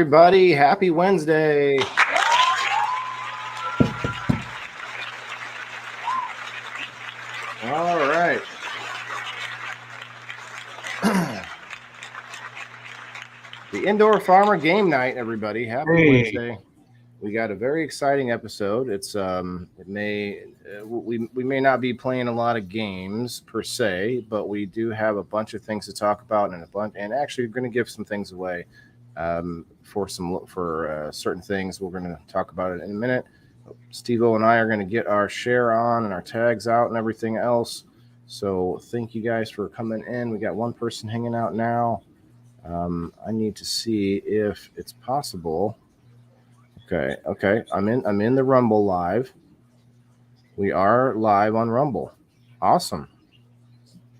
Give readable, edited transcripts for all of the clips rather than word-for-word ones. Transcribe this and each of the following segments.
everybody. Happy Wednesday. All right. The Indoor Farmer Game Night, everybody. Happy Wednesday. We got a very exciting episode. It's we may not be playing a lot of games per se, but we do have a bunch of things to talk about and actually we're going to give some things away for certain things. We're going to talk about it in a minute. Steve-O and I are going to get our share on and our tags out and everything else. So thank you guys for coming in. We got one person hanging out now. I need to see if it's possible. Okay. I'm in the Rumble live. We are live on Rumble. Awesome.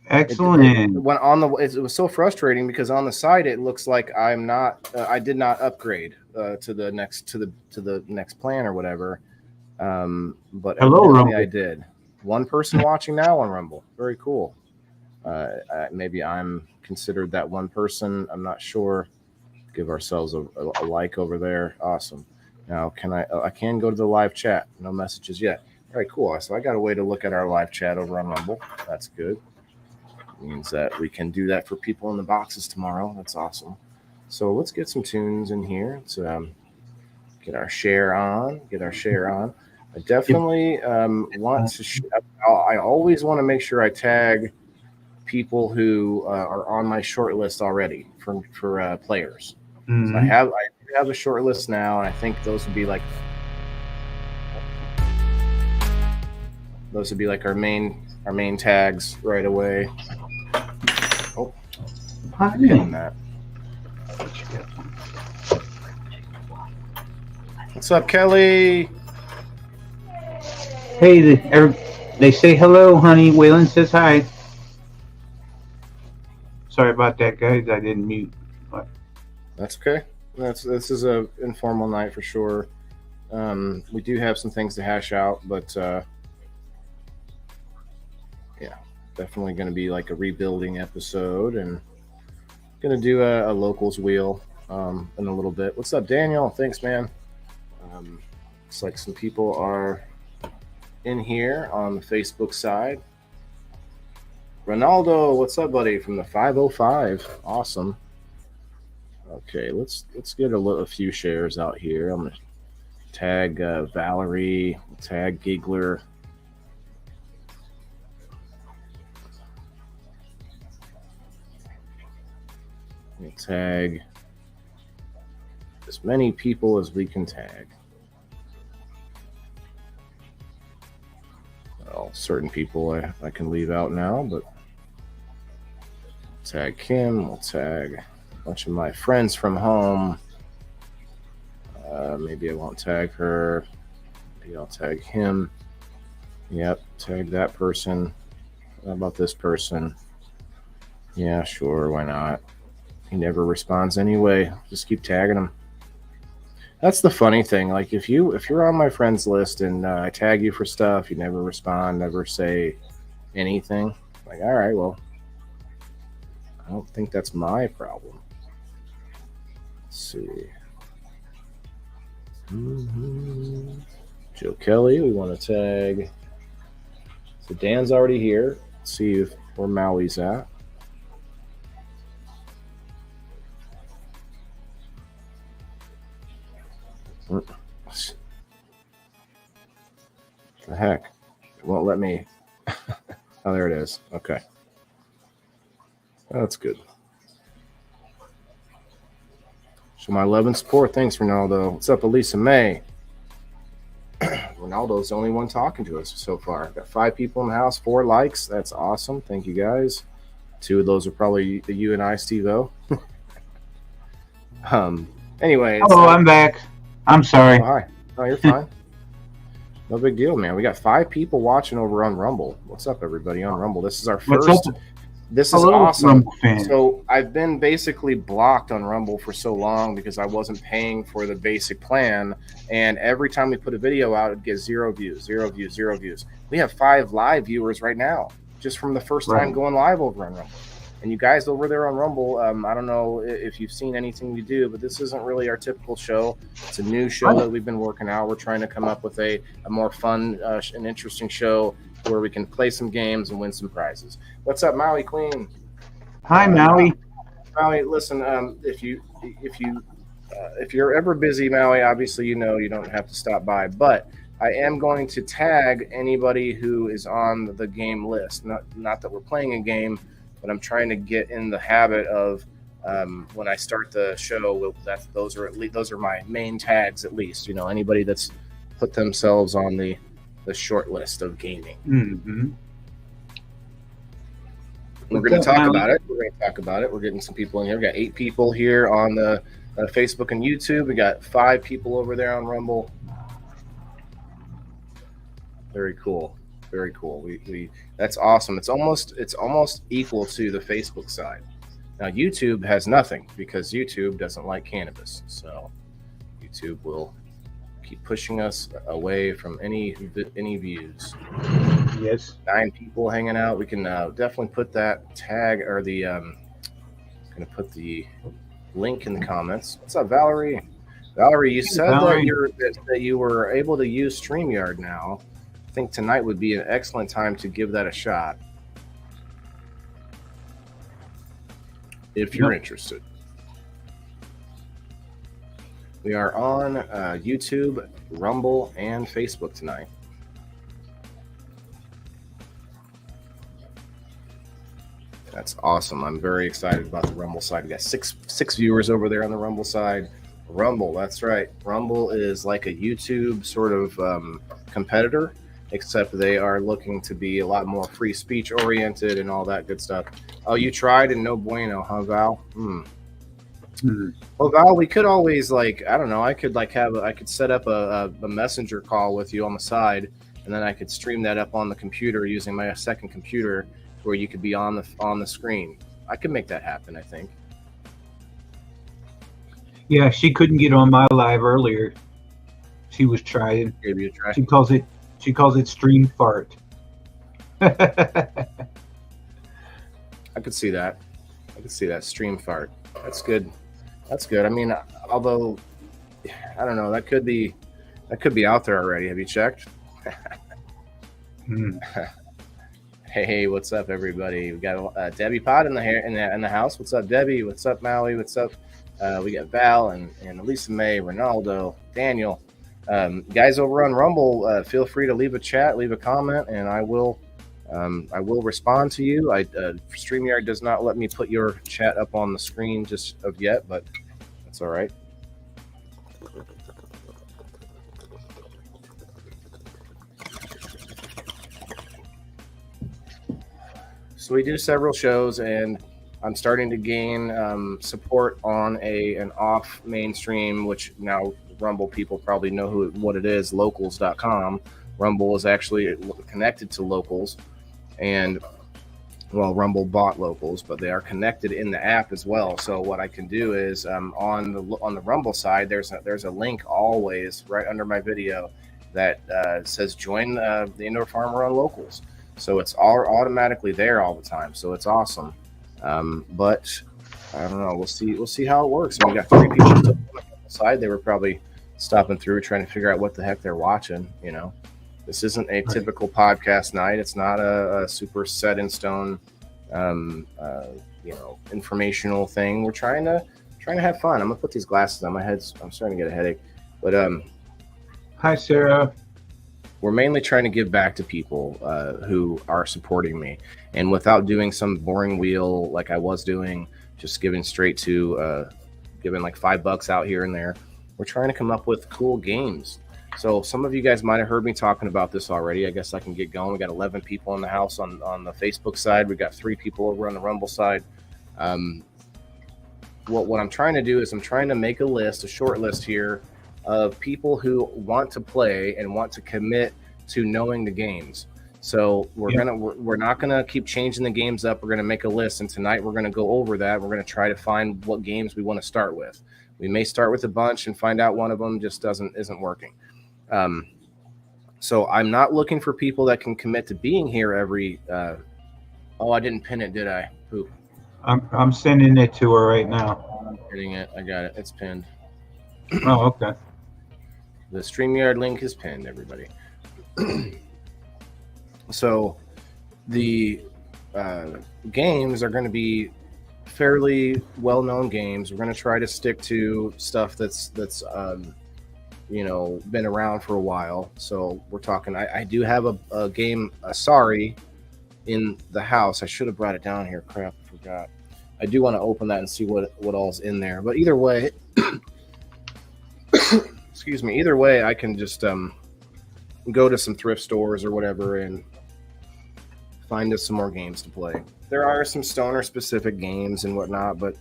Excellent. It was so frustrating because on the side it looks like I'm not. I did not upgrade to the next plan or whatever. But hello, Rumble. I did. One person watching now on Rumble. Very cool. Maybe I'm considered that one person. I'm not sure. Give ourselves a like over there. Awesome. Now, I can go to the live chat. No messages yet. All right, cool. So I got a way to look at our live chat over on Rumble. That's good. Means that we can do that for people in the boxes tomorrow. That's awesome. So let's get some tunes in here. Let's get our share on. I definitely want to. I always want to make sure I tag people who are on my short list already for players. Mm-hmm. So I have a short list now, and I think those would be like our main tags right away. Oh, I'm getting that. What's up, Kelly? Hey, they say hello, honey. Waylon says hi. Sorry about that, guys. I didn't mute. But... That's okay. This is a informal night for sure. We do have some things to hash out, but yeah, definitely going to be like a rebuilding episode, and going to do a locals wheel in a little bit. What's up, Daniel? Thanks, man. Looks like some people are in here on the Facebook side. Ronaldo, what's up, buddy? From the 505. Awesome. Okay, let's get a few shares out here. I'm gonna tag Valerie, tag Giggler. We'll tag as many people as we can tag. Well, certain people I can leave out now, but tag Kim. We'll tag a bunch of my friends from home. Maybe I won't tag her. Maybe I'll tag him. Yep, tag that person. How about this person? Yeah, sure, why not? He never responds anyway. Just keep tagging him. That's the funny thing. Like if you're on my friends list and I tag you for stuff, you never respond, never say anything. Like, all right, well, I don't think that's my problem. Let's see. Joe Kelly, we want to tag. So Dan's already here. Let's see where Maui's at. The heck? It won't let me. Oh, there it is. Okay. That's good. So my love and support. Thanks, Ronaldo. What's up, Elisa May? Ronaldo's the only one talking to us so far. Got 5 people in the house, 4 likes. That's awesome. Thank you, guys. 2 of those are probably you and I, Steve-O. Anyway. Hello, I'm back. I'm sorry. Oh, hi. Oh, you're fine. No big deal, man. We got 5 people watching over on Rumble. What's up, everybody on Rumble? This is our first. This is awesome. So I've been basically blocked on Rumble for so long because I wasn't paying for the basic plan. And every time we put a video out, it gets 0 views. We have 5 live viewers right now just from the first time going live over on Rumble. And you guys over there on Rumble, I don't know if you've seen anything we do, but this isn't really our typical show. It's a new show that we've been working out. We're trying to come up with a more fun and interesting show where we can play some games and win some prizes. What's up, Maui Queen? Hi, Maui. Maui, listen, if you're ever busy, Maui, obviously you don't have to stop by, but I am going to tag anybody who is on the game list. Not that we're playing a game, but I'm trying to get in the habit of when I start the show. Those are my main tags, at least. Anybody that's put themselves on the short list of gaming. Mm-hmm. We're going to talk about it. We're getting some people in here. We got 8 people here on the Facebook and YouTube. We got 5 people over there on Rumble. Very cool. Very cool. We that's awesome. It's almost equal to the Facebook side. Now YouTube has nothing because YouTube doesn't like cannabis. So YouTube will keep pushing us away from any views. Yes. 9 people hanging out. We can definitely put that tag or the gonna put the link in the comments. What's up, Valerie? Valerie, you said that you were able to use StreamYard now. I think tonight would be an excellent time to give that a shot if you're interested. We are on YouTube, Rumble, and Facebook tonight. That's awesome. I'm very excited about the Rumble side. We got six viewers over there on the Rumble side. Rumble, that's right. Rumble is like a YouTube sort of competitor, except they are looking to be a lot more free speech oriented and all that good stuff. Oh, you tried and no bueno, huh, Val? Well, Val, we could always I could set up a messenger call with you on the side, and then I could stream that up on the computer using my second computer, where you could be on the screen. I could make that happen, I think. Yeah, she couldn't get on my live earlier. She was trying. Maybe you try. She calls it stream fart. I could see that. Stream fart. That's good. I mean, although I don't know, that could be out there already. Have you checked? Hey, what's up, everybody? We got Debbie Pod in the house. What's up, Debbie? What's up, Maui? What's up? We got Val and Elisa May, Ronaldo, Daniel. Guys over on Rumble, feel free to leave a chat, leave a comment, and I will respond to you. StreamYard does not let me put your chat up on the screen just of yet, but that's all right. So we do several shows, and I'm starting to gain support on an off mainstream, which now Rumble people probably know what it is, locals.com. Rumble is actually connected to Locals, and Rumble bought Locals, but they are connected in the app as well. So what I can do is on the Rumble side, there's a link always right under my video that says join the Indoor Farmer on Locals. So it's all automatically there all the time. So it's awesome. But I don't know. We'll see how it works. I mean, we got 3 people on the side. They were probably stopping through trying to figure out what the heck they're watching. This isn't a typical podcast night. It's not a super set in stone, informational thing. We're trying to have fun. I'm gonna put these glasses on. My head's. I'm starting to get a headache. But hi, Sarah. We're mainly trying to give back to people who are supporting me, and without doing some boring wheel like I was doing, just giving straight to giving like $5 out here and there. We're trying to come up with cool games. So some of you guys might have heard me talking about this already. I guess I can get going. We got 11 people in the house on the Facebook side. We got 3 people over on the Rumble side. What I'm trying to do is I'm trying to make a short list here of people who want to play and want to commit to knowing the games. So we're not gonna keep changing the games up. We're gonna make a list, and tonight we're gonna go over that. We're gonna try to find what games we want to start with. We may start with a bunch and find out one of them just isn't working. So I'm not looking for people that can commit to being here every. Oh, I didn't pin it, did I? Poop. I'm sending it to her right now. I'm getting it. I got it. It's pinned. Oh, okay. The StreamYard link is pinned, everybody. So the games are going to be fairly well-known games. We're going to try to stick to stuff that's been around for a while. So we're talking. I do have a game, Sorry, in the house. I should have brought it down here. Crap, I forgot. I do want to open that and see what all's in there. But either way, excuse me. Either way, I can just go to some thrift stores or whatever and find us some more games to play. There are some stoner specific games and whatnot, but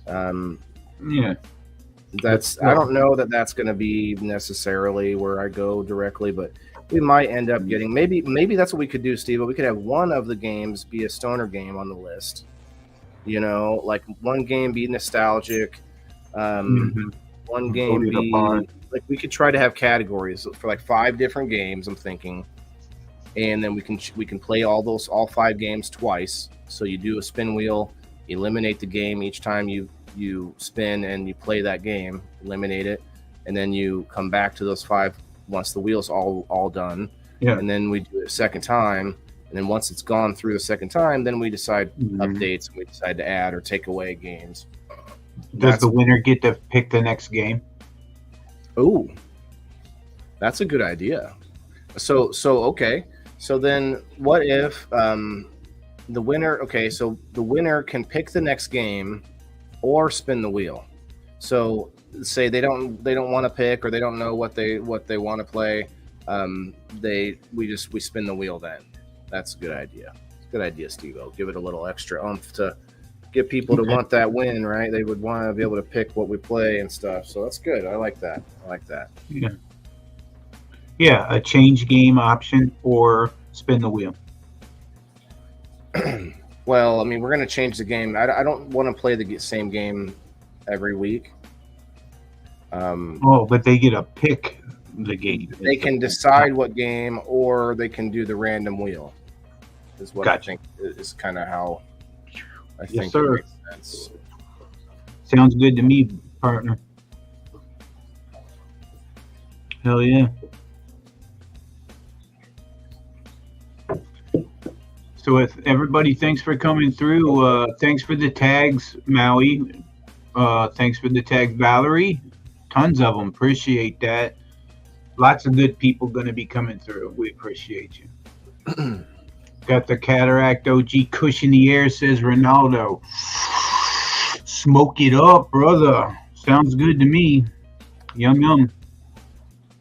Yeah. I don't know that that's going to be necessarily where I go directly, but we might end up getting maybe that's what we could do, Steve. We could have one of the games be a stoner game on the list. Like one game be nostalgic, one game be like we could try to have categories for like 5 different games. I'm thinking. And then we can play all 5 games twice. So you do a spin wheel, eliminate the game each time you spin and you play that game, eliminate it, and then you come back to those 5 once the wheel's all done. Yeah. And then we do it a second time, and then once it's gone through the second time, then we decide updates and we decide to add or take away games. Does the winner get to pick the next game? Oh, that's a good idea. So okay. So then what if the winner, okay, so the winner can pick the next game or spin the wheel. So say they don't want to pick or they don't know what they want to play, we spin the wheel then. That's a good idea. Good idea, Steve-O. Give it a little extra oomph to get people to want that win, right? They would want to be able to pick what we play and stuff. So that's good. I like that. Yeah. Yeah, a change game option or spin the wheel. Well, I mean, we're going to change the game. I don't want to play the same game every week. But they get to pick the game. They can decide what game, or they can do the random wheel. Is what Gotcha. I think is kind of how I think Yes, sir. it makes sense. Sounds good to me, partner. Hell yeah. So if everybody, thanks for coming through. Thanks for the tags, Maui. Thanks for the tag, Valerie. Tons of them. Appreciate that. Lots of good people going to be coming through. We appreciate you. Got the Cataract OG Kush in the air, says Ronaldo. Smoke it up, brother. Sounds good to me. Yum, yum.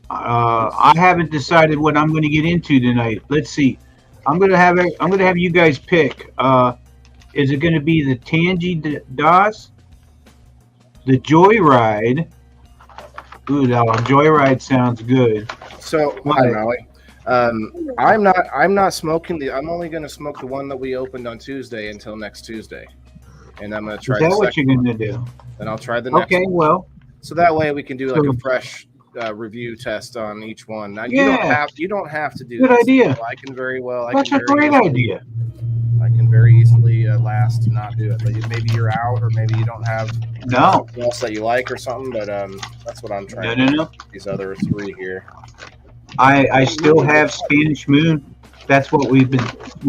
I haven't decided what I'm going to get into tonight. Let's see. I'm gonna have you guys pick. Is it gonna be the Tangy DOS, the Joyride? Ooh, now Joyride sounds good. So, hi, Maui. I'm not smoking I'm only going to smoke the one that we opened on Tuesday until next Tuesday, and I'm going to try. Is that what you're gonna do? Then I'll try the next. Okay, one. well. So that way we can do like a fresh review test on each one. Now, you don't have to do. Good idea. So I can very well. That's a great idea. I can very easily last to not do it. But maybe you're out, or maybe you don't have something else that you like or something. But that's what I'm trying. No. These other 3 here. I still have Spanish Moon. That's what we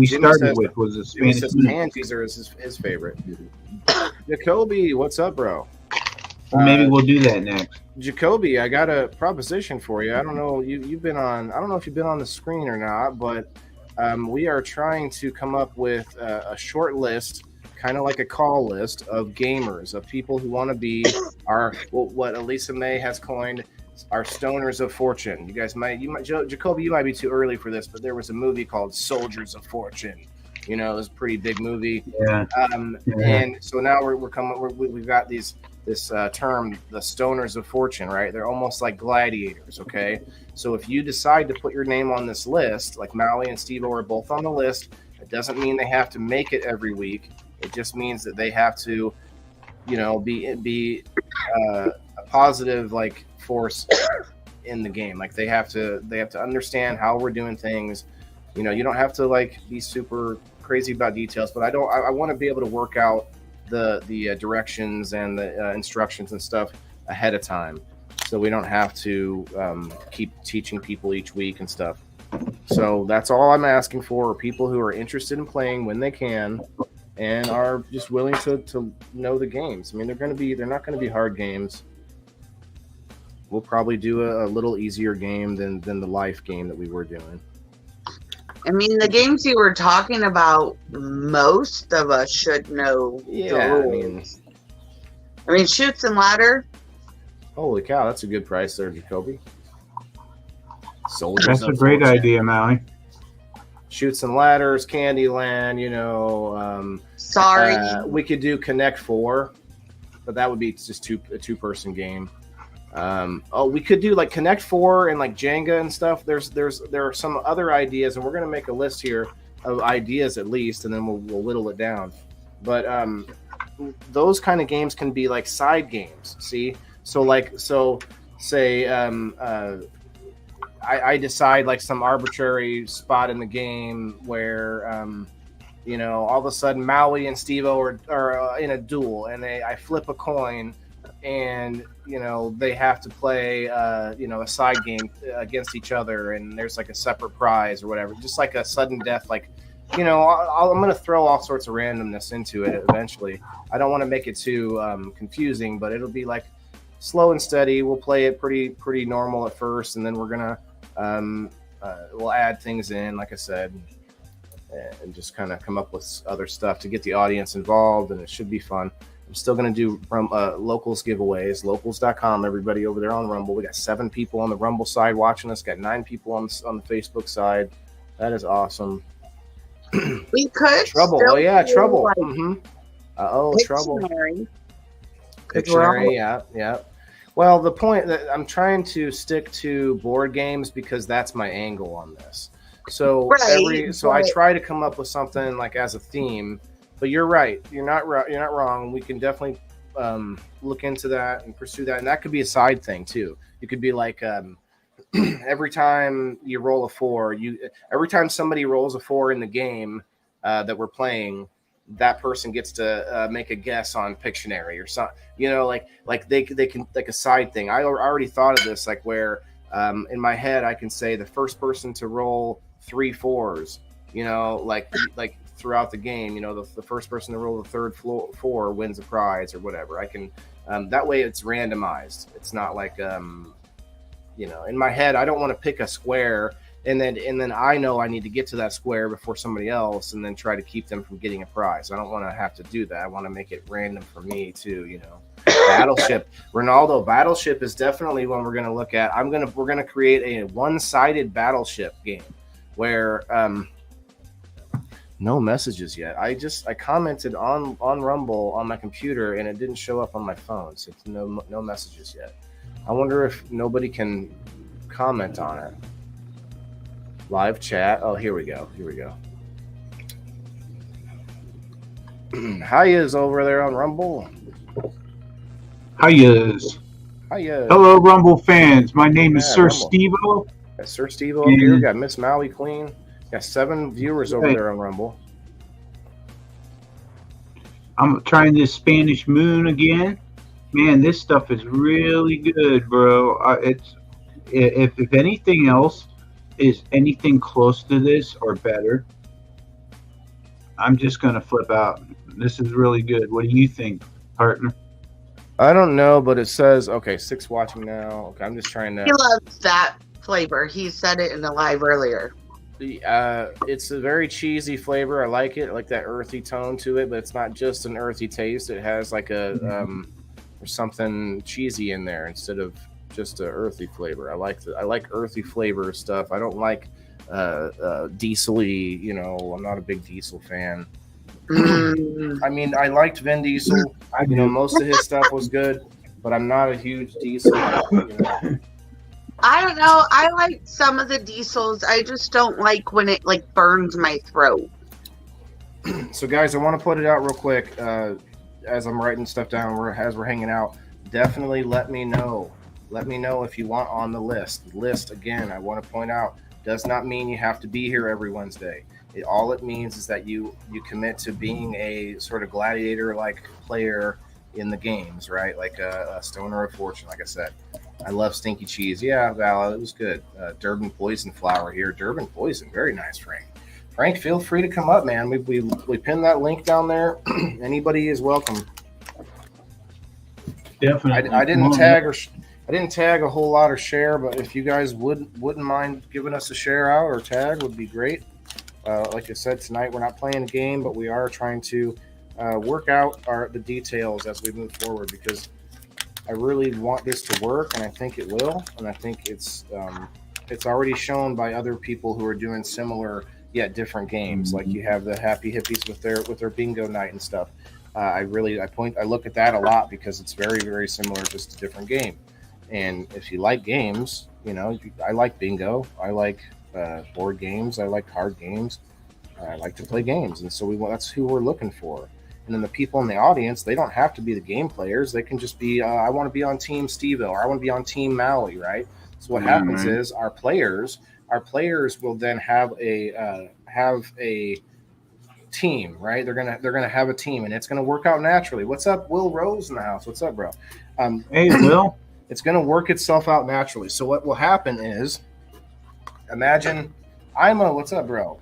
started with was a Spanish Moon. Pansies are his favorite. Jacoby, what's up, bro? Well, maybe we'll do that next. Jacoby, I got a proposition for you. I don't know you've been on. I don't know if you've been on the screen or not, but we are trying to come up with a short list, kind of like a call list of gamers, of people who want to be what Elisa May has coined our stoners of fortune. Jacoby, you might be too early for this, but there was a movie called Soldiers of Fortune. It was a pretty big movie. Yeah. And so now we've got this term, the stoners of fortune, right? They're almost like gladiators, okay? So if you decide to put your name on this list, like Maui and Steve-O are both on the list, it doesn't mean they have to make it every week. It just means that they have to, be a positive like force in the game. Like they have to understand how we're doing things. You don't have to like be super crazy about details, but I want to be able to work out the directions and the instructions and stuff ahead of time, so we don't have to keep teaching people each week and stuff. So that's all I'm asking for, are people who are interested in playing when they can and are just willing to know the games. I mean, they're not going to be hard games. We'll probably do a little easier game than the life game that we were doing. I mean, the games you were talking about, most of us should know the rules. I mean, Chutes and Ladder. Holy cow, that's a good price there, Jacoby. Soldiers. That's a great idea, Maui. Chutes and Ladders, Candyland, you know. Sorry. We could do Connect 4, but that would be just a two-person game. We could do like Connect 4 and like Jenga and stuff. There are some other ideas, and we're going to make a list here of ideas at least, and then we'll whittle it down. But those kind of games can be like side games. See, so say I decide like some arbitrary spot in the game where you know, all of a sudden Maui and Steve-O are in a duel, and I flip a coin, and you know they have to play you know, a side game against each other, and there's like a separate prize or whatever, just like a sudden death, like, you know, I'm going to throw all sorts of randomness into it eventually. I don't want to make it too confusing, but it'll be like slow and steady. We'll play it pretty normal at first, and then we're gonna we'll add things in, like I said, and just kind of come up with other stuff to get the audience involved, and it should be fun. I'm still going to do locals giveaways, locals.com, everybody over there on Rumble. We got 7 people on the Rumble side watching us, got 9 people on the Facebook side. That is awesome. We could Trouble. Oh, yeah, Trouble. Like Trouble. Pictionary, yeah. Well, the point that I'm trying to stick to board games because that's my angle on this. So I try to come up with something like as a theme. But you're right. You're not wrong. We can definitely look into that and pursue that, and that could be a side thing too. You could be like every time you roll a 4, every time somebody rolls a 4 in the game that we're playing, that person gets to make a guess on Pictionary or something. You know, like they can, like a side thing. I already thought of this, like where in my head I can say the first person to roll 3 4s. You know, like throughout the game, you know, the first person to roll the third 4 wins a prize or whatever. I can that way it's randomized. It's not like you know, in my head I don't want to pick a square and then I know I need to get to that square before somebody else and then try to keep them from getting a prize. I don't want to have to do that. I want to make it random for me too, you know. Battleship, Ronaldo, Battleship is definitely one we're going to look at. We're going to create a one-sided Battleship game where no messages yet. I commented on Rumble on my computer and it didn't show up on my phone. So it's no messages yet. I wonder if nobody can comment on it. Live chat. Oh, here we go. Hiya's over there on Rumble. Hiya's. Hello, Rumble fans. My name is Sir Steve-O. Got Sir Steve-O up here. Got Miss Maui Queen. Got 7 viewers over there on Rumble. I'm trying this Spanish Moon again. Man, this stuff is really good, bro. It's if anything else is anything close to this or better, I'm just gonna flip out. This is really good. What do you think, partner? I don't know, but it says 6 watching now. Okay, I'm just trying to. He loves that flavor. He said it in the live earlier. It's a very cheesy flavor. I like it. I like that earthy tone to it, but it's not just an earthy taste. It has like there's something cheesy in there instead of just a earthy flavor. I like earthy flavor stuff. I don't like diesel-y, you know. I'm not a big Diesel fan. I mean, I liked Vin Diesel. You know, most of his stuff was good, but I'm not a huge Diesel. You know. I don't know. I like some of the Diesels. I just don't like when it like burns my throat. So, guys, I want to put it out real quick as I'm writing stuff down. As we're hanging out, definitely let me know. Let me know if you want on the list. List, again, I want to point out, does not mean you have to be here every Wednesday. All it means is that you commit to being a sort of gladiator-like player in the games, right? Like a Stoner of Fortune, like I said. I love Stinky Cheese. Yeah, Val, it was good. Durban Poison Flower here. Durban Poison, very nice, Frank. Frank, feel free to come up, man. We pinned that link down there. Anybody is welcome. Definitely. I didn't tag a whole lot or share, but if you guys wouldn't mind giving us a share out or tag, would be great. Like I said, tonight we're not playing a game, but we are trying to work out the details as we move forward, because I really want this to work, and I think it will, and I think it's already shown by other people who are doing similar yet different games. Like you have the Happy Hippies with their bingo night and stuff. I look at that a lot because it's very, very similar, just a different game. And if you like games, I like bingo. I like board games. I like card games. I like to play games, and so that's who we're looking for. And then the people in the audience, they don't have to be the game players. They can just be, I want to be on Team Steve-O, or I want to be on Team Maui, right? So what happens is our players will then have a team, right? They're gonna have a team, and it's gonna work out naturally. What's up, Will Rose in the house? What's up, bro? Hey, Will. It's gonna work itself out naturally. So what will happen is, imagine what's up, bro?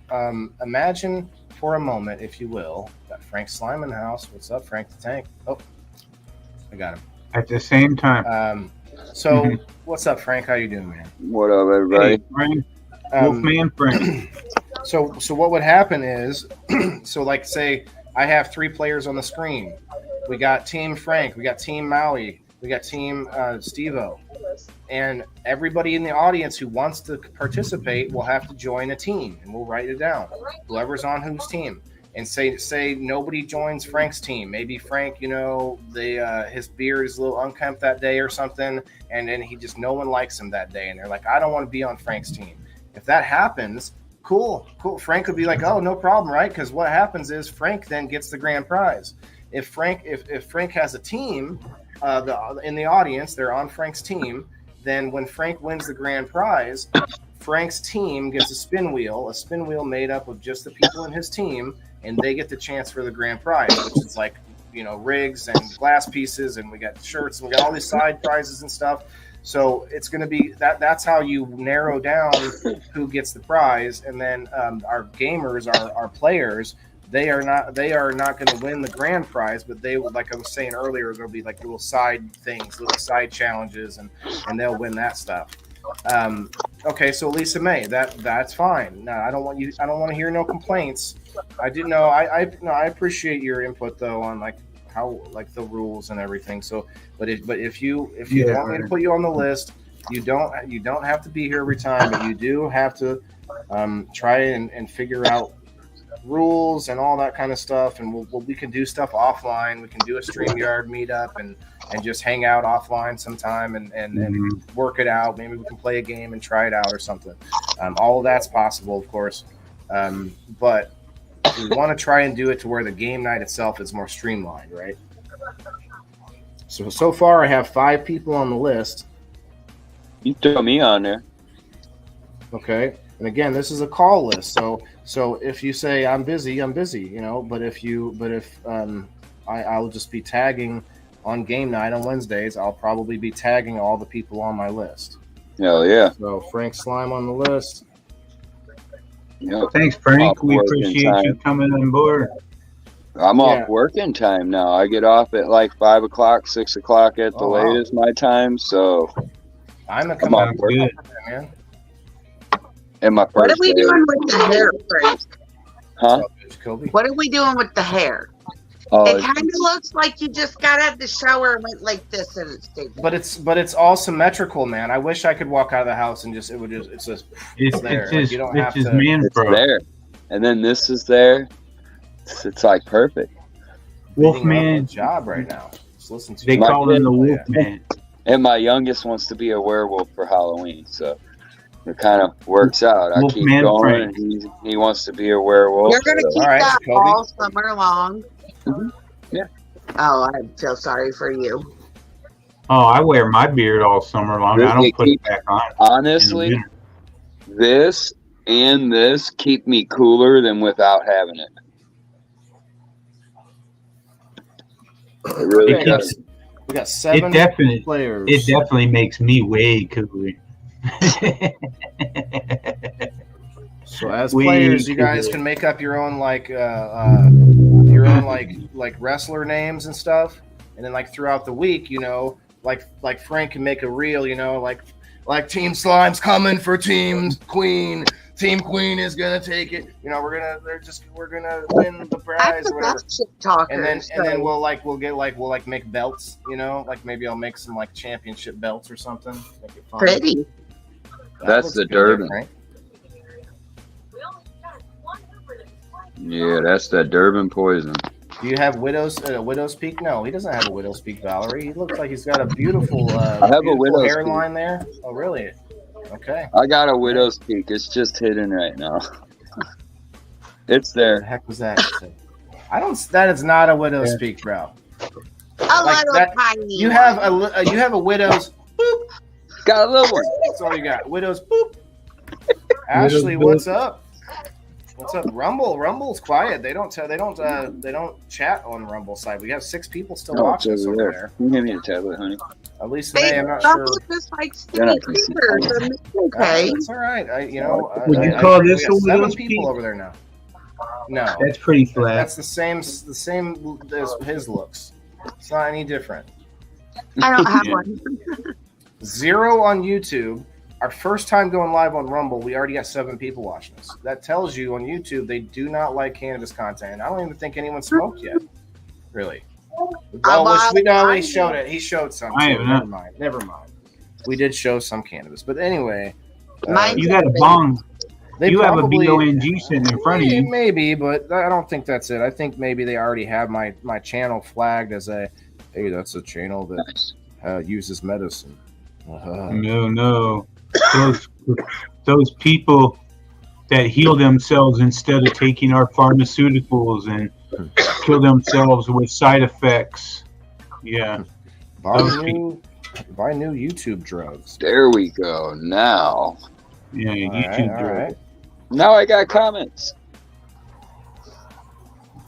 Imagine for a moment, if you will, that Frank Slime in the house. What's up, Frank the Tank? Oh, I got him. At the same time. What's up, Frank? How you doing, man? What up, everybody? Hey, Frank. Wolfman Frank. So what would happen is, so like say I have 3 players on the screen. We got Team Frank, we got Team Maui, we got Team Steve-O. And everybody in the audience who wants to participate will have to join a team, and we'll write it down. Whoever's on whose team. And say nobody joins Frank's team. Maybe Frank, his beard is a little unkempt that day or something, and then no one likes him that day, and they're like, I don't want to be on Frank's team. If that happens, cool. Frank would be like, oh, no problem, right? Because what happens is Frank then gets the grand prize. If Frank has a team in the audience, they're on Frank's team, then when Frank wins the grand prize, Frank's team gets a spin wheel made up of just the people in his team, and they get the chance for the grand prize, which is like, rigs and glass pieces, and we got shirts, and we got all these side prizes and stuff. So it's going to be that's how you narrow down who gets the prize. And then our gamers, our players, they are not going to win the grand prize, but they, like I was saying earlier, there'll be like little side things, little side challenges, and they'll win that stuff. Okay, so Lisa May, that's fine. No, I don't want to hear no complaints. I didn't know. I appreciate your input though on like how like the rules and everything. So, but if you want me to put you on the list, you don't have to be here every time, but you do have to try and figure out rules and all that kind of stuff. And we can do stuff offline. We can do a StreamYard meetup and just hang out offline sometime and work it out. Maybe we can play a game and try it out or something. All of that's possible, of course. But we want to try and do it to where the game night itself is more streamlined, right? So far I have 5 people on the list. You throw me on there. Okay. And again, this is a call list. So if you say I'm busy, but if I'll just be tagging on game night on Wednesdays, I'll probably be tagging all the people on my list. Hell yeah. So Frank Slime on the list. Yep. Thanks, Frank. We appreciate you coming on board. I'm off working time now. I get off at like 5 o'clock, 6 o'clock at the latest my time. So I'm off working, man. And my first what are we doing with the hair, Frank? Huh? What are we doing with the hair? It kind of looks like you just got out of the shower and went like this, and it's but it's all symmetrical, man. I wish I could walk out of the house and it's there. It's you don't have to. It's there, and then this is there. It's like perfect. Wolfman job right now. Just listen to they call him the Wolfman. And my youngest wants to be a werewolf for Halloween, so it kind of works out. I keep going, and he wants to be a werewolf. You're gonna keep that all summer long. Mm-hmm. Yeah. Oh, I feel sorry for you. Oh, I wear my beard all summer long. I don't put it back on. Honestly, this and this keep me cooler than without having it. It really does. We got 7 players. It definitely makes me way cooler. So as players, you guys can make up your own like wrestler names and stuff, and then like throughout the week, you know, like Frank can make a reel, you know, like Team Slime's coming for Team Queen. Team Queen is gonna take it. You know, we're gonna win the prize or whatever. And then we'll make belts. You know, like maybe I'll make some like championship belts or something. Make it fun. Pretty. That's the Durban. Right? Yeah, that's that Durban poison. Do you have Widow's Peak? No, he doesn't have a Widow's Peak, Valerie. He looks like he's got a beautiful, I have a Widow's hairline there. Oh, really? Okay. I got a Widow's Peak. It's just hidden right now. It's there. What the heck was that? That is not a Widow's Peak, bro. Tiny. You have a Widow's. Boop. Got a little one. That's all you got. Widow's. Boop. Ashley, what's up? What's up, Rumble? Rumble's quiet. They don't chat on Rumble side. We have 6 people still watching us over there. Can you give me a tablet, honey? At least today, I'm not sure. Just like skinny creepers. Okay, it's all right. Would you call this a 7 people over there now? No, that's pretty flat. That's the same as his looks. It's not any different. I don't have one. 0 on YouTube. Our first time going live on Rumble, we already got 7 people watching us. That tells you on YouTube they do not like cannabis content. I don't even think anyone smoked yet. Really. He showed it. He showed some. Never mind. We did show some cannabis. But anyway. You got a bong. You have a BONG sitting in front of you. Maybe, but I don't think that's it. I think maybe they already have my channel flagged as hey, that's a channel that uses medicine. No. Those people that heal themselves instead of taking our pharmaceuticals and kill themselves with side effects. Yeah. Buy new YouTube drugs. There we go. Now. Yeah, YouTube drugs. Right. Now I got comments.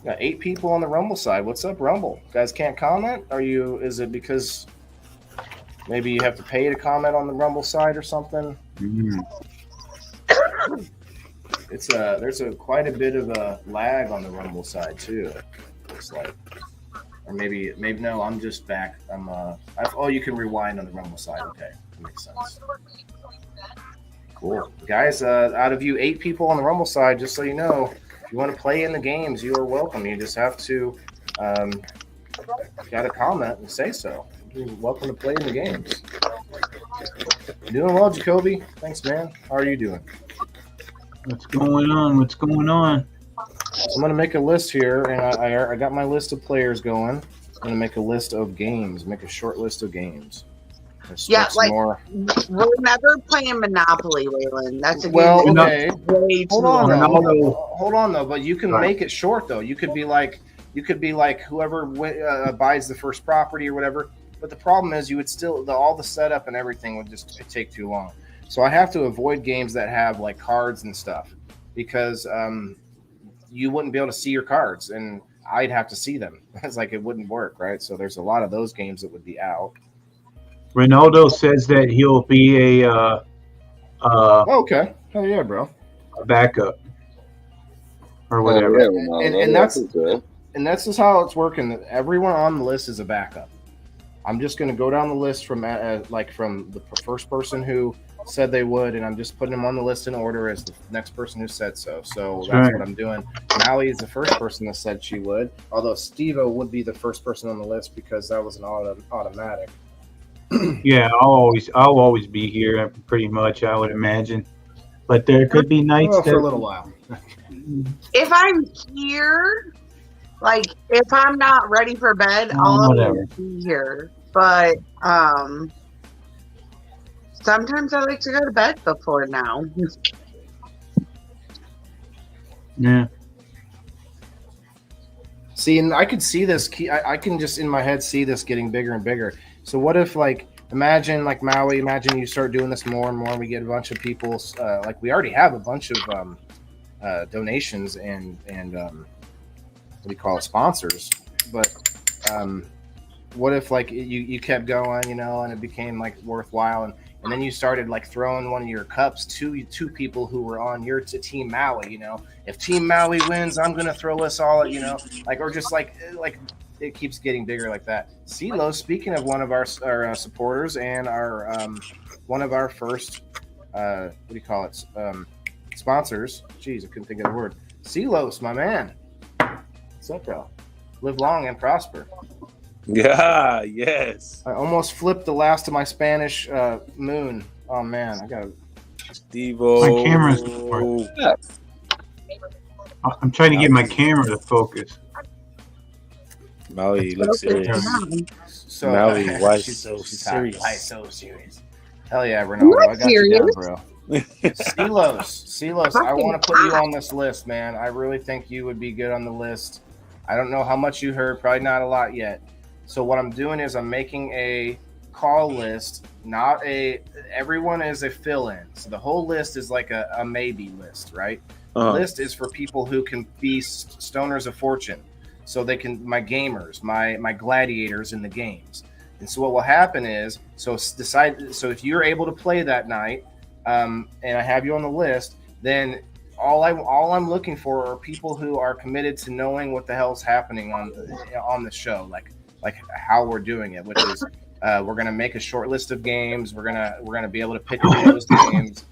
Got 8 people on the Rumble side. What's up, Rumble? You guys can't comment? Is it because maybe you have to pay to comment on the Rumble side or something? There's quite a bit of a lag on the Rumble side too. Looks like, or maybe no. I'm just back. You can rewind on the Rumble side. Okay, that makes sense. Cool, guys. Out of you 8 people on the Rumble side, just so you know, if you want to play in the games, you are welcome. You just have to got a comment and say so. You're welcome to play in the games. Doing well, Jacoby. Thanks, man. How are you doing? What's going on? I'm gonna make a list here, and I got my list of players going. I'm gonna make a list of games. Make a short list of games. We're never playing Monopoly, Waylon. That's a game. Okay. Hold on though. But you can make it short though. You could be like whoever buys the first property or whatever. But the problem is, you would still all the setup and everything would just take too long. So I have to avoid games that have like cards and stuff because you wouldn't be able to see your cards, and I'd have to see them. It's like it wouldn't work, right? So there's a lot of those games that would be out. Ronaldo says that he'll be a okay. Oh yeah, bro. A backup or whatever. And that's just how it's working. Everyone on the list is a backup. I'm just going to go down the list from the first person who said they would, and I'm just putting them on the list in order as the next person who said so. So that's what I'm doing. Maui is the first person that said she would, although Steve-O would be the first person on the list because that was an automatic. Yeah, I'll always be here pretty much, I would imagine. But there could be nights for a little while. If I'm here, like if I'm not ready for bed, I'll always be here. But sometimes I like to go to bed before now. Yeah. See, and I could see this. I can just in my head see this getting bigger and bigger. So what if like imagine like Maui. Imagine you start doing this more and more. And we get a bunch of people. Like we already have a bunch of donations and what do you call it, sponsors. But what if like you kept going, and it became like worthwhile, and then you started like throwing one of your cups to two people who were on your Team Maui. If Team Maui wins, I'm gonna throw us all, like, or just like it keeps getting bigger like that. CeeLo, speaking of one of our supporters and our one of our first what do you call it, sponsors. Jeez, I couldn't think of the word. CeeLo's, my man. What's up, bro? Live long and prosper. Yeah, yes. I almost flipped the last of my Spanish moon. Oh man, I got Devo. My camera's working. I'm trying to get my camera to focus. Maui looks serious. so. Maui, why she's so she's serious? Why so serious? Hell yeah, Ronaldo, I got you down, bro. CeeLo's, I want to put you on this list, man. I really think you would be good on the list. I don't know how much you heard, probably not a lot yet. So what I'm doing is I'm making a call list, everyone is a fill-in. So the whole list is like a maybe list, right? The list is for people who can be stoners of fortune. So they can, my gamers, my gladiators in the games. And so what will happen is, so if you're able to play that night, and I have you on the list, then all I'm looking for are people who are committed to knowing what the hell's happening on the show, like how we're doing it, which is we're gonna make a short list of games. We're gonna be able to pick those games,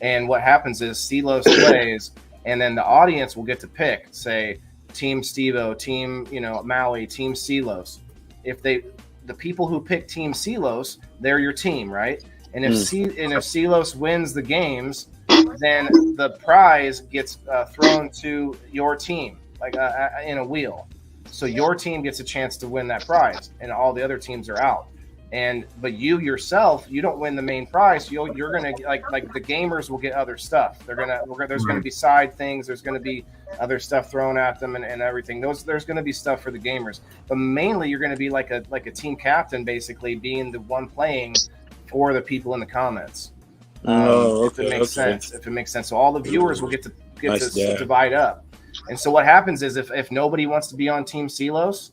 and what happens is CeeLo's plays, and then the audience will get to pick, say Team Stevo, Team Maui, Team CeeLo's. If the people who pick Team CeeLo's, they're your team, right? And if CeeLo's wins the games, then the prize gets thrown to your team, like in a wheel. So your team gets a chance to win that prize, and all the other teams are out. But you yourself, you don't win the main prize. You're gonna like the gamers will get other stuff. There's gonna be side things. There's gonna be other stuff thrown at them and everything. There's gonna be stuff for the gamers, but mainly you're gonna be like a team captain, basically being the one playing for the people in the comments. If it makes sense. If it makes sense, so all the viewers will get to divide up. And so what happens is if nobody wants to be on Team CeeLo's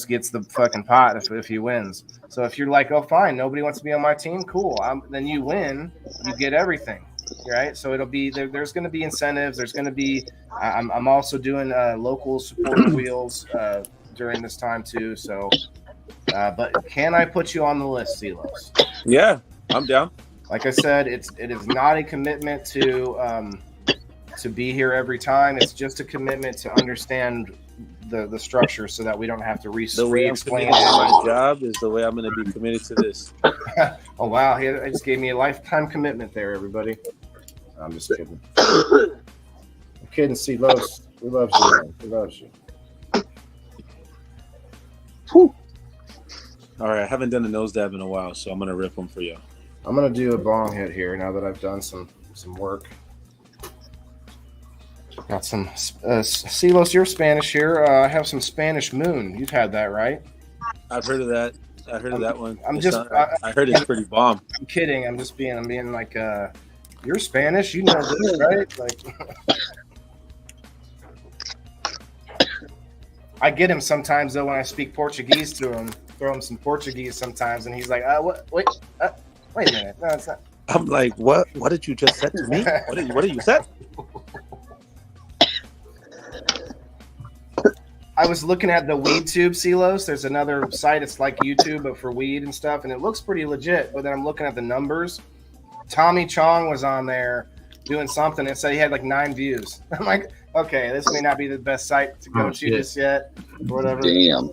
gets the fucking pot if he wins. So if you're like, oh fine, nobody wants to be on my team, cool. Then you win, you get everything, right? So it'll be there's going to be incentives. There's going to be. I'm also doing local supporter wheels during this time too. So, but can I put you on the list, CeeLo's? Yeah, I'm down. Like I said, it is not a commitment to be here every time. It's just a commitment to understand the structure so that we don't have to re-explain it. My job is the way I'm going to be committed to this. Oh wow, he just gave me a lifetime commitment there, everybody. I'm just kidding. I'm kidding, CeeLo's. We love you, man. We love you. Whew. All right, I haven't done a nose dab in a while, so I'm going to rip them for you. I'm going to do a bong hit here now that I've done some work. Got some CeeLo's, you're Spanish here. I have some Spanish Moon. You've had that, right? I've heard of that. I heard of that one. I heard it's pretty bomb. I'm kidding. I'm being like, you're Spanish. You know this, right? Like, I get him sometimes though when I speak Portuguese to him. Throw him some Portuguese sometimes, and he's like, what? Wait a minute. No, it's not. I'm like, what? What did you just say to me? What did you say? I was looking at the weed tube, CeeLo's. There's another site. It's like YouTube, but for weed and stuff, and it looks pretty legit. But then I'm looking at the numbers. Tommy Chong was on there doing something and said he had like 9 views. I'm like, okay, this may not be the best site to go to just yet, or whatever. Damn.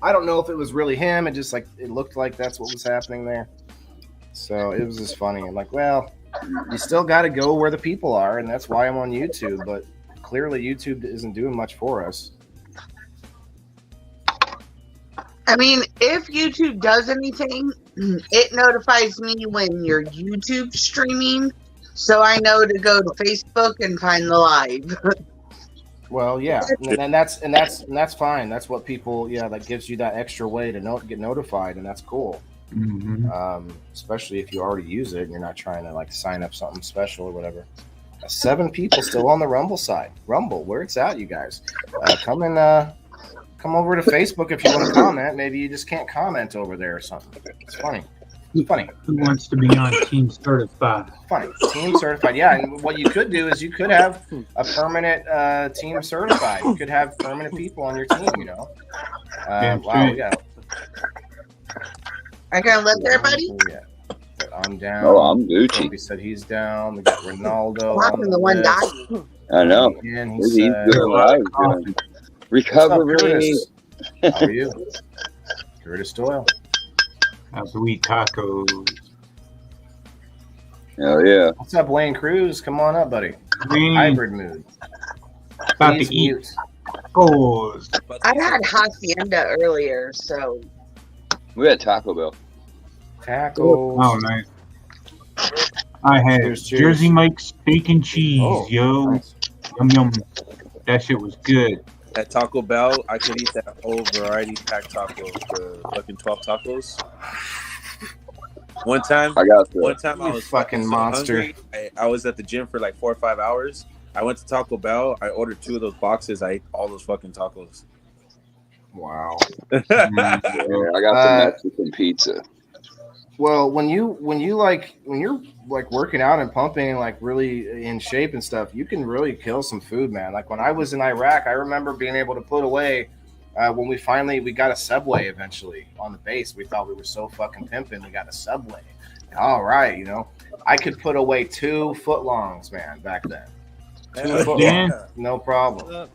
I don't know if it was really him. It just like it looked like that's what was happening there. So it was just funny. I'm like, well, you still got to go where the people are, and that's why I'm on YouTube. But clearly, YouTube isn't doing much for us. I mean, if YouTube does anything, it notifies me when you're YouTube streaming, so I know to go to Facebook and find the live. Well, yeah, and that's fine. That's what people, that gives you that extra way to get notified, and that's cool. Especially if you already use it and you're not trying to like sign up something special or whatever. 7 people still on the Rumble side. Rumble, where it's at, you guys. Come over to Facebook if you want to comment. Maybe you just can't comment over there or something. It's funny. It's funny. Who wants to be on Team Certified? Funny. Team Certified. Yeah, and what you could do is you could have a permanent Team Certified. You could have permanent people on your team, you know. Wow, yeah. I gonna live there, buddy? Yeah. I'm down. Oh, I'm Gucci. He said he's down. We got Ronaldo. I'm the one dying. I know. Again, He's doing live. Recovery. How are you? Curtis Doyle. How do we eat tacos? Oh yeah. What's up, Wayne Cruz? Come on up, buddy. Hybrid mood. About Please to eat mute. tacos. I had hacienda earlier, so We had Taco Bell. Tacos. Oh, nice. I had Cheers, cheers. Jersey Mike's steak and cheese, Oh, yo. nice. Yum, yum. That shit was good. At Taco Bell, I could eat that whole variety pack taco, the fucking 12 tacos. One time I got I You was fucking so monster. hungry. I was at the gym for like 4 or 5 hours. I went to Taco Bell. I ordered 2 of those boxes. I ate all those fucking tacos. Wow. I got the Mexican pizza. Well, when you're like working out and pumping and like really in shape and stuff, you can really kill some food, man. Like when I was in Iraq, I remember being able to put away when we got a Subway eventually on the base. We thought we were so fucking pimping. We got a Subway. All right, you know, I could put away 2 footlongs, man, back then. 2 footlongs, no problem.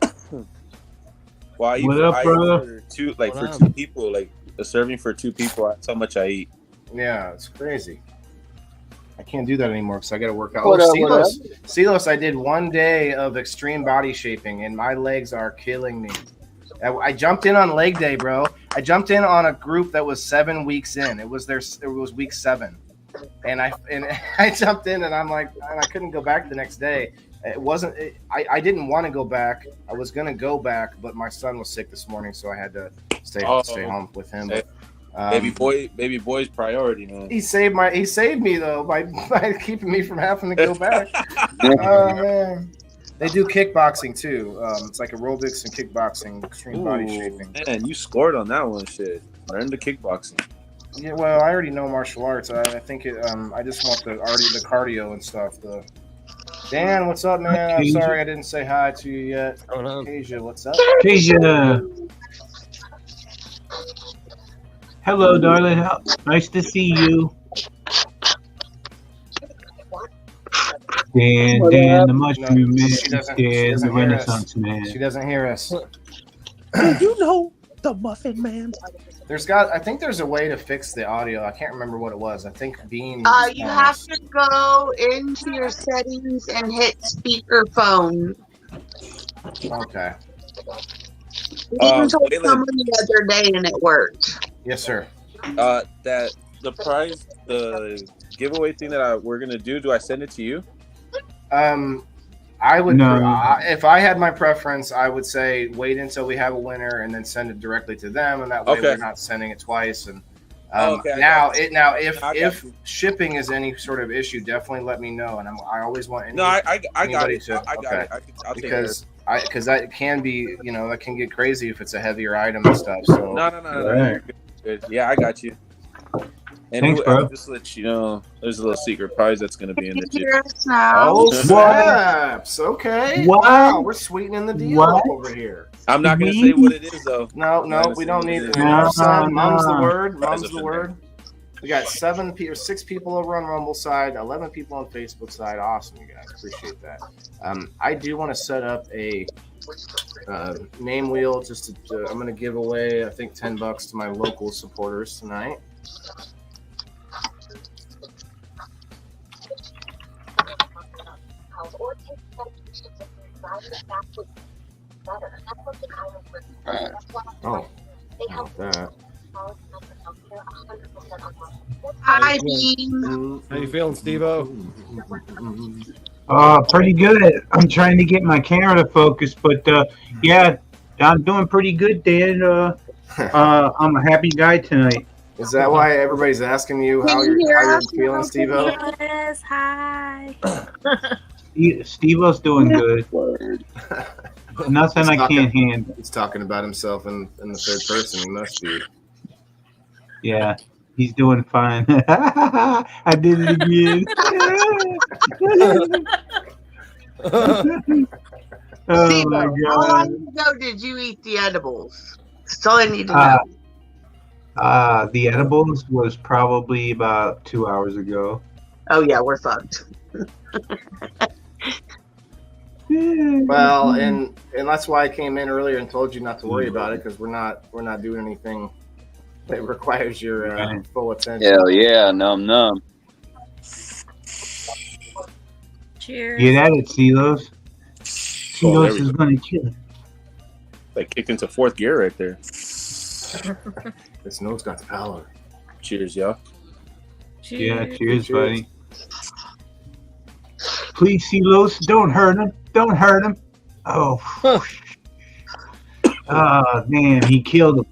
Well, What up, brother? ordered 2, like for 2 people, like a serving for 2 people. That's how much I eat. Yeah, it's crazy. I can't do that anymore because I got to work out. What up, Silos, I did 1 day of extreme body shaping, and my legs are killing me. I jumped in on leg day, bro. I jumped in on a group that was 7 weeks in. It was week 7, and I jumped in, and I'm like, and I couldn't go back the next day. I didn't want to go back. I was gonna go back, but my son was sick this morning, so I had to stay home with him. Hey. But, Baby boy's priority, man. he saved me though by keeping me from having to go back. Oh man, they do kickboxing too. It's like aerobics and kickboxing, extreme body shaping. Man, you scored on that one. Shit, learn the kickboxing. Yeah, well, I already know martial arts. I think it. I just want the cardio and stuff. Dan, what's up, man? I'm sorry I didn't say hi to you yet. Asia, what's up? Asia. Hello, darling. Nice to see you. Dan, the mushroom man. Dan, the Renaissance man. She doesn't hear us. You know the Muffin Man. I think there's a way to fix the audio. I can't remember what it was. I think Bean. you have to go into your settings and hit speakerphone. Okay. Bean told Waylon. someone the other day and it worked. Yes, sir. That the prize, the giveaway thing that we're gonna do. Do I send it to you? I would. No. If I had my preference, I would say wait until we have a winner and then send it directly to them, and that way we're not sending it twice. And if shipping is any sort of issue, definitely let me know. And I always want I got anybody it. to. I got it. I'll take because that can be, that can get crazy if it's a heavier item and stuff. So No. You're good. Yeah, I got you. And Thanks, bro. just to let you know, there's a little secret prize that's going to be in the gym. Hear us now. Oh, snaps. Okay. What? Wow, we're sweetening the deal up over here. I'm not going to say what it is, though. No, we don't need it. No. Mum's the word. Mum's That's the word. We got 6 people over on Rumble side, 11 people on Facebook side. Awesome, you guys. Appreciate that. I do want to set up a name wheel. I'm going to give away, I think, $10 to my local supporters tonight. Oh, not that. Hi, Bean. How you feeling, Steve-O? Pretty good. I'm trying to get my camera to focus, but yeah, I'm doing pretty good, Dan. I'm a happy guy tonight. Is that why everybody's asking you how you're feeling, Steve-O? Yes, hi. Steve-O's doing good. Nothing I can't handle. He's talking about himself in the third person. He must be. Yeah, he's doing fine. I did it again. Oh Steve, my how God. long ago did you eat the edibles? That's all I need to know. The edibles was probably about 2 hours ago. Oh yeah, we're fucked. Well, and that's why I came in earlier and told you not to worry about it, because we're not doing anything that requires your full attention. Hell yeah, num. Cheers. Get at it, Silos. Silos is going to kill it. Like kicked into fourth gear right there. This nose got the power. Cheers, y'all. Cheers. Yeah, cheers, buddy. Please, Silos, don't hurt him. Don't hurt him. Oh. Oh, man, he killed him.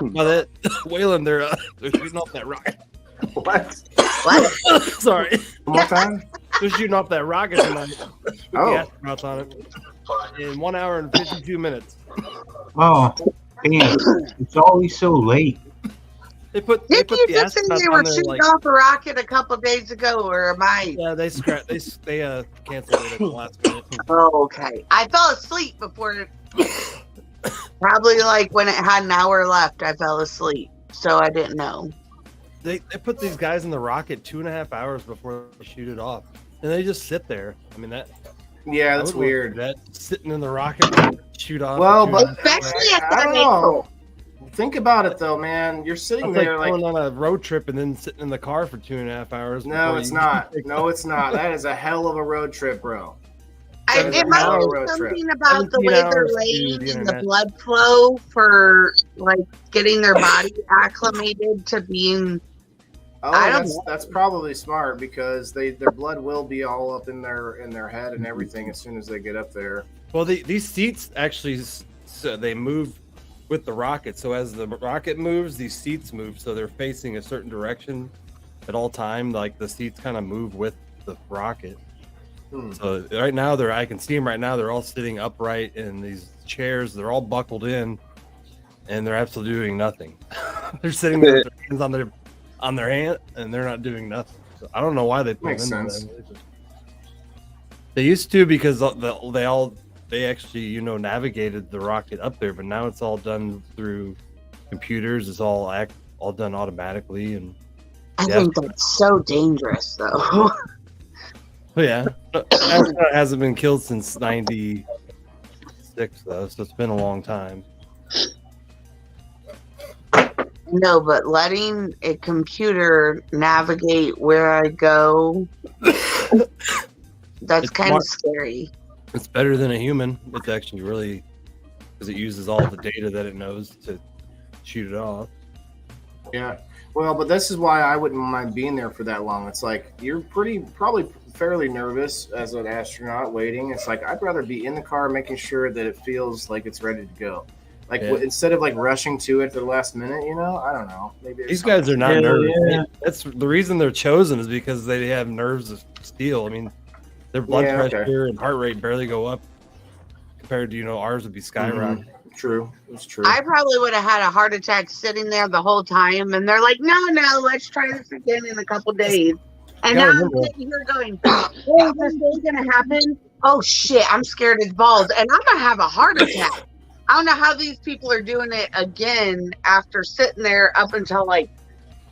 Well, that Waylon, they're shooting off that rocket. What? Sorry. One more time? They're shooting off that rocket tonight. With the Oh. astronauts on it. In 1 hour and 52 minutes. Oh, damn. It's always so late. They put Did you the just say astronauts they were on there shooting like, off a rocket a couple days ago, or am I? yeah, they canceled it at the last minute. Oh, okay. I fell asleep before. Probably like when it had an hour left, I fell asleep, so I didn't know. They put these guys in the rocket 2.5 hours before they shoot it off, and they just sit there. I mean that. Yeah, that's weird. That sitting in the rocket, shoot off. Well, for but 2.5 Especially at I that don't know. angle. Think about it though, man. You're sitting That's there like like going on a road trip and then sitting in the car for 2.5 hours. no, before it's you- not. No, it's not. That is a hell of a road trip, bro. It an might hour be road trip. something about the 17 way they're hours to laying the and the internet. blood flow for like getting their body acclimated to being. Oh, I don't know. that's probably smart, because their blood will be all up in their head and everything as soon as they get up there. Well, these seats actually they move with the rocket. So as the rocket moves, these seats move. So they're facing a certain direction at all time. Like the seats kind of move with the rocket. So right now I can see them right now. They're all sitting upright in these chairs. They're all buckled in, and they're absolutely doing nothing. They're sitting there with their hands on their hand, and they're not doing nothing. So I don't know why they put Makes them in sense. there. They used to, because they actually navigated the rocket up there, but now it's all done through computers. It's all done automatically, and I think that's so dangerous, though. oh yeah, astronaut hasn't been killed since '96 though, so it's been a long time. No, but letting a computer navigate where I go, that's It's kind of smart. scary. It's better than a human. It's actually really, because it uses all the data that it knows to shoot it off. Yeah. Well, but this is why I wouldn't mind being there for that long. It's like you're probably fairly nervous as an astronaut waiting. It's like I'd rather be in the car making sure that it feels like it's ready to go. Like instead of like rushing to it at the last minute, I don't know. Maybe These guys are not Yeah, nervous. yeah. That's the reason they're chosen, is because they have nerves of steel. I mean, their blood Yeah, okay. pressure and heart rate barely go up compared to ours would be skyrocketing. True. It's true. I probably would have had a heart attack sitting there the whole time, and they're like, no, let's try this again in a couple days. And Yeah, I now I'm remember. sitting here going, oh, this is going to happen? Oh, shit, I'm scared as balls, and I'm going to have a heart attack. I don't know how these people are doing it again after sitting there up until like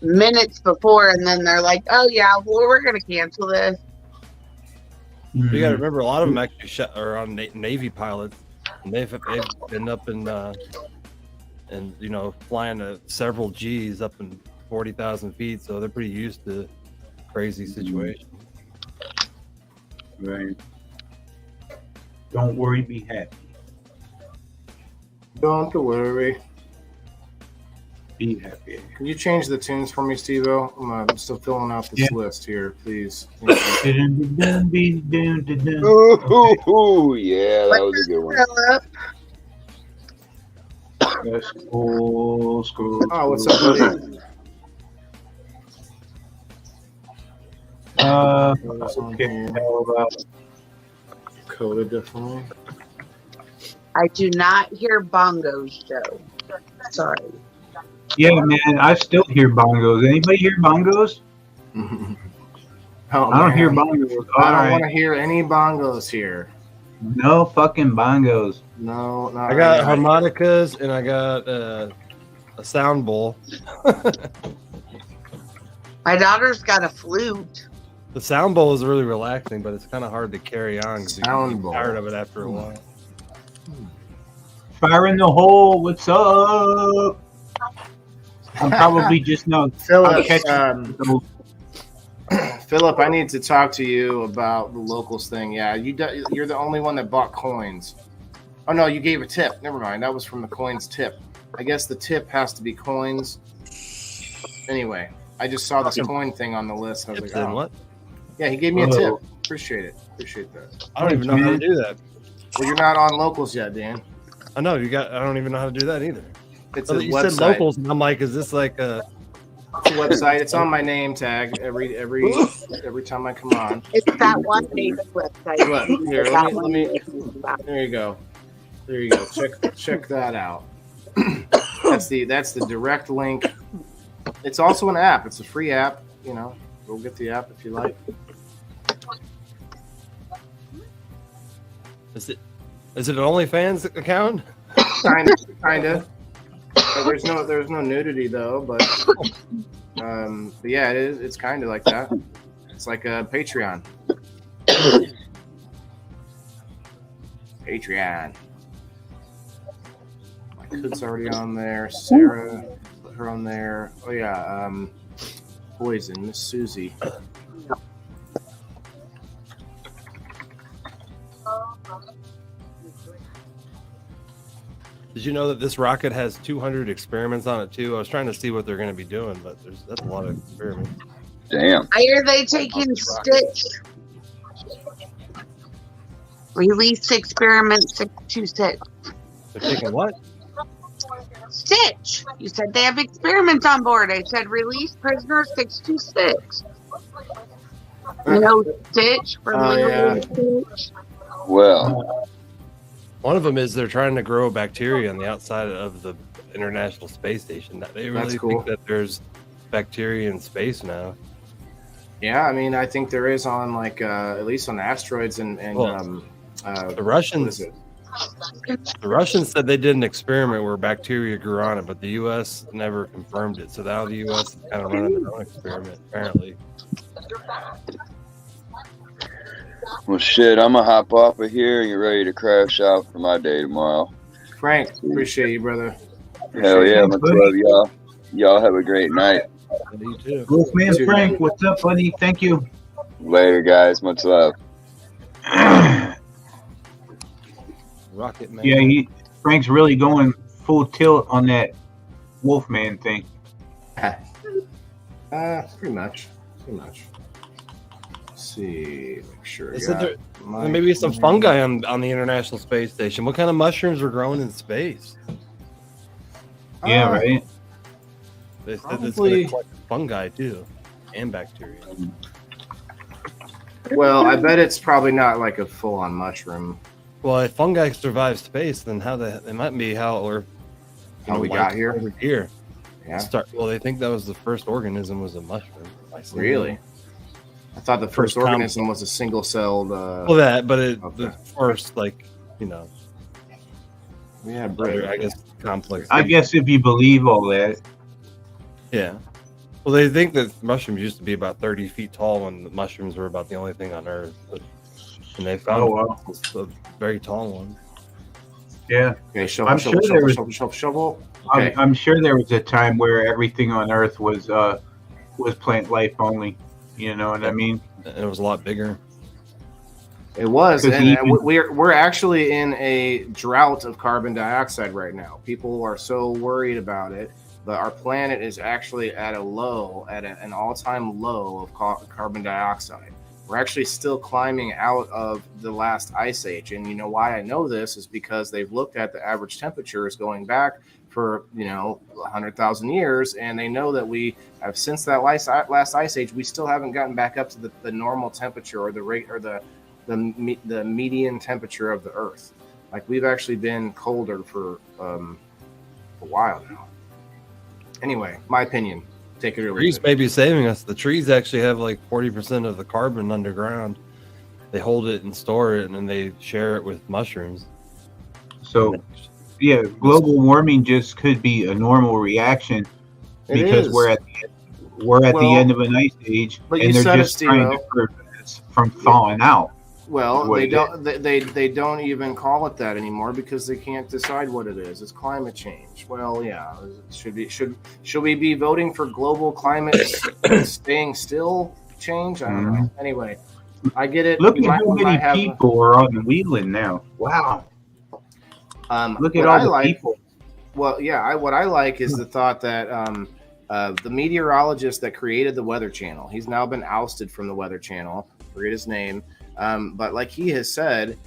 minutes before, and then they're like, oh, yeah, well, we're going to cancel this. You got to remember, a lot of them actually are on Navy pilots, and they've been up in flying to several G's up in 40,000 feet, so they're pretty used to crazy situations. Right. Don't worry, be happy. Don't worry. Be happy. Can you change the tunes for me, Steve-O? I'm still filling out this list here, please. Ooh, yeah, that was a good one. School. Oh, what's up, buddy? Okay. Coda definitely. I do not hear bongos, Joe. Sorry. Yeah, man, I still hear bongos. Anybody hear bongos? Oh, I don't hear man. bongos. I don't Alright. want to hear any bongos here. No fucking bongos. No, not I got right now. harmonicas and I got a sound bowl. My daughter's got a flute. The sound bowl is really relaxing, but it's kind of hard to carry on because you Sound get bowl. tired of it after a while. Fire in the hole. What's up? I'm probably just now. I'm Philip, catching Philip, I need to talk to you about the locals thing. Yeah, you're the only one that bought coins. Oh no, you gave a tip. Never mind. That was from the coins tip. I guess the tip has to be coins. Anyway, I just saw this coin thing on the list. I was like, Then oh. what? Yeah, he gave me a tip. Appreciate it. Appreciate that. I don't even know how to do that. Well, you're not on locals yet, Dan. I know I don't even know how to do that either. It's So a you website. said locals, and I'm like, is this like a? It's a website. It's on my name tag every time I come on. It's that one native website. Look, here, let me. There you go. There you go. Check that out. That's the direct link. It's also an app. It's a free app. You know, go get the app if you like. Is it an OnlyFans account? Kinda. There's no nudity though, but yeah, it is. It's kind of like that. It's like a Patreon. Patreon. My kid's already on there. Sarah, put her on there. Oh yeah, Poison, Miss Susie. Did you know that this rocket has 200 experiments on it too? I was trying to see what they're going to be doing, but that's a lot of experiments. Damn. I hear they taking Stitch. Release experiment 626. They're taking what? Stitch. You said they have experiments on board. I said release prisoner 626. You know Stitch from Lilo and Stitch? Well, One of them is they're trying to grow bacteria on the outside of the International Space Station. They really That's cool. think that there's bacteria in space now. Yeah, I mean, I think there is on like at least on asteroids and Well, the what Russians. is it? The Russians said they did an experiment where bacteria grew on it, but the U.S. never confirmed it. So now the U.S. is kind of running their own experiment, apparently. well, shit, I'm going to hop off of here and get ready to crash out for my day tomorrow. Frank, appreciate you, brother. Hell yeah, much love, y'all. Y'all have a great night. You too. Wolfman Too, Frank, man. what's up, buddy? Thank you. Later, guys. Much love. Rocket Man. Yeah, Frank's really going full tilt on that Wolfman thing. Pretty much. Let's see, make sure. They said there may be some fungi on the International Space Station. What kind of mushrooms are growing in space? Yeah, right. They said it's Probably- going to collect fungi too, and bacteria. Well, I bet it's probably not like a full-on mushroom. Well, if fungi survive space, then it might be how we're How we got here? over here. Yeah, Well, they think that was the first organism was a mushroom. really. I thought the first First organism was a single-celled. Well, that, but the first, Yeah, brilliant. I guess complex. I guess if you believe all that. Yeah. Well, they think that mushrooms used to be about 30 feet tall when the mushrooms were about the only thing on Earth. And they found a very tall one. Yeah. Okay, shovel, I'm shovel, sure there shovel, was- shovel, shovel. Okay. I'm sure there was a time where everything on Earth was plant life only. You know what I mean? And it was a lot bigger. It was, 'Cause and even- we're actually in a drought of carbon dioxide right now. People are so worried about it, but our planet is actually at an all-time low of carbon dioxide. We're actually still climbing out of the last ice age, and you know why I know this is because they've looked at the average temperatures going back for 100,000 years, and they know that we have since that last ice age, we still haven't gotten back up to the normal temperature or the rate or the median temperature of the Earth. Like we've actually been colder for a while now. Anyway, my opinion. Take it or leave Trees it. may be saving us. The trees actually have like 40% of the carbon underground. They hold it and store it, and then they share it with mushrooms. So, yeah, global warming just could be a normal reaction because we're at the end of an ice age, and they're just trying to prevent us from thawing out. Well, they don't even call it that anymore because they can't decide what it is. It's climate change. Well, yeah, should we be voting for global climate staying still change? I don't know. Anyway, I get it. Look at how many people are on the wheeling now. Wow. Look at all the people. Well, yeah, what I like is the thought that the meteorologist that created the Weather Channel, he's now been ousted from the Weather Channel. Forget his name. But like he has said,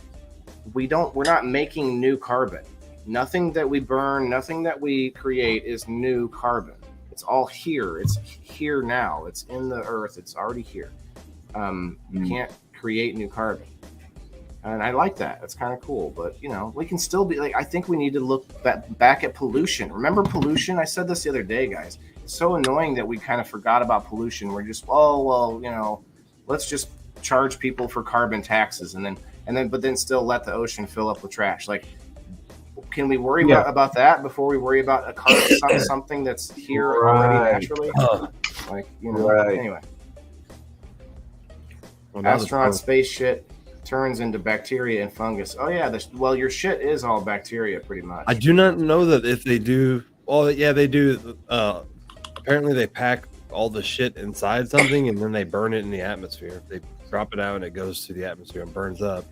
we're not making new carbon. Nothing that we burn, nothing that we create is new carbon. It's all here. It's here now. It's in the earth. It's already here. You can't create new carbon. And I like that. That's kind of cool. But, we can still be like, I think we need to look back at pollution. Remember pollution? I said this the other day, guys. It's so annoying that we kind of forgot about pollution. We're just, let's just charge people for carbon taxes but then still let the ocean fill up with trash. Like, can we worry about that before we worry about a carbon something that's here already naturally? Anyway. Well, astronaut space shit turns into bacteria and fungus. Oh yeah, your shit is all bacteria pretty much. I do not know that if they do. Well, yeah, they do. Apparently, they pack all the shit inside something and then they burn it in the atmosphere. They drop it out and it goes to the atmosphere and burns up.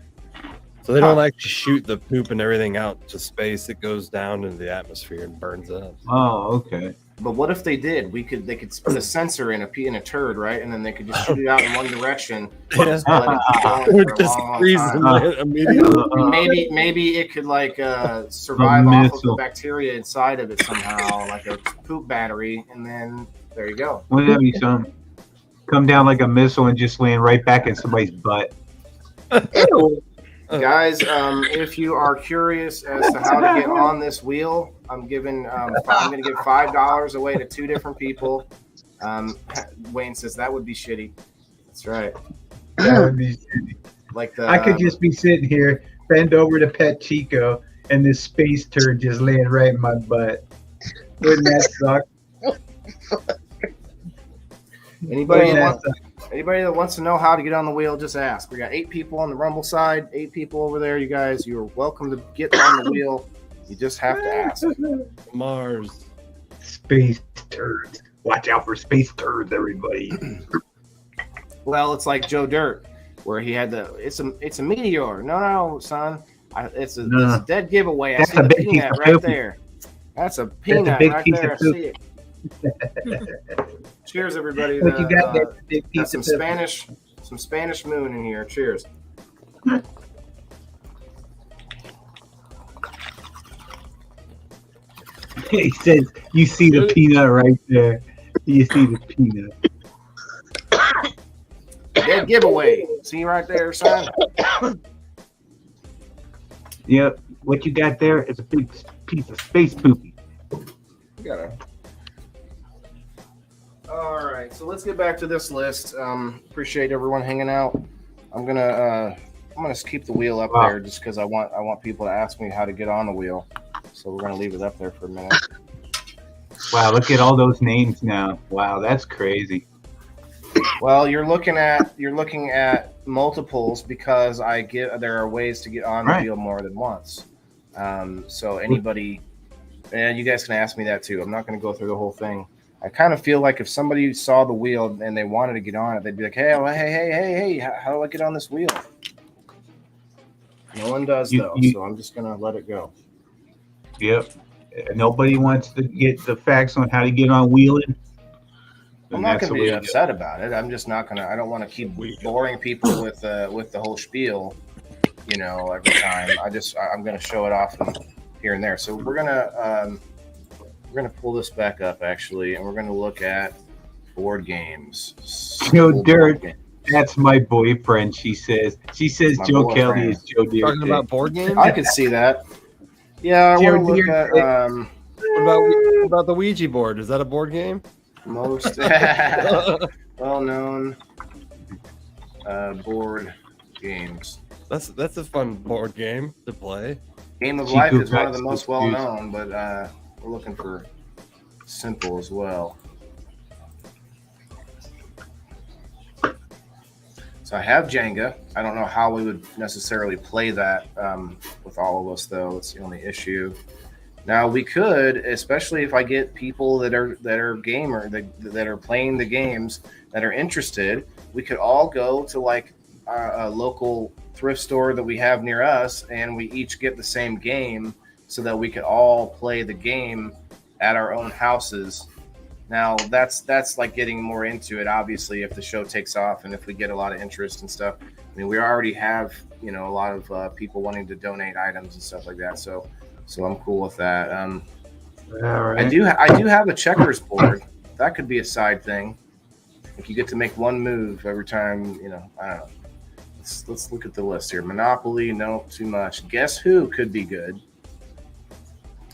So they don't actually shoot the poop and everything out to space. It goes down into the atmosphere and burns up. Oh, okay. But what if they did? They could put a sensor in a turd, right? And then they could just shoot it out in one direction. Just freeze them immediately. Maybe it could survive off of the bacteria inside of it somehow, like a poop battery, and then there you go. Wouldn't that be something? Come down like a missile and just land right back in somebody's butt. Guys, if you are curious as to how to get on this wheel, I'm going to give $5 away to 2 different people. Wayne says that would be shitty. That's right. That would be shitty. I could just be sitting here, bend over to pet Chico, and this space turd just land right in my butt. Wouldn't that suck? Anybody that wants to know how to get on the wheel, just ask. We got 8 people on the Rumble side, 8 people over there. You guys, you're welcome to get on the wheel. You just have to ask. Mars. Space turds. Watch out for space turds, everybody. Well, it's like Joe Dirt, where he had it's a meteor. No, son. It's a dead giveaway. I see the peanut right there. That's a peanut right there. I see it. Cheers, everybody. Got some Spanish moon in here. Cheers. He says, "You see the peanut right there. You see the peanut." Dead giveaway. See right there, son. Yep. What you got there is a big piece of space poopy. All right, so let's get back to this list. Appreciate everyone hanging out. I'm gonna keep the wheel up there just because I want people to ask me how to get on the wheel. So we're gonna leave it up there for a minute. Wow, look at all those names now. Wow, that's crazy. Well, you're looking at multiples because there are ways to get on the wheel more than once. So anybody, and you guys can ask me that too. I'm not going to go through the whole thing. I kind of feel like if somebody saw the wheel and they wanted to get on it, they'd be like, hey, how do I get on this wheel? No one does though, so I'm just going to let it go. Yep. Nobody wants to get the facts on how to get on wheeling. I'm not going to be upset about it. I'm just not going to. I don't want to keep boring people with the whole spiel, every time. I'm going to show it off here and there. So we're going to we're gonna pull this back up actually, and we're gonna look at board games. Joe Simple Dirt. board games. That's my boyfriend. She says My Joe boyfriend. Kelly is Joe Dirt. Talking about board games. I could see that. Yeah, I Joe want to look Dirt. at What about the Ouija board? Is that a board game? most well-known board games. That's a fun board game to play. Game of Chico Life is one of Bats the most is well-known, but we're looking for simple as well. So I have Jenga. I don't know how we would necessarily play that with all of us, though. That's the only issue. Now we could, especially if I get people that are that are playing the games that are interested, we could all go to like a local thrift store that we have near us, and we each get the same game, so that we could all play the game at our own houses. Now that's like getting more into it. Obviously, if the show takes off and if we get a lot of interest and stuff. I mean, we already have a lot of people wanting to donate items and stuff like that. So I'm cool with that. All right. I do have a checkers board. That could be a side thing. Like you get to make one move every time. I don't know. Let's look at the list here. Monopoly, no, too much. Guess Who could be good.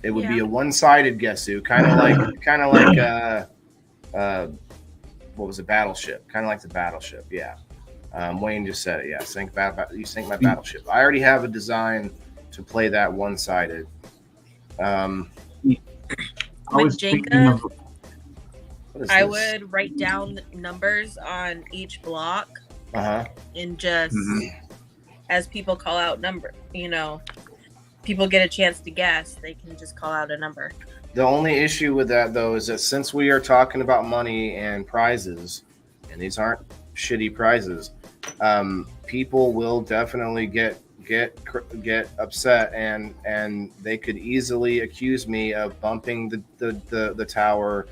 It would be a one-sided Guess Who, kind of like what was it, Battleship? Kind of like the Battleship, yeah. Wayne just said it, yeah. You sank my battleship. I already have a design to play that one-sided. With Jenga, I would write down numbers on each block, and just as people call out number, people get a chance to guess, they can just call out a number. The only issue with that, though, is that since we are talking about money and prizes, and these aren't shitty prizes, people will definitely get upset, and they could easily accuse me of bumping the tower.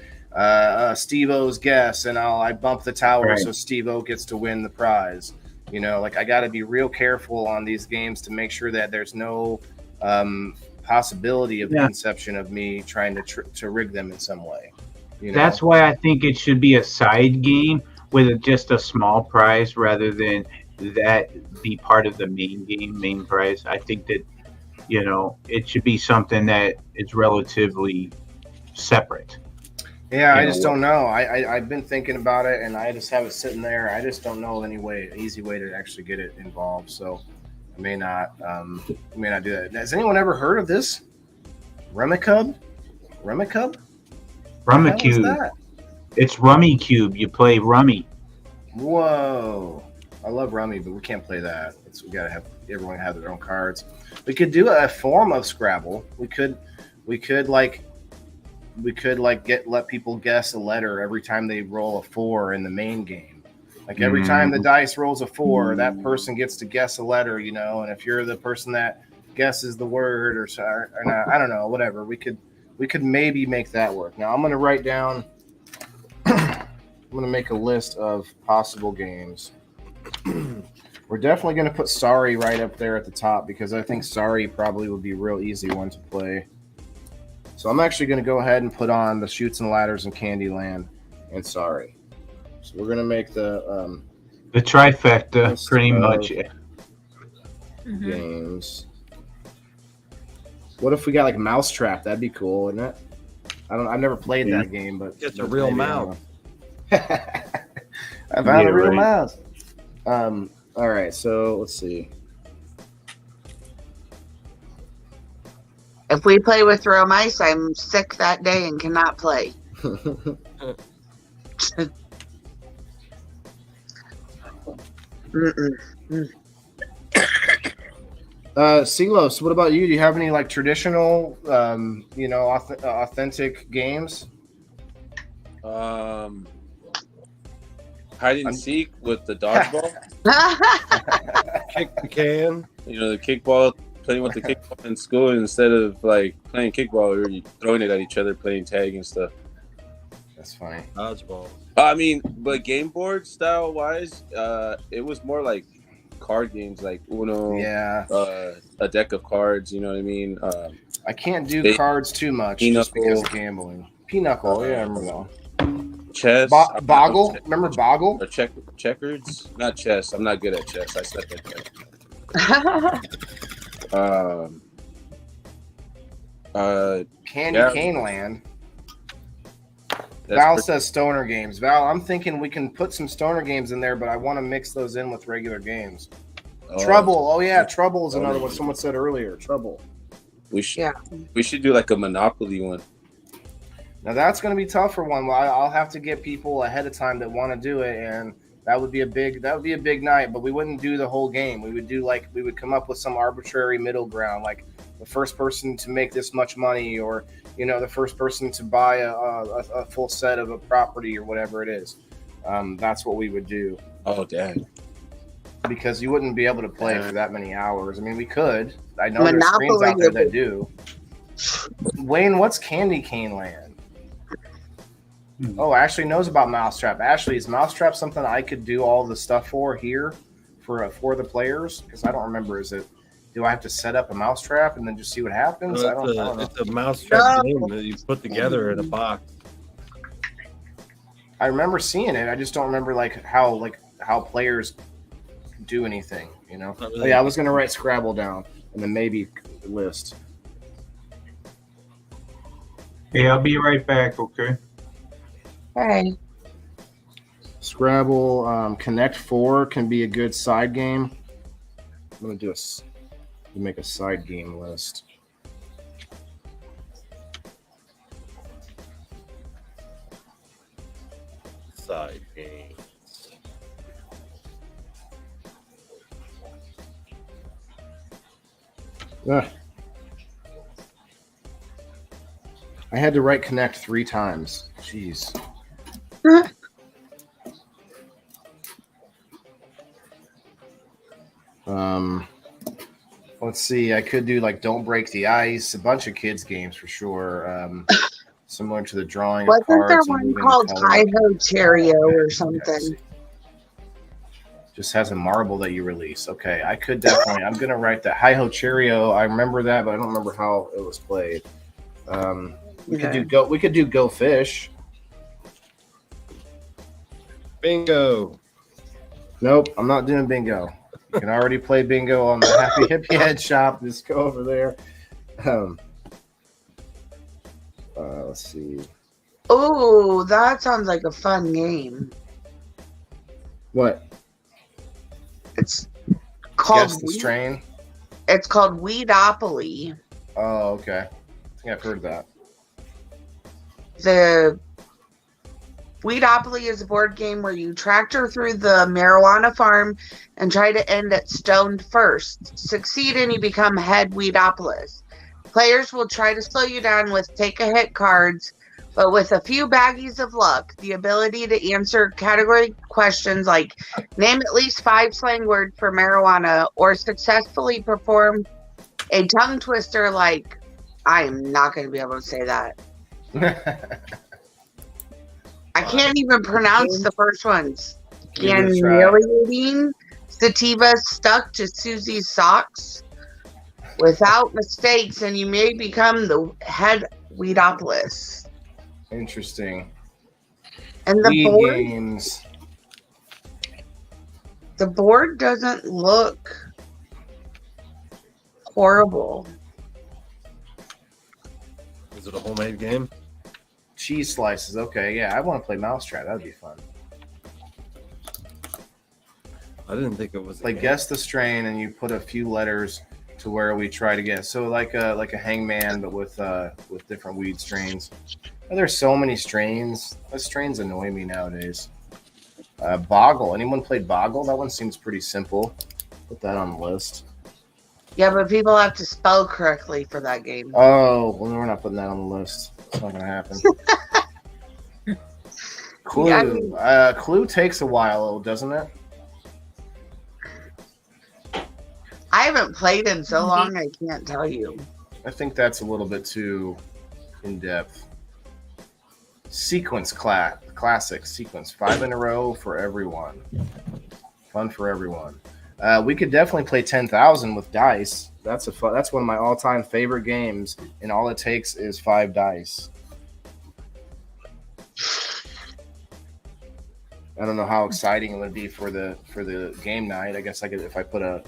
Steve-O's guess, and I bump the tower, right, so Steve-O gets to win the prize. I got to be real careful on these games to make sure that there's no possibility of the conception of me trying to rig them in some way. That's why I think it should be a side game with just a small prize rather than that be part of the main prize. I think that it should be something that is relatively separate. Yeah, I just don't know. I've been thinking about it, and I just have it sitting there. I just don't know any easy way to actually get it involved. So I may not do that. Has anyone ever heard of this? Reoccurring? Rummikub. It's Rummikub. You play Rummy. Whoa. I love Rummy, but we can't play that. We gotta have everyone have their own cards. We could do a form of Scrabble. We could let people guess a letter every time they roll a 4 in the main game. Like every time the dice rolls a 4, that person gets to guess a letter, and if you're the person that guesses the word or not, I don't know, whatever. We could maybe make that work. Now I'm gonna write down. I'm gonna make a list of possible games. We're definitely gonna put Sorry right up there at the top because I think Sorry probably would be a real easy one to play. So I'm actually going to go ahead and put on the Chutes and Ladders and Candyland and Sorry. So we're going to make the trifecta pretty much. Games. What if we got like Mousetrap? That'd be cool, wouldn't it? I've never played that game, but it's a real mouse. I found a real mouse. All right, so let's see. If we play with throw mice, I'm sick that day and cannot play. Silos, what about you? Do you have any like traditional, authentic games? Hide and seek with the dodgeball. Kick the can. The kickball. Playing with the kickball in school instead of like playing kickball, we were throwing it at each other, playing tag and stuff. That's funny. Dodgeball. But game board style wise, it was more like card games, like Uno. Yeah. A deck of cards. You know what I mean? I can't do cards too much just because of gambling. Pinochle, yeah, I remember that one. Chess. Boggle, remember Boggle? Or checkers? Not chess. I'm not good at chess. I suck at chess. Candy Cane Land. Val says stoner games. Val, I'm thinking we can put some stoner games in there, but I want to mix those in with regular games. Trouble. Oh yeah, Trouble is another one. Someone said earlier. Trouble. We should do like a Monopoly one. Now that's going to be tough for one. Well, I'll have to get people ahead of time that want to do it, and that would be a big night. But we wouldn't do the whole game. We would come up with some arbitrary middle ground, like the first person to make this much money, or the first person to buy a full set of a property or whatever it is. That's what we would do. Oh, damn. Because you wouldn't be able to play for that many hours. I mean, we could. I know there's screens out there that do. Wayne, what's Candy Cane Land? Oh, Ashley knows about Mousetrap. Ashley, is Mousetrap something I could do all the stuff for here for the players? Because I don't remember. Do I have to set up a Mousetrap and then just see what happens? I don't know. It's a Mousetrap game that you put together in a box. I remember seeing it. I just don't remember how players do anything. Really. Oh, yeah, I was gonna write Scrabble down and then maybe list. Hey, I'll be right back. Okay. Hey. Scrabble, Connect 4 can be a good side game. I'm gonna make a side game list. Side games. I had to write Connect 3 times. Jeez. Let's see. I could do Don't Break the Ice, a bunch of kids games for sure. Similar to the drawing. Wasn't of cards there one called Hi-Ho Cheerio or something? Just has a marble that you release. Okay, I could definitely. I'm gonna write that Hi-Ho Cheerio. I remember that, but I don't remember how it was played. We could do Go Fish. Bingo. Nope, I'm not doing bingo. You can already play bingo on the Happy Hippie Head shop. Just go over there. Let's see. Oh, that sounds like a fun game. What? It's called Guess the Strain. It's called Weedopoly. Oh, okay. I think I've heard of that. The Weedopoly is a board game where you tractor through the marijuana farm and try to end it stoned first. Succeed and you become head Weedopolis. Players will try to slow you down with take-a-hit cards, but with a few baggies of luck, the ability to answer category questions like name at least 5 slang words for marijuana or successfully perform a tongue twister like, I am not going to be able to say that. I can't even pronounce the first ones. Humiliating sativa stuck to Susie's socks without mistakes, and you may become the head Weedopolis. Interesting. And the board doesn't look horrible. Is it a homemade game? Cheese slices. Okay, yeah, I want to play Mousetrap. That'd be fun. I didn't think it was guess the strain, and you put a few letters to where we try to get. So like a hangman, but with different weed strains. Oh, there's so many strains. Those strains annoy me nowadays. Boggle. Anyone played Boggle? That one seems pretty simple. Put that on the list. Yeah, but people have to spell correctly for that game. Oh, well, we're not putting that on the list. It's not going to happen. Clue. Yeah, Clue takes a while, doesn't it? I haven't played in so long, I can't tell you. I think that's a little bit too in-depth. Sequence classic sequence. 5 in a row for everyone. Fun for everyone. We could definitely play 10,000 with dice. That's that's one of my all-time favorite games, and all it takes is 5 dice. I don't know how exciting it would be for the game night. I guess I could, if I put a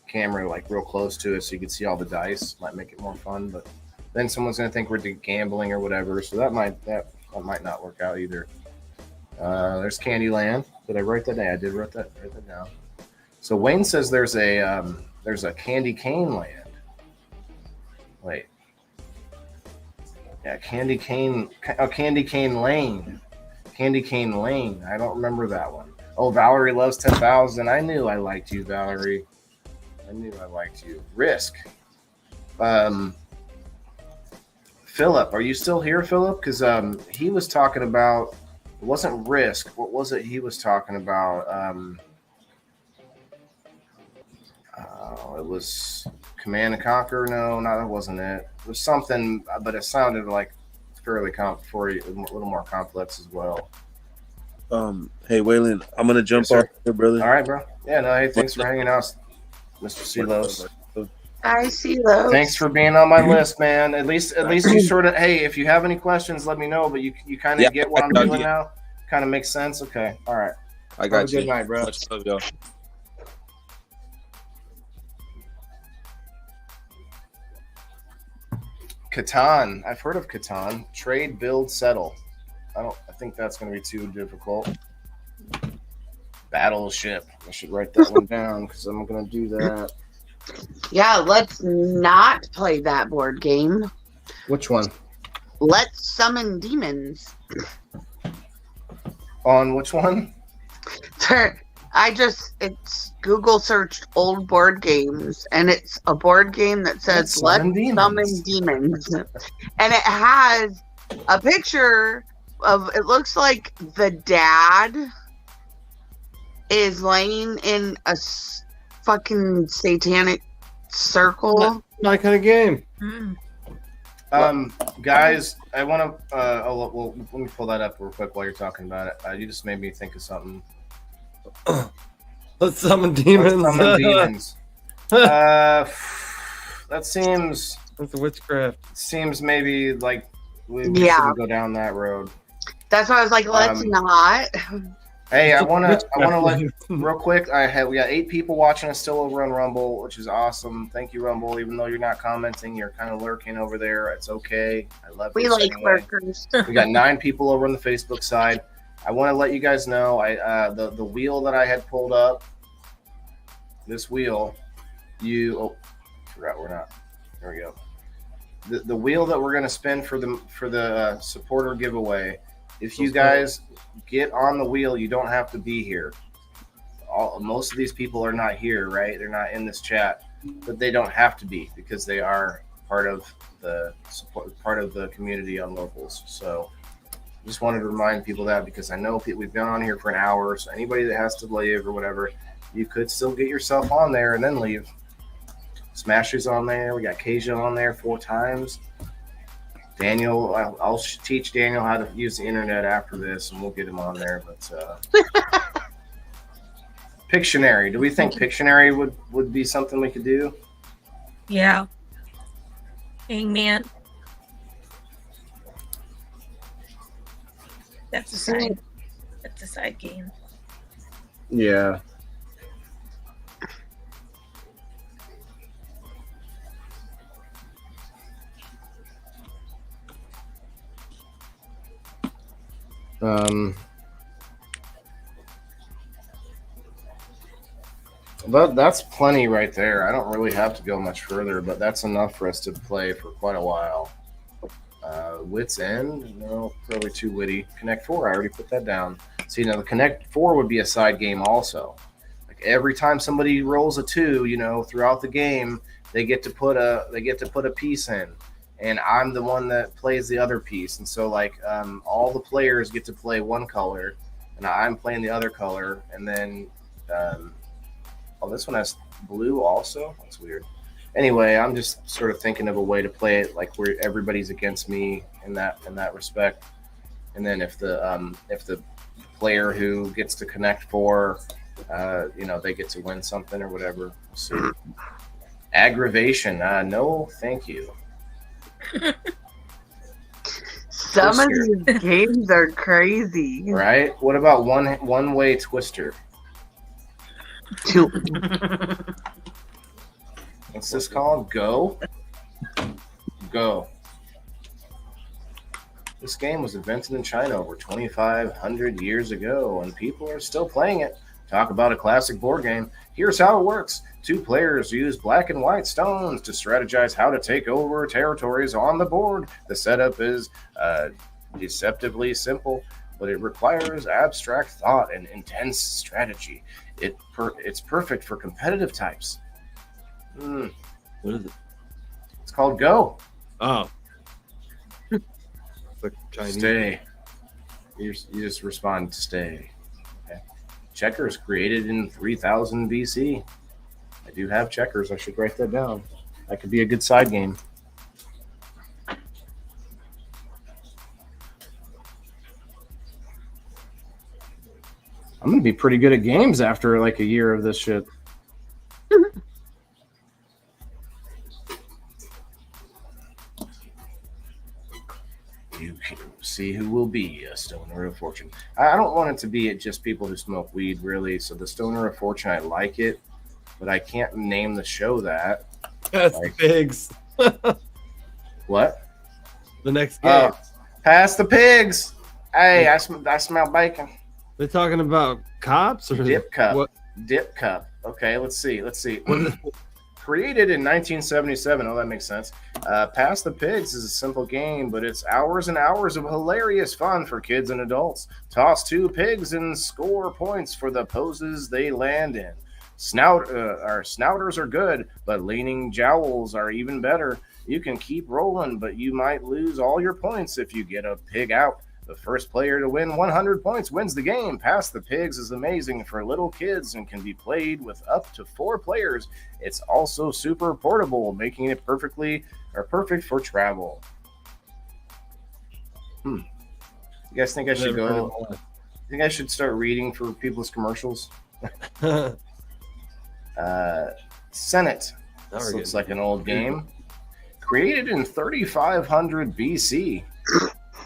camera like real close to it so you can see all the dice, might make it more fun. But then someone's gonna think we're gambling or whatever, so that might not work out either. There's Candyland. Did I write that down? I did write that down. So Wayne says there's a Candy Cane Land. Wait. Yeah, Candy Cane Lane. Candy Cane Lane. I don't remember that one. Oh, Valerie loves 10,000. I knew I liked you, Valerie. I knew I liked you. Risk. Philip, are you still here, Philip? Because he was talking about, it wasn't Risk. What was it he was talking about? It was Command and Conquer. No, that wasn't it. It was something, but it sounded like fairly a little more complex as well. Hey, Waylon, I'm gonna jump off here, brother. All right, bro. Yeah, no, hey, thanks for hanging out, Mr. Silos. Hi, Silos. Thanks for being on my list, man. At least you sort of, hey, if you have any questions, let me know. But you kind of get what I'm doing now. Kind of makes sense. Okay, all right. I got you. Good night, bro. Much love, y'all. Catan. I've heard of Catan. Trade, build, settle. I think that's going to be too difficult. Battleship. I should write that one down because I'm going to do that. Yeah, let's not play that board game. Which one? Let's summon demons. On which one? It's Google searched old board games, and it's a board game that says Let's Summon Demons. And it has a picture of, it looks like the dad is laying in a fucking satanic circle. Not kind of game. Guys, I want to. Let me pull that up real quick while you're talking about it. You just made me think of something. Let's summon demons. Let's summon demons. That seems. That's witchcraft. Seems maybe like we shouldn't go down that road. That's why I was like, let's not. Hey, I want to let real quick. We got 8 people watching us still over on Rumble, which is awesome. Thank you, Rumble. Even though you're not commenting, you're kind of lurking over there. It's okay. I love we like lurkers. We got 9 people over on the Facebook side. I want to let you guys know the wheel that I had pulled up. This wheel, forgot we're not. There we go. The wheel that we're gonna spin for the supporter giveaway. If you guys get on the wheel, you don't have to be here. Most of these people are not here, right? They're not in this chat, but they don't have to be because they are part of the community on Locals. So just wanted to remind people that because I know we've been on here for an hour, so anybody that has to leave or whatever, you could still get yourself on there and then leave. Smasher's on there. We got Kasia on there 4 times. Daniel, I'll teach Daniel how to use the internet after this, and we'll get him on there. But Pictionary. Do we think Pictionary would be something we could do? Yeah. Hangman. That's a side game. Yeah. But that's plenty right there. I don't really have to go much further, but that's enough for us to play for quite a while. Wits End, no, probably too witty. Connect 4, I already put that down. See, now the Connect 4 would be a side game also. Like every time somebody rolls a 2, throughout the game, they get to put a piece in. And I'm the one that plays the other piece. And so, all the players get to play one color, and I'm playing the other color. And then, this one has blue also. That's weird. Anyway, I'm just sort of thinking of a way to play it like where everybody's against me in that respect. And then if the player who gets to Connect 4 they get to win something or whatever. We'll see. Aggravation. No, thank you. Some of these games are crazy. Right? What about one-way twister? What's this called? Go? Go. This game was invented in China over 2,500 years ago, and people are still playing it. Talk about a classic board game. Here's how it works. 2 players use black and white stones to strategize how to take over territories on the board. The setup is deceptively simple, but it requires abstract thought and intense strategy. It's perfect for competitive types. What is it? It's called Go. Oh. Like Chinese. Stay. You just respond to stay. Okay. Checkers created in 3000 BC. I do have checkers. I should write that down. That could be a good side game. I'm going to be pretty good at games after like a year of this shit. You can see who will be a stoner of fortune. I don't want it to be just people who smoke weed, really. So the stoner of fortune, I like it, but I can't name the show that. That's like, pigs. What? The next game. Pass the pigs. Hey, I smell bacon. They're talking about cops or dip cup. What? Dip cup. Okay, let's see. Created in 1977. Oh, that makes sense. Pass the Pigs is a simple game, but it's hours and hours of hilarious fun for kids and adults. Toss 2 pigs and score points for the poses they land in. Snouters are good, but leaning jowls are even better. You can keep rolling, but you might lose all your points if you get a pig out. The first player to win 100 points wins the game. Pass the Pigs is amazing for little kids and can be played with up to 4 players. It's also super portable, making it perfect for travel. You guys think I should go? I think I should start reading for people's commercials. Senate. This looks like an old game. Created in 3500 BC.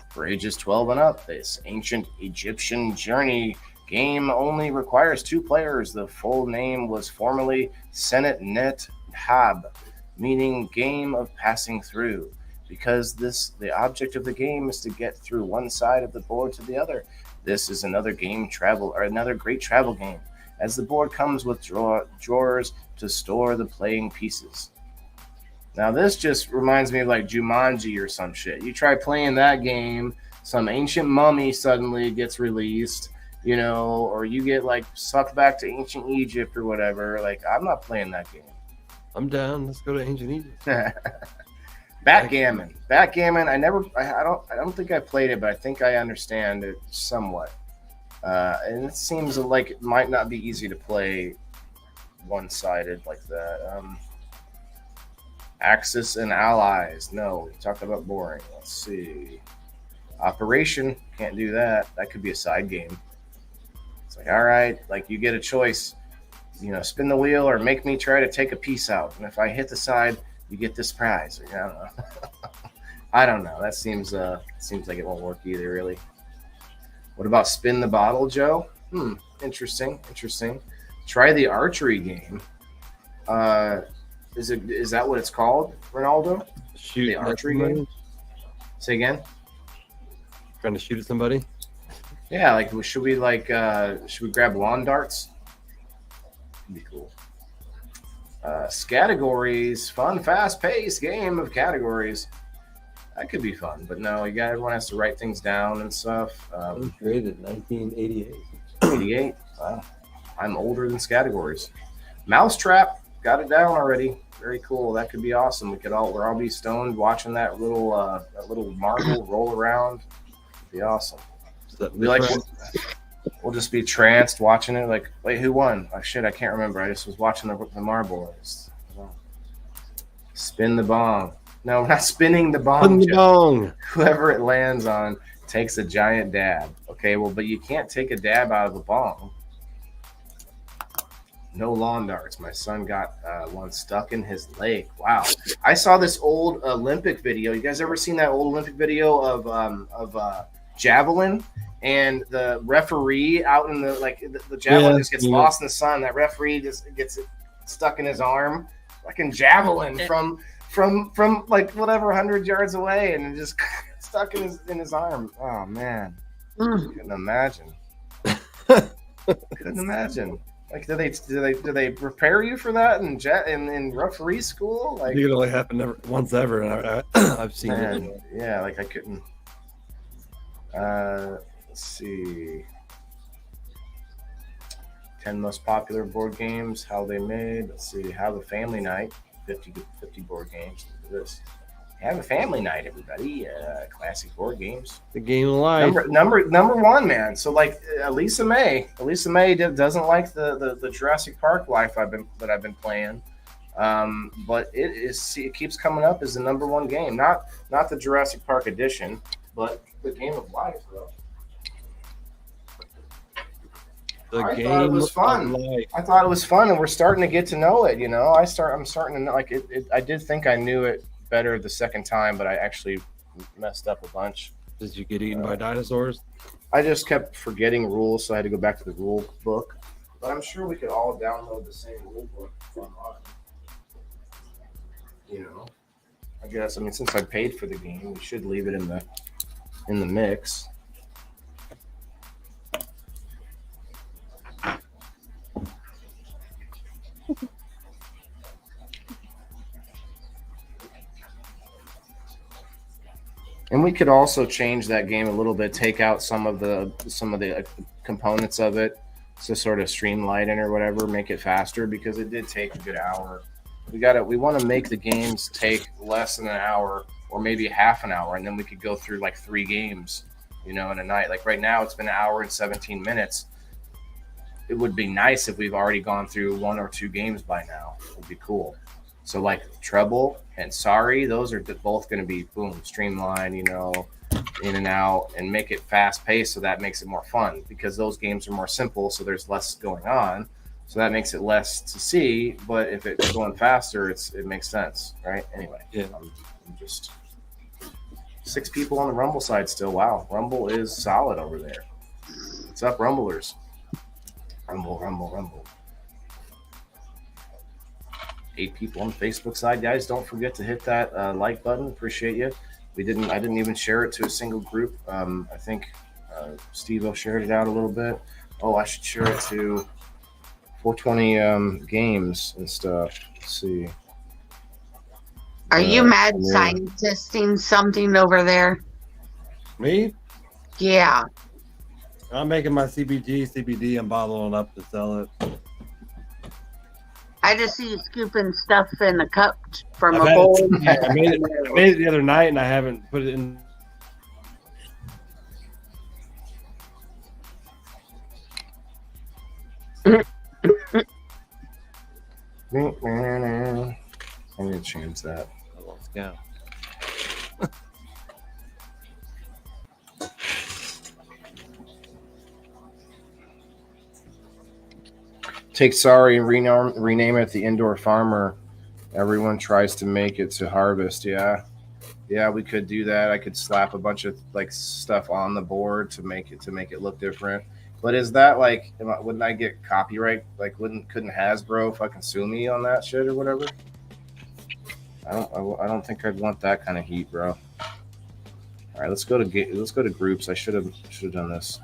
For ages 12 and up, this ancient Egyptian journey game only requires 2 players. The full name was formerly Senate Net Hab, meaning game of passing through, because the object of the game is to get through one side of the board to the other. This is another great travel game, as the board comes with drawers to store the playing pieces. Now, this just reminds me of like Jumanji or some shit. You try playing that game, some ancient mummy suddenly gets released, or you get like sucked back to ancient Egypt or whatever. Like, I'm not playing that game. I'm down. Let's go to ancient Egypt. Backgammon. I don't think I played it, but I think I understand it somewhat. And it seems like it might not be easy to play one-sided like that. Axis and Allies. No, we talked about boring. Let's see. Operation. Can't do that. That could be a side game. It's like, all right, like you get a choice. Spin the wheel or make me try to take a piece out. And if I hit the side, you get this prize. I don't know. I don't know. That seems like it won't work either, really. What about spin the bottle, Joe? Interesting. Try the archery game. Is that what it's called, Ronaldo? Shoot the archery game? Say again? Trying to shoot at somebody? Yeah, like should we grab lawn darts? That'd be cool. Categories, fun, fast-paced game of categories. That could be fun, but no, everyone has to write things down and stuff. Created in 1988. 88. Wow. I'm older than categories. Mousetrap. Got it down already. Very cool. That could be awesome. We'll all be stoned watching that little marble roll around. It'd be awesome. We'll just be tranced watching it. Like, wait, who won? Oh shit, I can't remember. I just was watching the marble. Spin the bong. No, we're not spinning the bong. Spin the bong. Whoever it lands on takes a giant dab. Okay, well, but you can't take a dab out of the bong. No lawn darts. My son got one stuck in his leg. Wow. I saw this old Olympic video. You guys ever seen that old Olympic video of javelin? And the referee out in the javelin just gets lost in the sun. That referee just gets it stuck in his arm, like in javelin from like whatever 100 yards away, and just stuck in his arm. Oh man, couldn't imagine. Couldn't imagine. Like, do they prepare you for that in referee school? Like, it only happened once ever, and I've seen it. Yeah, like I couldn't. Let's see. 10 most popular board games, how they made. Let's see. Have a family night. 50 board games. Look at this. Have a family night, everybody. Classic board games. The game of life. Number one, man. So like Elisa May doesn't like the Jurassic Park life I've been playing, but it keeps coming up as the number one game. Not the Jurassic Park edition, but the game of life, bro. I thought it was fun. I thought it was fun, and we're starting to get to know it. You know, I'm starting to know, like it. I did think I knew it better the second time, but I actually messed up a bunch. Did you get eaten by dinosaurs? I just kept forgetting rules, so I had to go back to the rule book. But I'm sure we could all download the same rule book online. You know, I guess. I mean, since I paid for the game, we should leave it in the mix. And we could also change that game a little bit, take out some of the components of it to sort of streamline it or whatever, make it faster, because it did take a good hour. We want to make the games take less than an hour or maybe half an hour, and then we could go through like 3 games, you know, in a night. Like right now, it's been an hour and 17 minutes. It would be nice if we've already gone through 1 or 2 games by now. It would be cool. So like Treble and Sorry, those are both going to be boom, streamlined, you know, in and out, and make it fast paced. So that makes it more fun, because those games are more simple. So there's less going on. So that makes it less to see. But if it's going faster, it makes sense, right? Anyway, yeah. I'm just 6 people on the Rumble side still. Wow, Rumble is solid over there. What's up, Rumblers? Rumble. 8 people on the Facebook side, guys. Don't forget to hit that like button. Appreciate you. I didn't even share it to a single group. I think Steve-O shared it out a little bit. Oh, I should share it to 420 games and stuff. Let's see. Are you mad scientisting something over there? Me? Yeah. I'm making my CBD. I'm bottling up to sell it. I just see you scooping stuff in a cup from a bowl. I made it the other night, and I haven't put it in. I'm gonna change that. Yeah. Take Sorry and rename it the Indoor Farmer. Everyone tries to make it to Harvest. Yeah, we could do that. I could slap a bunch of like stuff on the board to make it look different. But is that like, wouldn't I get copyright? Like, couldn't Hasbro fucking sue me on that shit or whatever? I don't think I'd want that kind of heat, bro. All right, let's go to groups. I should have done this.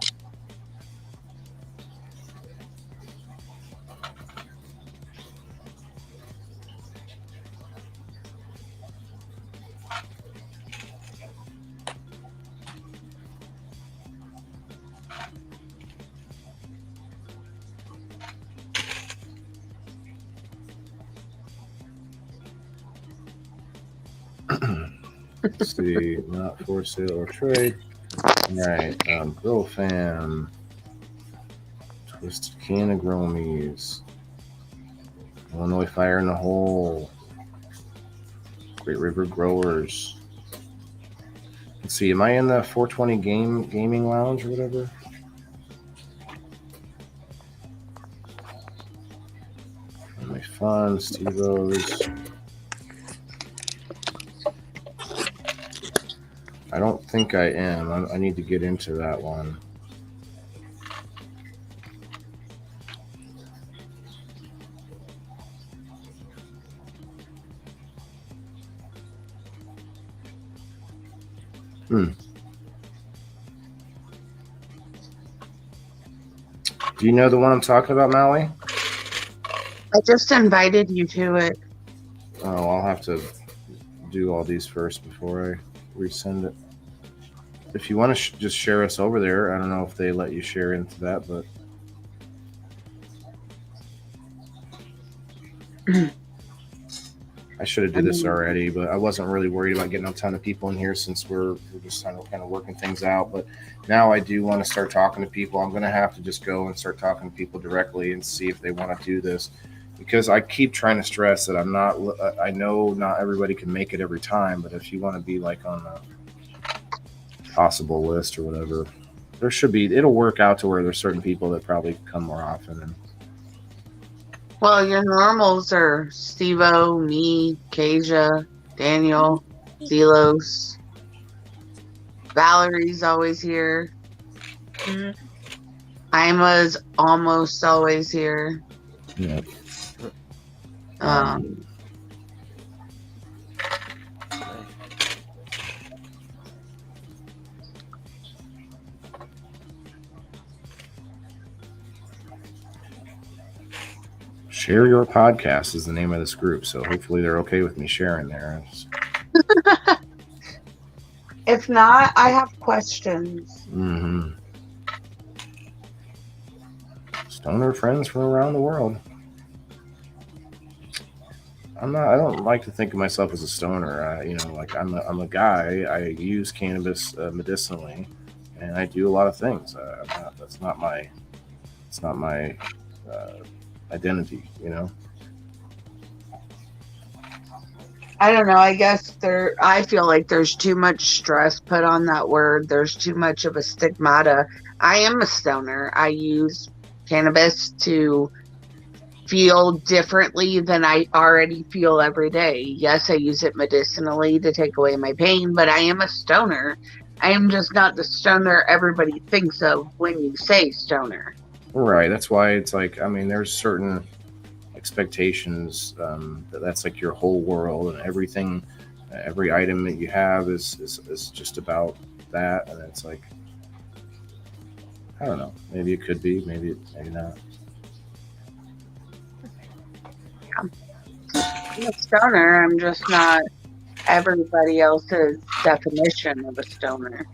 Let's see, not for sale or trade. All right, Grow Fam, Twisted Can of Gromies, Illinois Fire in the Hole, Great River Growers. Let's see, am I in the 420 gaming lounge or whatever? Family Fun, Steve-O's. I don't think I am. I need to get into that one. Do you know the one I'm talking about, Maui? I just invited you to it. Oh, I'll have to do all these first before I resend it. If you want to just share us over there, I don't know if they let you share into that, but I should have did this already, but I wasn't really worried about getting a ton of people in here since we're just kind of working things out. But now I do want to start talking to people. I'm going to have to just go and start talking to people directly and see if they want to do this, because I keep trying to stress that I know not everybody can make it every time, but if you want to be like on a possible list or whatever, it'll work out to where there's certain people that probably come more often. And well, your normals are Steve-O, me, Kasia, Daniel, Zelos. Valerie's always here. Ima's almost always here. Yeah. Share Your Podcast is the name of this group, so hopefully they're okay with me sharing there. If not, I have questions. Stoner friends from around the world. I don't like to think of myself as a stoner. I'm a guy. I use cannabis medicinally, and I do a lot of things. It's not my identity, I don't know. I guess I feel like there's too much stress put on that word. There's too much of a stigmata. I am a stoner. I use cannabis to feel differently than I already feel every day. Yes, I use it medicinally to take away my pain, but I am a stoner. I am just not the stoner everybody thinks of when you say stoner. Right. That's why it's like, there's certain expectations that's like your whole world, and everything, every item that you have is just about that. And it's like, I don't know, maybe it could be, maybe not. I'm a stoner. I'm just not everybody else's definition of a stoner.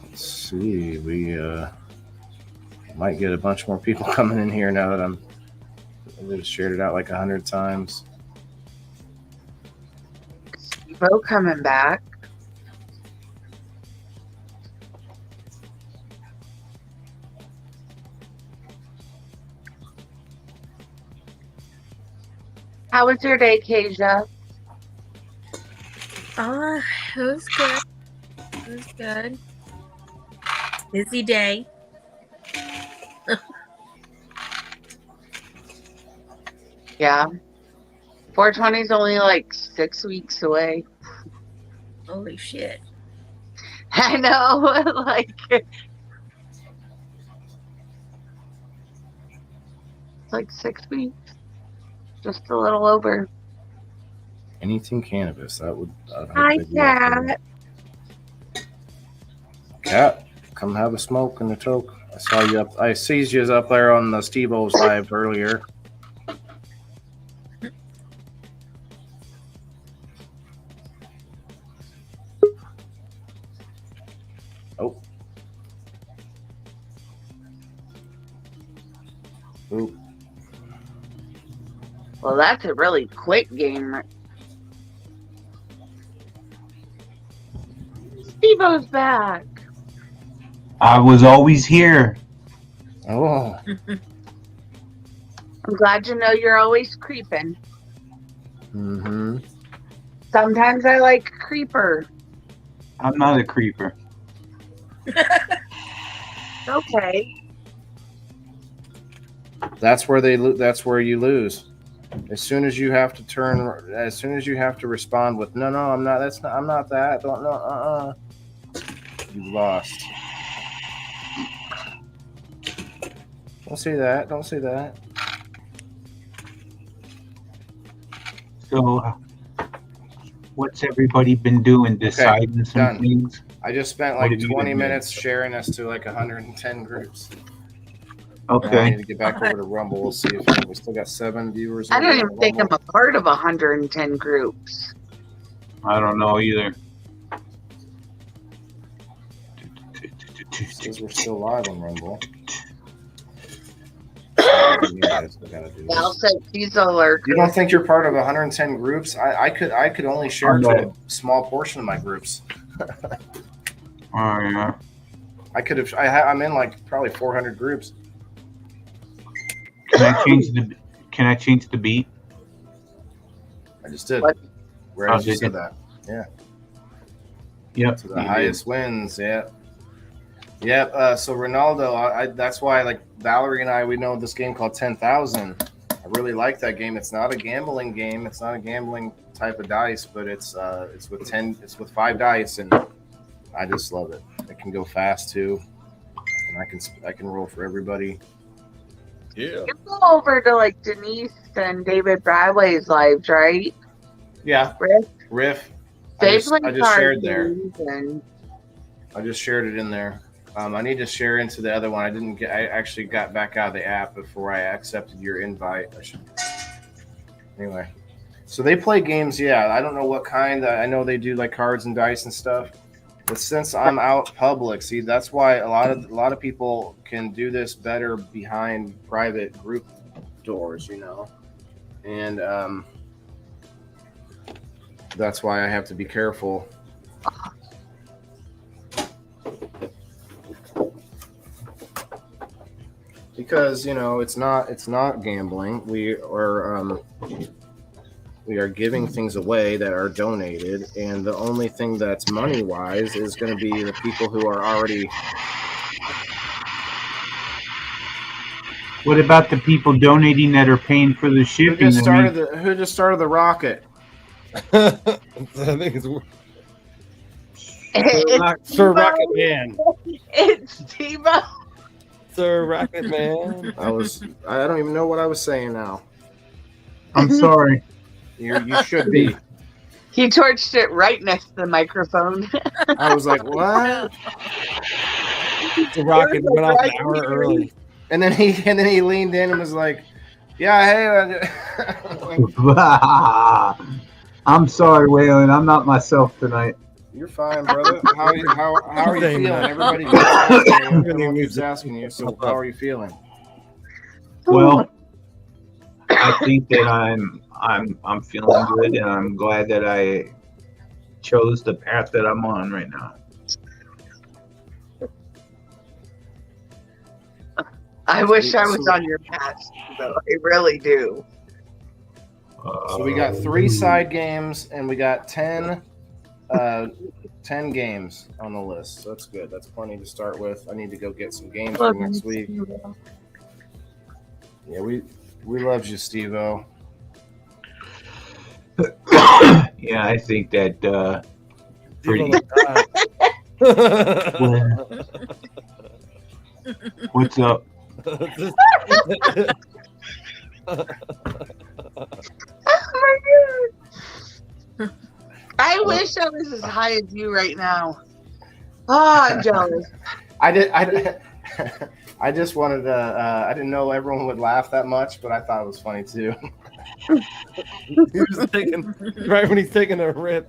Let's see, we might get a bunch more people coming in here now that I've shared it out like 100 times. Steve-O coming back. How was your day, Kasia? It was good. It was good. Busy day. Yeah. 420 is only like 6 weeks away. Holy shit. I know. It's like 6 weeks. Just a little over. Anything cannabis, that would. Hi, Cat. Cat, come have a smoke and a toke. I seized you up there on the Steve-O's live earlier. Oh. Oop. Well, that's a really quick game. Steve-O's back. I was always here. Oh. I'm glad to know you're always creeping. Mm-hmm. Sometimes I like creeper. I'm not a creeper. Okay. That's where that's where you lose. As soon as you have to respond with no, I'm not. That's not. I'm not that. Don't know. You lost. Don't say that. Don't say that. So, what's everybody been doing? Deciding some things? I just spent like 20 minutes sharing us to like 110 groups. Okay. Now I need to get back over to Rumble. We'll see if we still got 7 viewers. I don't even think I'm a part of 110 groups. I don't know either. Says we're still live on Rumble. I'll say she's alert. You don't think you're part of 110 groups? I could only share to a small portion of my groups. Oh yeah. I'm in like probably 400 groups. Can I change the beat? I just did. What? Where else you said that? Yeah. Yep. So the highest wins. Yeah. Yep. So Ronaldo, that's why like Valerie and I, we know this game called 10,000. I really like that game. It's not a gambling game. It's not a gambling type of dice, but it's with 10. It's with 5 dice, and I just love it. It can go fast too, and I can roll for everybody. Yeah. You go over to like Denise and David Bradley's lives, right? Yeah. Riff. I just shared there. I just shared it in there. I need to share into the other one. I actually got back out of the app before I accepted your invite. Anyway, so they play games. Yeah, I don't know what kind. I know they do like cards and dice and stuff. But since I'm out public, see, that's why a lot of people can do this better behind private group doors, you know, and that's why I have to be careful. Because it's not gambling. We are giving things away that are donated, and the only thing that's money wise is going to be the people who are already. What about the people donating that are paying for the shipping? Who just started the rocket? I think it's Sir Rocket Man. It's Tebow. Sir Rocket Man. I don't even know what I was saying now. I'm sorry. You should be. He torched it right next to the microphone. I was like, what? The rocket went off an hour early. And then he leaned in and was like, yeah, hey. I'm sorry, Waylon. I'm not myself tonight. You're fine, brother. How are you feeling? Everybody's asking you, so how are you feeling? Well, I think that I'm feeling good, and I'm glad that I chose the path that I'm on right now. I wish I was on your path, though. I really do. So we got 3 side games, and we got 10 games on the list. So that's good. That's plenty to start with. I need to go get some games for next week. Yeah, we love you, Steve-O. Yeah, I think that pretty. What's up? Oh my god! I wish I was as high as you right now. Oh, I'm jealous. I just wanted to. I didn't know everyone would laugh that much, but I thought it was funny too. He was right when he's taking a rip.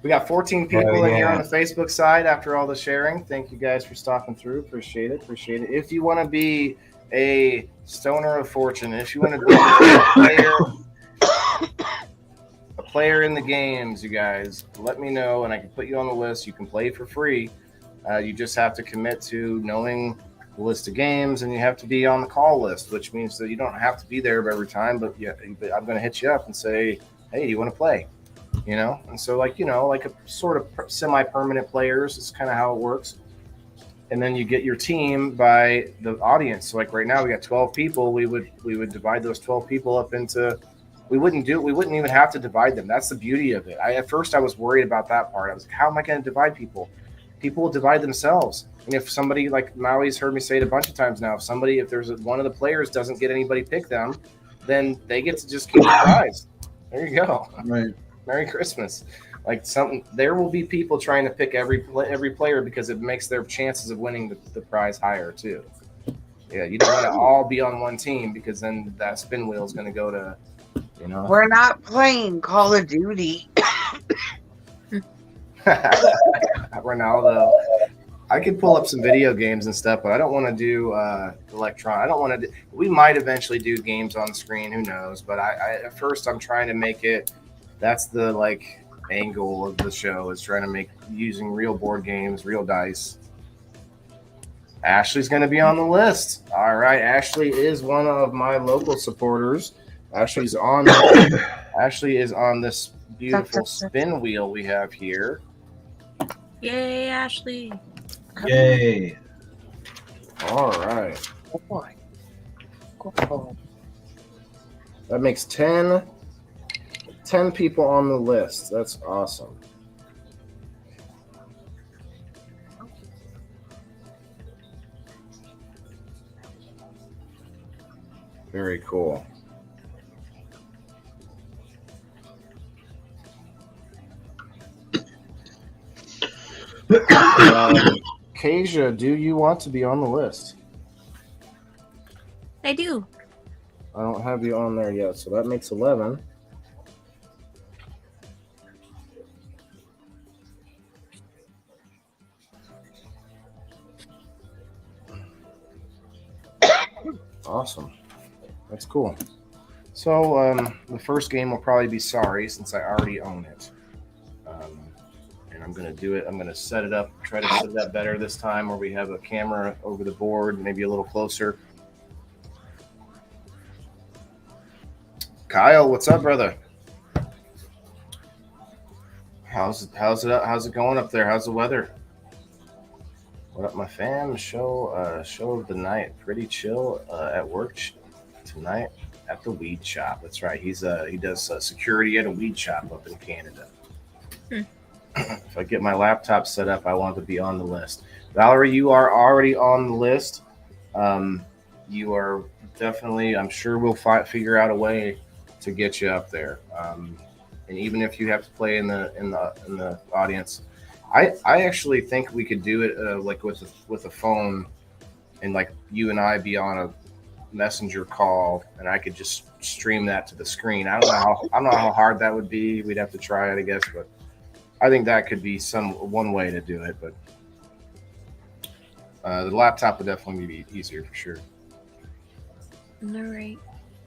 We got 14 people in here on the Facebook side after all the sharing. Thank you guys for stopping through. Appreciate it. If you want to be a stoner of fortune, if you want to be a player in the games, you guys, let me know and I can put you on the list. You can play for free. You just have to commit to knowing the list of games, and you have to be on the call list, which means that you don't have to be there every time, but I'm going to hit you up and say, hey, do you want to play? And so like a sort of semi-permanent players is kind of how it works. and then you get your team by the audience. So like right now we got 12 people. We would divide those 12 people up into. We wouldn't even have to divide them. That's the beauty of it. At first I was worried about that part. I was like, how am I going to divide people? People will divide themselves. And if somebody, like Maui's heard me say it a bunch of times now, if there's one of the players doesn't get anybody pick them, then they get to just keep the prize. There you go. Right. Merry Christmas. There will be people trying to pick every player because it makes their chances of winning the prize higher too. Yeah, you don't want to all be on one team because then that spin wheel is going to go to, We're not playing Call of Duty. Ronaldo. I could pull up some video games and stuff, but I don't want to do electron. I don't want to. We might eventually do games on screen. Who knows? But at first I'm trying to make it. That's the angle of the show is trying to make using real board games, real dice. Ashley's going to be on the list. All right, Ashley is one of my local supporters. Ashley is on this beautiful spin wheel we have here. Yay, Ashley. Yay. All right. Oh boy. That makes 10 people on the list. That's awesome. Very cool. Kasia, do you want to be on the list? I do. I don't have you on there yet, so that makes 11. Awesome. That's cool. So the first game will probably be Sorry, since I already own it. And I'm going to do it. I'm going to set it up, try to set it up better this time where we have a camera over the board, maybe a little closer. Kyle, what's up, brother? How's it going up there? How's the weather? What up, my fam? Show of the night. Pretty chill at work tonight at the weed shop. That's right. He does security at a weed shop up in Canada. If I get my laptop set up, I want to be on the list. Valerie, you are already on the list. You are definitely. I'm sure we'll figure out a way to get you up there. And even if you have to play in the audience, I actually think we could do it with a phone, and you and I be on a messenger call, and I could just stream that to the screen. I don't know how hard that would be. We'd have to try it, I guess, but I think that could be one way to do it. But the laptop would definitely be easier for sure. All right,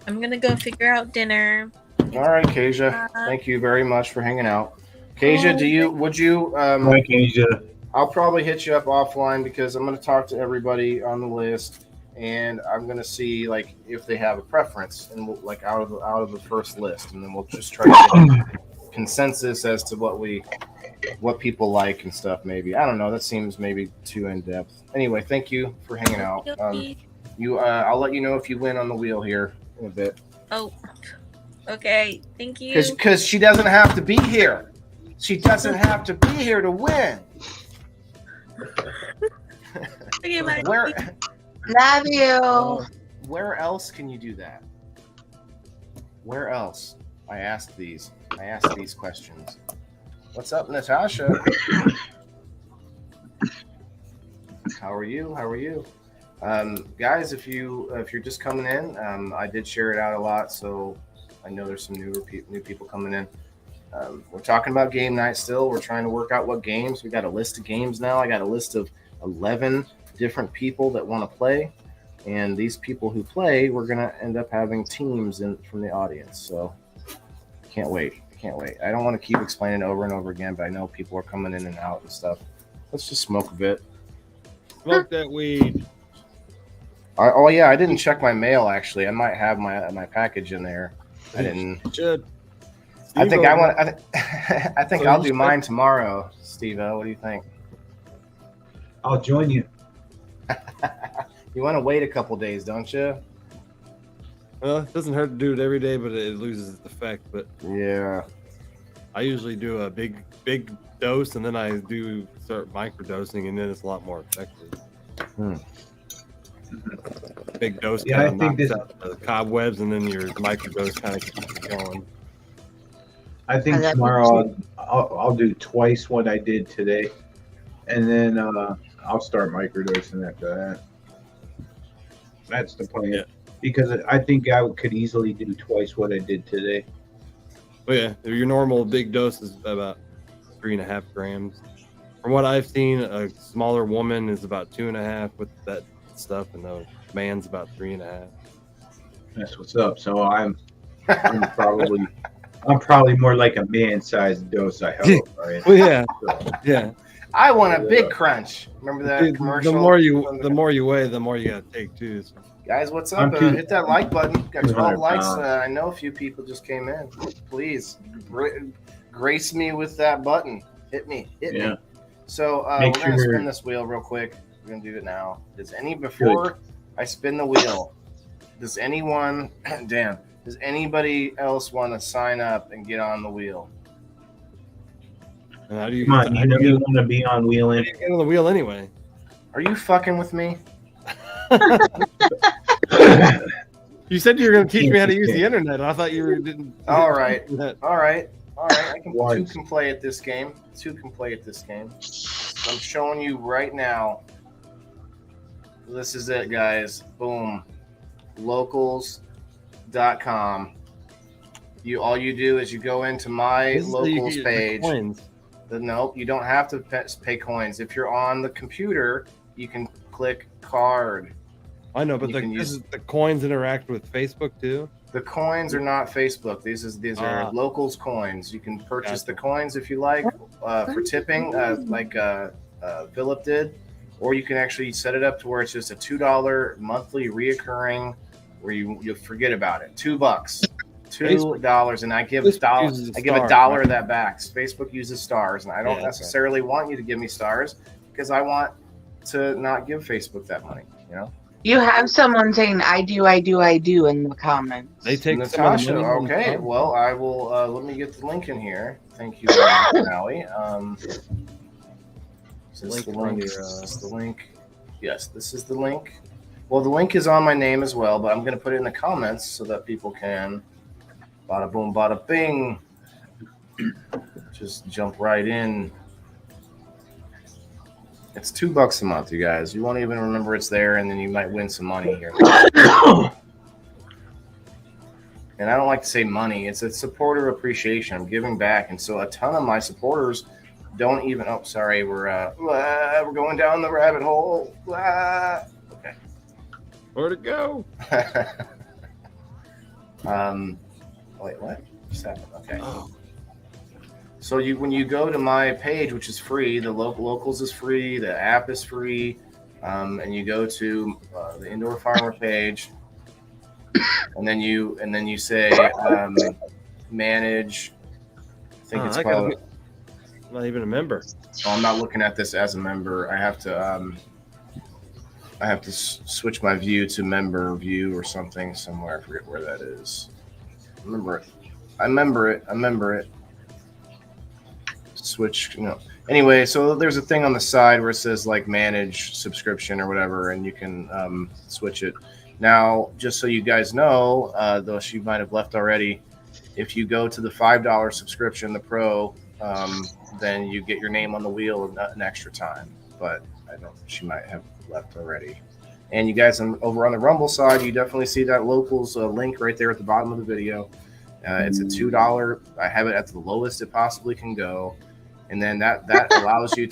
I'm gonna go figure out dinner. All right, Kasia. Thank you very much for hanging out. Kasia, would you? Hi, Kasia. I'll probably hit you up offline because I'm going to talk to everybody on the list, and I'm going to see if they have a preference, and we'll, out of the first list, and then we'll just try to get a consensus as to what people like and stuff. Maybe I don't know. That seems maybe too in depth. Anyway, thank you for hanging out. I'll let you know if you win on the wheel here in a bit. Oh, okay. Thank you. Because she doesn't have to be here. She doesn't have to be here to win. Okay, bye. Love you. Where else can you do that? Where else? I ask these questions. What's up, Natasha? How are you? Guys, if you're just coming in, I did share it out a lot, so I know there's some new people coming in. We're talking about game night still. We're trying to work out what games. We got a list of games now. I got a list of 11 different people that want to play, and these people who play, we're gonna end up having teams from the audience. So can't wait. I don't want to keep explaining over and over again, but I know people are coming in and out and stuff. Let's just smoke a bit. Smoke that weed. I didn't check my mail actually. I might have my package in there. I didn't. Should. I think I'll do mine tomorrow, Steve-O. What do you think? I'll join you. You want to wait a couple days, don't you? Well, it doesn't hurt to do it every day, but it loses its effect. But yeah, I usually do a big dose, and then I do start microdosing, and then it's a lot more effective. Big dose kind of knocks out the cobwebs, and then your microdose kind of keeps it going. I think tomorrow I'll do twice what I did today, and then I'll start microdosing after that. That's the plan. Yeah. Because I think I could easily do twice what I did today. Oh yeah, your normal big dose is about 3.5 grams. From what I've seen, a smaller woman is about 2.5 with that stuff, and the man's about 3.5. That's what's up. So I'm probably more like a man-sized dose. I hope. Right? Well, yeah, yeah. I want a big crunch. Remember that commercial? The more you weigh, the more you gotta take too. So. Guys, what's up? Hit that like button. Got 12 likes. I know a few people just came in. Please grace me with that button. Hit me. So we're gonna spin this wheel real quick. We're gonna do it now. Before I spin the wheel, does anyone, Dan? Does anybody else want to sign up and get on the wheel? Come on, you want to be on wheel in? Get on the wheel anyway. Are you fucking with me? You said you were going to teach me how to use the internet. I thought you didn't. All right. I two can play at this game. I'm showing you right now. This is it, guys. Boom. Locals.com. All you do is you go into my locals page. Nope, you don't have to pay coins. If you're on the computer, you can click card. I know, but the coins interact with Facebook too. The coins are not Facebook. These are locals coins. You can purchase the coins if you like for tipping, like Philip did, or you can actually set it up to where it's just a $2 monthly reoccurring, where you forget about it. $2, and I give $1 of that back. Facebook uses stars, and I don't necessarily want you to give me stars because I want to not give Facebook that money. You know. You have someone saying "I do" in the comments. They take Natasha. Okay, well, I will. Let me get the link in here. Thank you, Maui. Is this the link? Is this the link? Yes, this is the link. Well, the link is on my name as well, but I'm going to put it in the comments so that people can bada boom, bada bing. Just jump right in. It's $2 a month, you guys. You won't even remember it's there, and then you might win some money here. And I don't like to say money. It's a supporter appreciation. I'm giving back, and so a ton of my supporters don't even. Oh, sorry, we're going down the rabbit hole. Okay. Where'd it go? Wait, what? Okay. Oh. So when you go to my page, which is free, the locals is free, the app is free, and you go to the Indoor Farmer page, and then you say manage. I think it's called. I'm not even a member. Oh, I'm not looking at this as a member. I have to switch my view to member view or something somewhere. I forget where that is. I remember it. Switch, Anyway, so there's a thing on the side where it says like manage subscription or whatever, and you can switch it. Now, just so you guys know, though she might have left already, if you go to the $5 subscription, the Pro, then you get your name on the wheel an extra time. But she might have left already. And you guys over on the Rumble side, you definitely see that locals link right there at the bottom of the video. It's a $2. I have it at the lowest it possibly can go. And then that allows you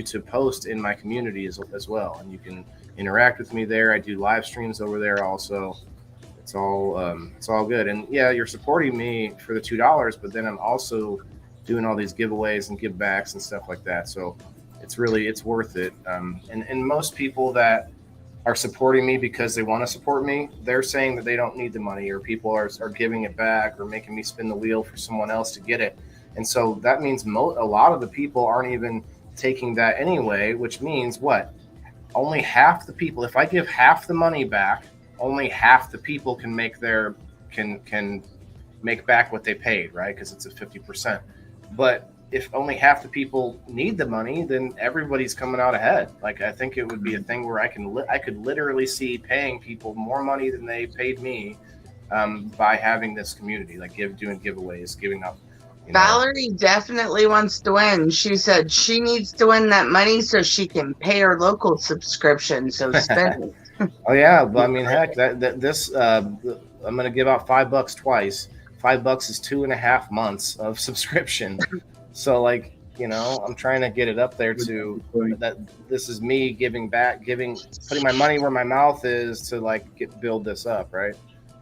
to post in my community as well, and you can interact with me there. I do live streams over there also. It's all good, and yeah, you're supporting me for the $2, but then I'm also doing all these giveaways and give backs and stuff like that. So it's worth it. And most people that are supporting me because they want to support me, they're saying that they don't need the money, or people are giving it back or making me spin the wheel for someone else to get it. And so that means a lot of the people aren't even taking that anyway, which means what? only half the people. If I give half the money back, only half the people can make can make back what they paid, right? Because it's a 50%. But if only half the people need the money, then everybody's coming out ahead. Like, I think it would be a thing where I could literally see paying people more money than they paid me by having this community, like doing giveaways, giving up. Valerie definitely wants to win. She said she needs to win that money so she can pay her local subscription. So spend it. Oh yeah, but I mean, heck, this I'm gonna give out $5 twice. $5 is 2.5 months of subscription. So, like, I'm trying to get it up there to that. This is me giving back, putting my money where my mouth is to like build this up, right?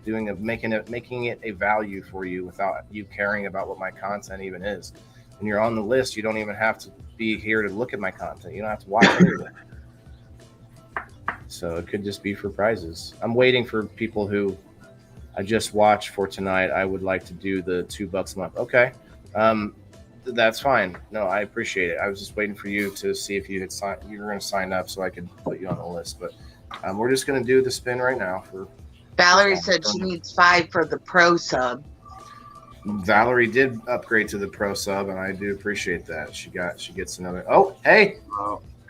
Making it a value for you without you caring about what my content even is. When you're on the list, you don't even have to be here to look at my content. You don't have to watch anything. So it could just be for prizes. I'm waiting for people who I just watched for tonight. I would like to do the $2 a month. Okay. That's fine. No, I appreciate it. I was just waiting for you to see if you were going to sign up so I could put you on the list. But we're just going to do the spin right now. Valerie said she needs 5 for the pro sub. Valerie did upgrade to the pro sub, and I do appreciate that. She gets another. Oh, hey.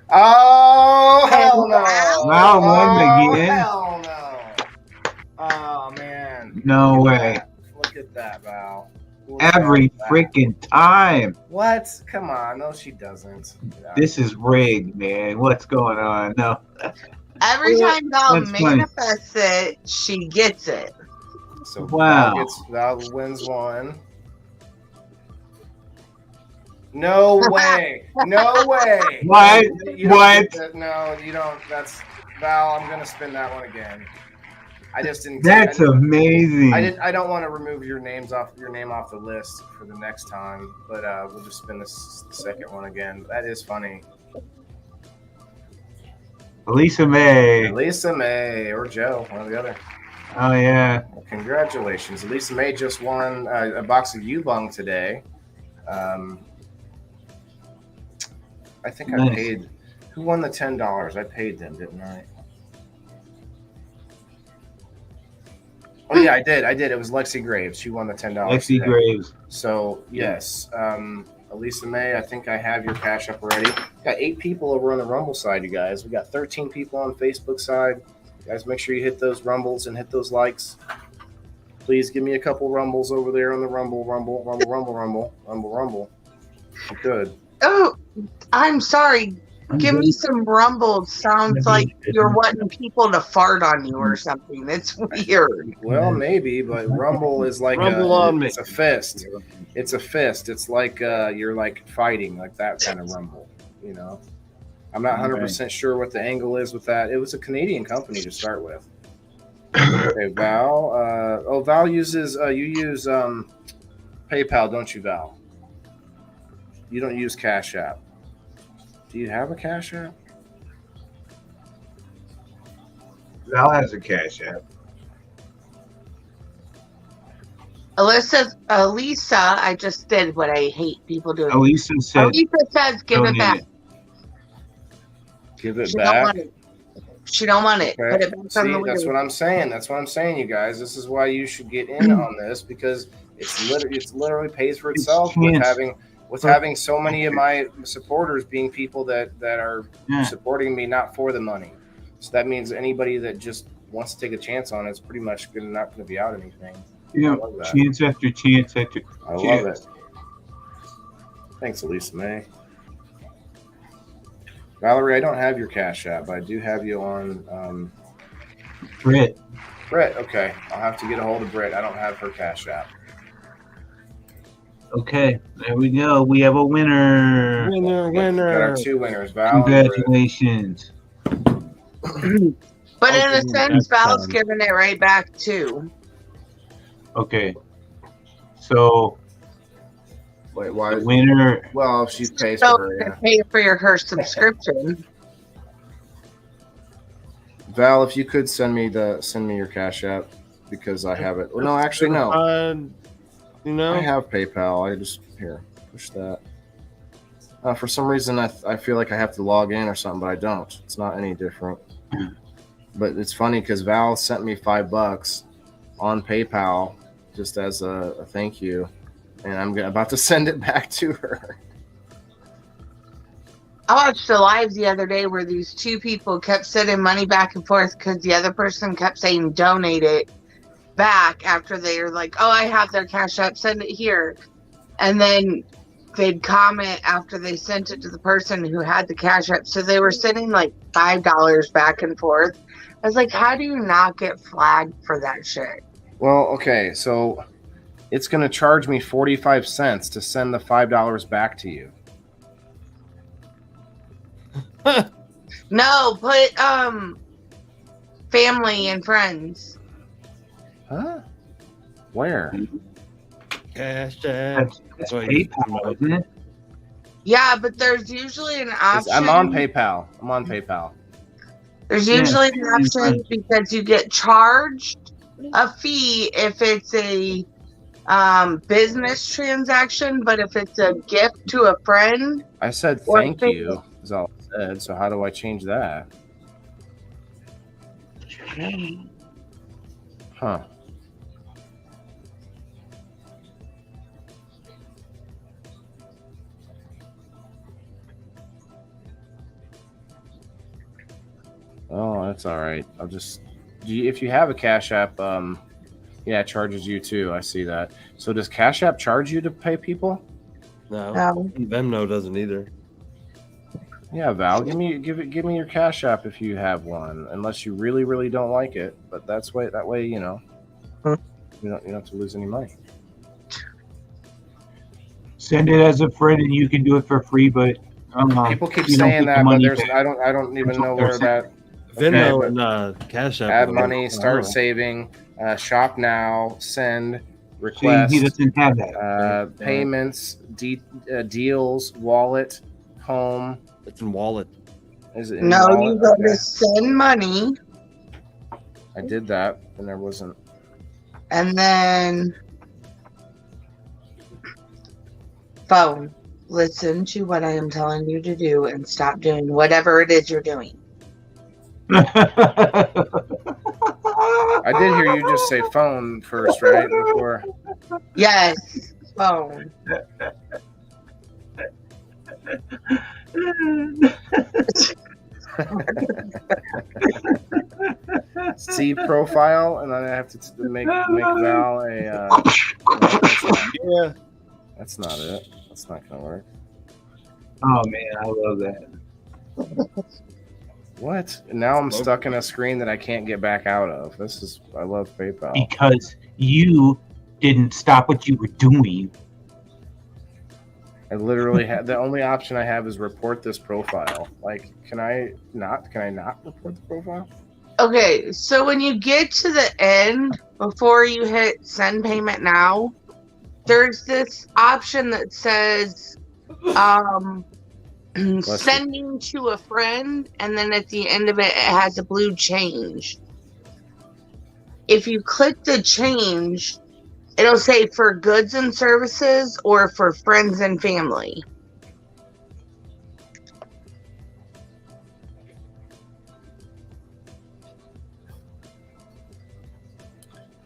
Oh, hell no. Val won again. Hell no. Oh, man. No way. Look at that, Val. Every freaking time. What? Come on. No, she doesn't. This is rigged, man. What's going on? No. Every time Val manifests it, she gets it. So wow. Val wins one. No way. No way. What? No, you don't. That's Val. I'm gonna spin that one again. I just didn't. That's amazing. I don't want to remove your name off the list for the next time, but we'll just spin the second one again. That is funny. Lisa May, or Joe, one or the other. Oh yeah! Well, congratulations, Lisa May just won a box of U-Bung today. I think I paid. Who won the $10? I paid them, didn't I? Oh yeah, I did. It was Lexi Graves. She won the $10. Lexi Graves. So yes, Elisa May, I think I have your cash up already. Got 8 people over on the Rumble side, you guys. We got 13 people on Facebook side. You guys, make sure you hit those rumbles and hit those likes. Please give me a couple rumbles over there on the Rumble. If you could. Oh, I'm sorry. Give me some rumbles. Sounds like you're wanting people to fart on you or something. It's weird. Well, maybe, but rumble is like it's a fist. It's a fist. It's like you're like fighting, like that kind of rumble. I'm not 100% sure what the angle is with that. It was a Canadian company to start with. Okay, Val. Val uses you use PayPal, don't you, Val? You don't use Cash App. Do you have a Cash App? Val has a Cash App. Elisa, I just did what I hate people doing. Elisa says, give it back. Give it back? She don't want it. Okay. Put it back See, on the that's what I'm saying. That's what I'm saying, you guys. This is why you should get in on this, because it's literally pays for itself with having so many of my supporters being people that are supporting me not for the money. So that means anybody that just wants to take a chance on it's pretty much not going to be out anything. Chance after chance after chance. I love it. Thanks, Elisa May. Valerie, I don't have your Cash App, but I do have you on Britt, okay. I'll have to get a hold of Britt. I don't have her Cash App. Okay, there we go. We have a winner. Got our 2 winners, Val. Congratulations. But in a sense, Val's giving it right back too. Okay. So wait, why? The winner. Well, if she pays for her, pay for her subscription. Val, if you could send me your Cash App because I have it. Well, no, actually, no. I have PayPal. I just push that. For some reason, I feel like I have to log in or something, but I don't. It's not any different. But it's funny because Val sent me $5 on PayPal just as a thank you, and I'm about to send it back to her. I watched a live the other day where these two people kept sending money back and forth because the other person kept saying donate it back after they were like, oh, I have their Cash App, send it here. And then they'd comment after they sent it to the person who had the Cash App. So they were sending like $5 back and forth. I was like, how do you not get flagged for that shit? Well, okay, so it's going to charge me 45 cents to send the $5 back to you. No, put family and friends. Huh? Where? Cash App. That's PayPal, isn't it? Yeah, but there's usually an option. I'm on PayPal. There's usually an option because you get charged a fee if it's a business transaction, but if it's a gift to a friend. I said thank you is all I said. So how do I change that? Huh. Oh, that's all right. I'll just if you have a Cash App, yeah, it charges you too. I see that. So does Cash App charge you to pay people? No. No. Venmo doesn't either. Yeah, Val, give me your Cash App if you have one, unless you really don't like it. But that way, you know, you don't have to lose any money. Send it as a friend, and you can do it for free. But people keep saying that, but there's I don't even know where that. Venmo and Cash App. Add money, start saving, shop now, send, request. See, he doesn't have that. Payments, deals, wallet, home. It's in wallet. Is it in No, wallet? you go to send money. I did that, and there wasn't. And then phone. Listen to what I am telling you to do and stop doing whatever it is you're doing. I did hear you just say phone first, right? Before. Yes, phone. See profile, and then I have to make Val a. Yeah, that's not it. That's not gonna work. Oh man, I love that. What? Now I'm stuck in a screen that I can't get back out of. I love PayPal. Because you didn't stop what you were doing. I literally have the only option I have is report this profile. Like, can I not report the profile? Okay, so when you get to the end, before you hit send payment now, there's this option that says sending to a friend, and then at the end of it, it has a blue change. If you click the change, it'll say for goods and services or for friends and family.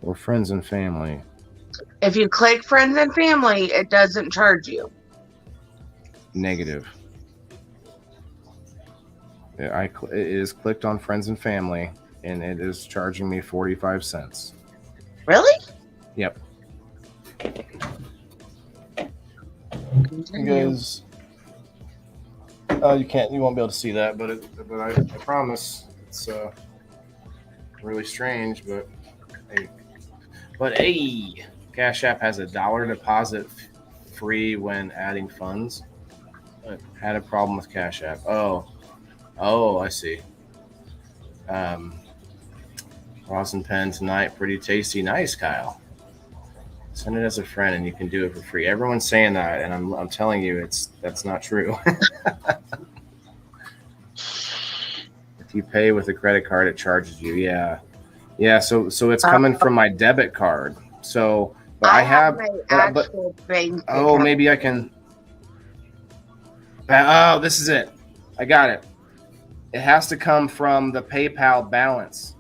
Or friends and family. If you click friends and family, it doesn't charge you. Negative. Yeah, it is clicked on friends and family, and it is charging me 45 cents. Really? Yep. Because you won't be able to see that, but I promise it's really strange. But hey, Cash App has $1 deposit free when adding funds. I had a problem with Cash App. Oh, I see. Rosin pen tonight, pretty tasty. Nice, Kyle. Send it as a friend, and you can do it for free. Everyone's saying that, and I'm telling you, that's not true. If you pay with a credit card, it charges you. Yeah. So it's coming from my debit card. So, but I have my actual bank. Oh, maybe I can. Oh, this is it. I got it. It has to come from the PayPal balance.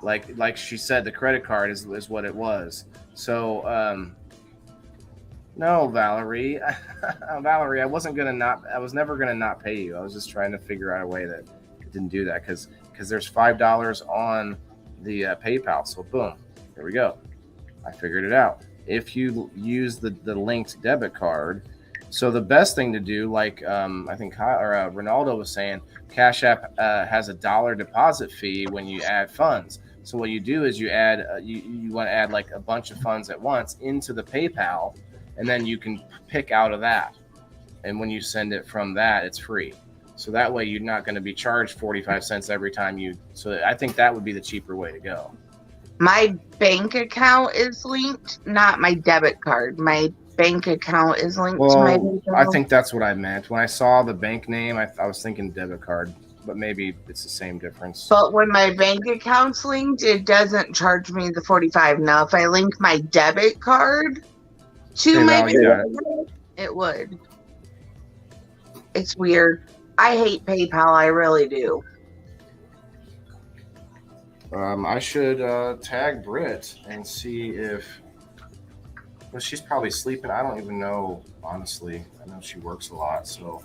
Like she said, the credit card is what it was. So, no, Valerie. Valerie, I was never gonna not pay you. I was just trying to figure out a way that it didn't do that because there's $5 on the PayPal. So boom, there we go. I figured it out. If you use the linked debit card, so the best thing to do, like I think Ronaldo was saying, Cash App has a $1 deposit fee when you add funds. So what you do is you add you want to add like a bunch of funds at once into the PayPal, and then you can pick out of that. And when you send it from that, it's free. So that way you're not going to be charged 45 cents every time you. So I think that would be the cheaper way to go. My bank account is linked, not my debit card. My bank account is linked to my bank account. I think that's what I meant. When I saw the bank name, I was thinking debit card, but maybe it's the same difference. But when my bank account's linked, it doesn't charge me the 45. Now, if I link my debit card to my bank account, it would. It's weird. I hate PayPal. I really do. I should tag Britt and see if. Well, she's probably sleeping. I don't even know, honestly. I know she works a lot, so.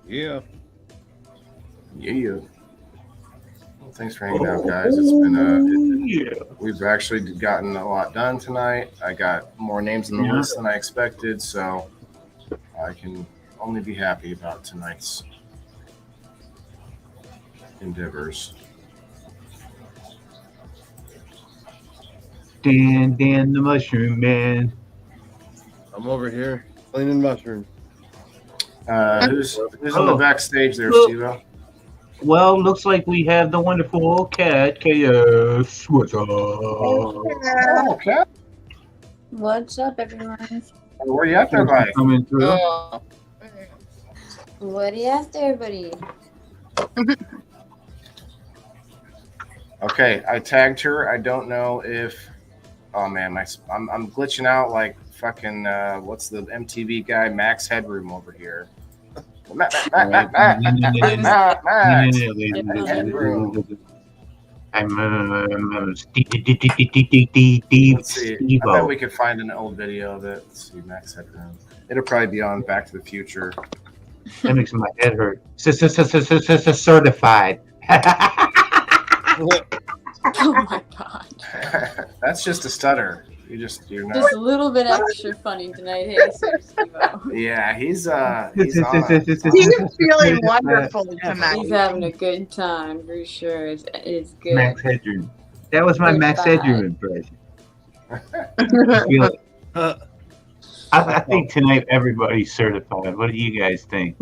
Yeah. Well, thanks for hanging out, guys. It's been we've actually gotten a lot done tonight. I got more names on the list than I expected, so I can only be happy about tonight's endeavors. Dan the Mushroom Man. I'm over here cleaning mushrooms. Who's on the backstage there, Steve-O? Well, looks like we have the wonderful Cat KS. What's up? Oh, Cat. What's up, everyone? Where you at there, buddy? Coming through. What do you ask everybody? Okay, I tagged her. I don't know if. Oh man, I'm glitching out like fucking. What's the MTV guy? Max Headroom over here. Max Headroom. I'm Let's see. I bet we could find an old video of it. Let's see, Max Headroom. It'll probably be on Back to the Future. That makes my head hurt. Certified. Oh my god. That's just a stutter. You're not. Just a little bit extra funny tonight, hey, Sir Steve-O. Yeah, he's on. He's feeling wonderful tonight. He's having a good time for sure. It's good. Max Headroom. That was my Max Headroom impression. I think tonight everybody's certified. What do you guys think?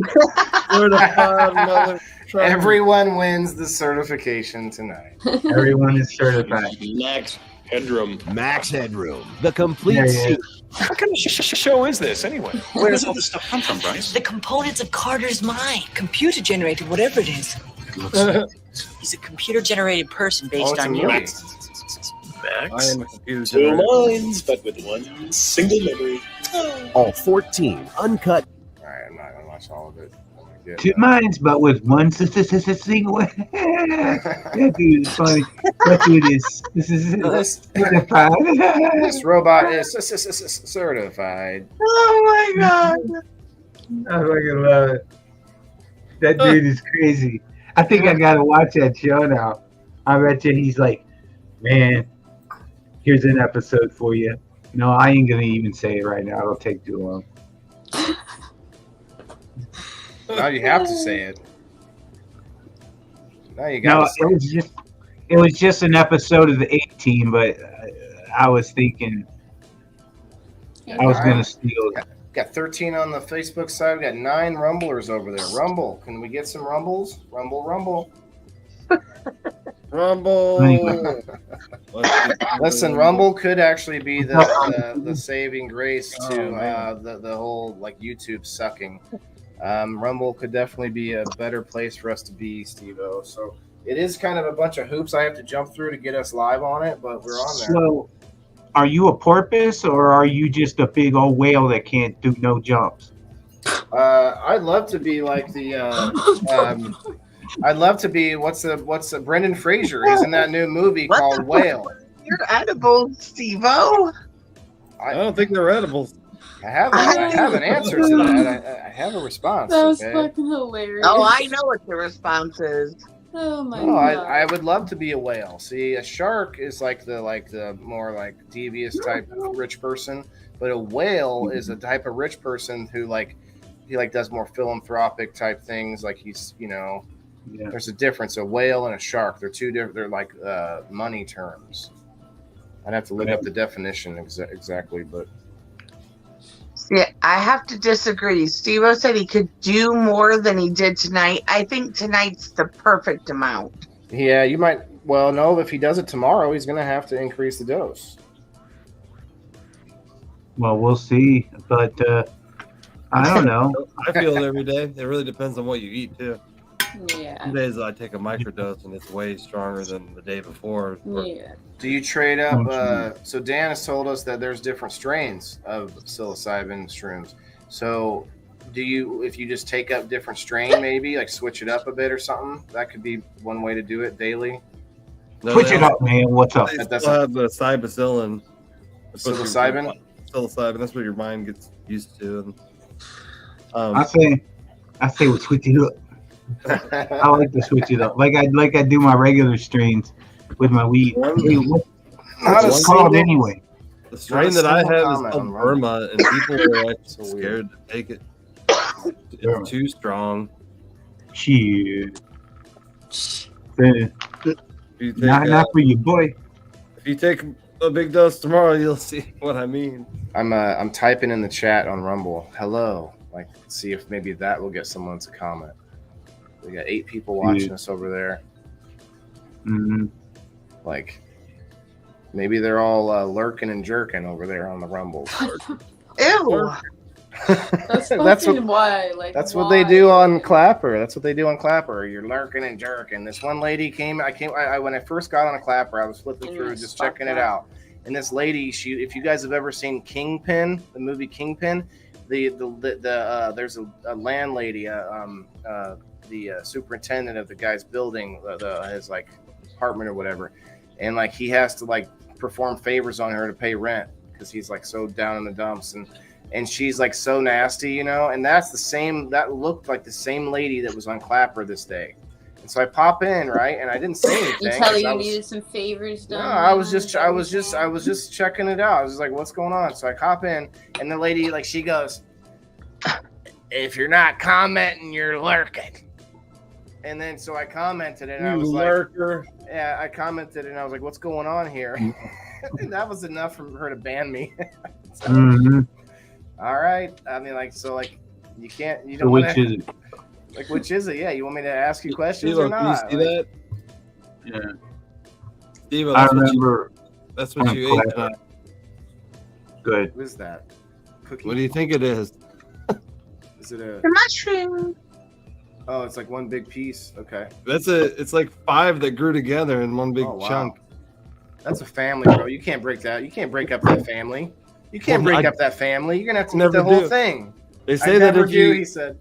Everyone wins the certification tonight. Everyone is certified. Max Headroom. Max Headroom. The complete suit. What kind of show is this anyway? Where does all this stuff come from, Bryce? The components of Carter's mind. Computer generated, whatever it is. He's a computer generated person based on you. Max. I am a computer Two generator. lines, but with one single memory. All 14 uncut. All right, I'm not gonna watch all of it. Two minds, but with one single. That dude is funny. That dude is. This is certified. This robot is certified. Oh my god! I fucking love it. That dude is crazy. I think I gotta watch that show now. I bet you he's like, man, here's an episode for you. No, I ain't gonna even say it right now. It'll take too long. Now you have to say it. Now you got. No, it was just an episode of the 18, but I was thinking I was gonna steal. Got 13 on the Facebook side. We got 9 rumblers over there. Rumble. Can we get some rumbles? Rumble. Rumble. Listen, Rumble could actually be the saving grace to the whole like YouTube sucking. Rumble could definitely be a better place for us to be, Steve-O. So It is kind of a bunch of hoops I have to jump through to get us live on it, but we're on there. So, are you a porpoise or are you just a big old whale that can't do no jumps? I'd love to be like the. I'd love to be what's the Brendan Fraser? He's in that new movie called Whale. You're edible, Steve-O. I don't think they're edibles. I have an answer to that. I have a response. That was fucking hilarious. Oh, I know what the response is. Oh my God. God. I would love to be a whale. See, a shark is like the more like devious type of rich person, but a whale is a type of rich person who he does more philanthropic type things. Like he's there's a difference. A whale and a shark, they're two different. They're like money terms. I'd have to look up the definition exactly, but. Yeah, I have to disagree. Steve-O said he could do more than he did tonight. I think tonight's the perfect amount. Yeah, you might. Well, no, if he does it tomorrow, he's going to have to increase the dose. Well, we'll see. But I don't know. I feel it every day. It really depends on what you eat, too. Yeah. Some days I take a microdose and it's way stronger than the day before. Yeah. Do you trade up? So Dan has told us that there's different strains of psilocybin shrooms. So do you, if you just take up different strain, maybe like switch it up a bit or something? That could be one way to do it daily. Switch it up, man. What's up? They still have the psilocybin. Psilocybin? Psilocybin. That's what your mind gets used to. And, I say we switch it up. I like to switch it up, like I do my regular strains with my weed. What's it called anyway? The strain that I have is called Burma, and people are like scared to take it. It's too strong. Shit. Not for you, boy. If you take a big dose tomorrow, you'll see what I mean. I'm typing in the chat on Rumble. Hello. Like, see if maybe that will get someone to comment. We got 8 people watching us over there. Mm-hmm. Like, maybe they're all lurking and jerking over there on the Rumble. Ew. That's why. Like, that's what they do on Clapper. That's what they do on Clapper. You're lurking and jerking. This one lady came. When I first got on a Clapper, I was flipping through, just checking it out. And this lady, if you guys have ever seen Kingpin, the movie Kingpin, there's a landlady, the superintendent of the guy's building, his like apartment or whatever, and like he has to like perform favors on her to pay rent because he's like so down in the dumps, and she's like so nasty, and that looked like the same lady that was on Clapper this day. And so I pop in, right, and I didn't say anything. You tell you needed some favors done. No, I was just checking it out. I was like, what's going on? So I hop in, and the lady, like, she goes, if you're not commenting, you're lurking. And then so I commented, and I was lurker. Like, yeah, I commented, and I was like, what's going on here? And that was enough for her to ban me. So, all right. I mean, like, so, like, you don't which is it? Like, which is it? Yeah, you want me to ask you questions or not? You see that? Yeah. Steve, I remember. That's what you ate tonight. Good. What is that? Cookie? What do you think it is? Is it a mushroom? Oh, it's like one big piece. Okay. It's like 5 that grew together in one big chunk. That's a family, bro. You can't break that. You can't break up that family. You can't break up that family. You're gonna have to eat the whole thing. They say that if you, he said.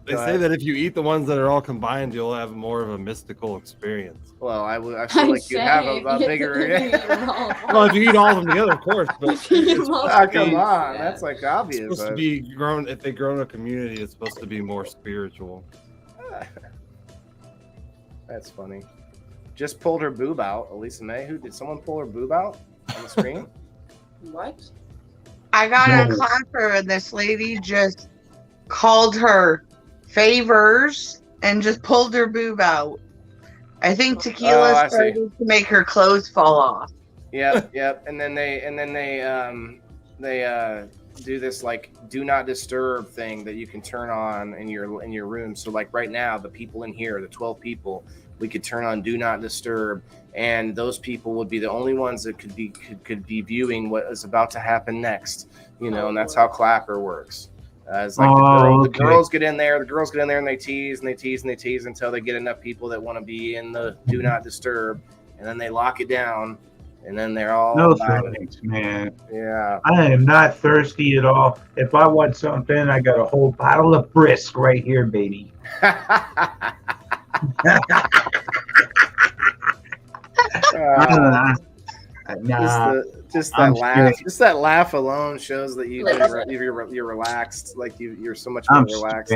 They say that if you eat the ones that are all combined, you'll have more of a mystical experience. Well, I feel like you have a bigger. Well, if you eat all of them together, of course. But come on, that's like obvious. It's supposed to be grown. If they grow in a community, it's supposed to be more spiritual. That's funny. Just pulled her boob out. Elisa May. Did someone pull her boob out on the screen? What? I got on Clapper, and this lady just called her favors and just pulled her boob out. I think tequila started to make her clothes fall off. Yep. And then they do this like do not disturb thing that you can turn on in your room. So like right now, the people in here, the 12 people, we could turn on do not disturb, and those people would be the only ones that could be viewing what is about to happen next. And that's how Clapper works. It's like the girls get in there. The girls get in there and they tease and they tease and they tease until they get enough people that want to be in the do not disturb, and then they lock it down, and then they're all no thanks, man. Yeah, I am not thirsty at all. If I want something, I got a whole bottle of Brisk right here, baby. Just that laugh, just that laugh alone shows that you're relaxed. Like you're so much more relaxed.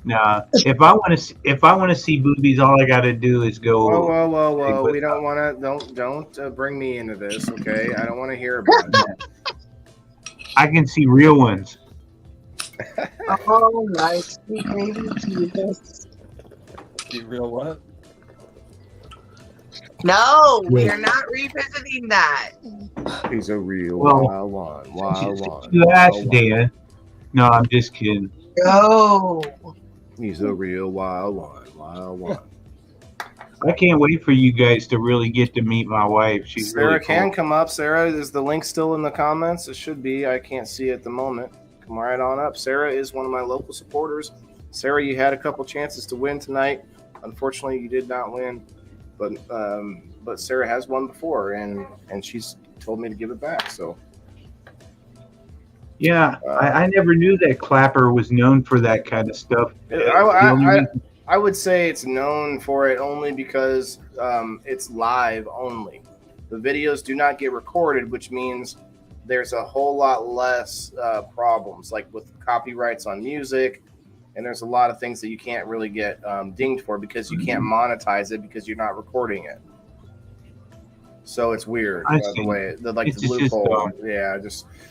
Nah, if I want to see boobies, all I got to do is go. Whoa! We don't want to. Don't bring me into this, okay? I don't want to hear about it. I can see real ones. Oh my sweet baby Jesus! See real what? No, we are not revisiting that. He's a real wild one. Wild one. You asked, Dan. No, I'm just kidding. No. He's a real wild one. Wild one. I can't wait for you guys to really get to meet my wife. She's Sarah really cool. can come up. Sarah, is the link still in the comments? It should be. I can't see it at the moment. Come right on up. Sarah is one of my local supporters. Sarah, you had a couple chances to win tonight. Unfortunately, you did not win. But Sarah has won before, and she's told me to give it back. So yeah, I never knew that Clapper was known for that kind of stuff. I would say it's known for it only because it's live only. The videos do not get recorded, which means there's a whole lot less problems, like with copyrights on music. And there's a lot of things that you can't really get dinged for because you can't monetize it because you're not recording it. So it's weird the way the loophole.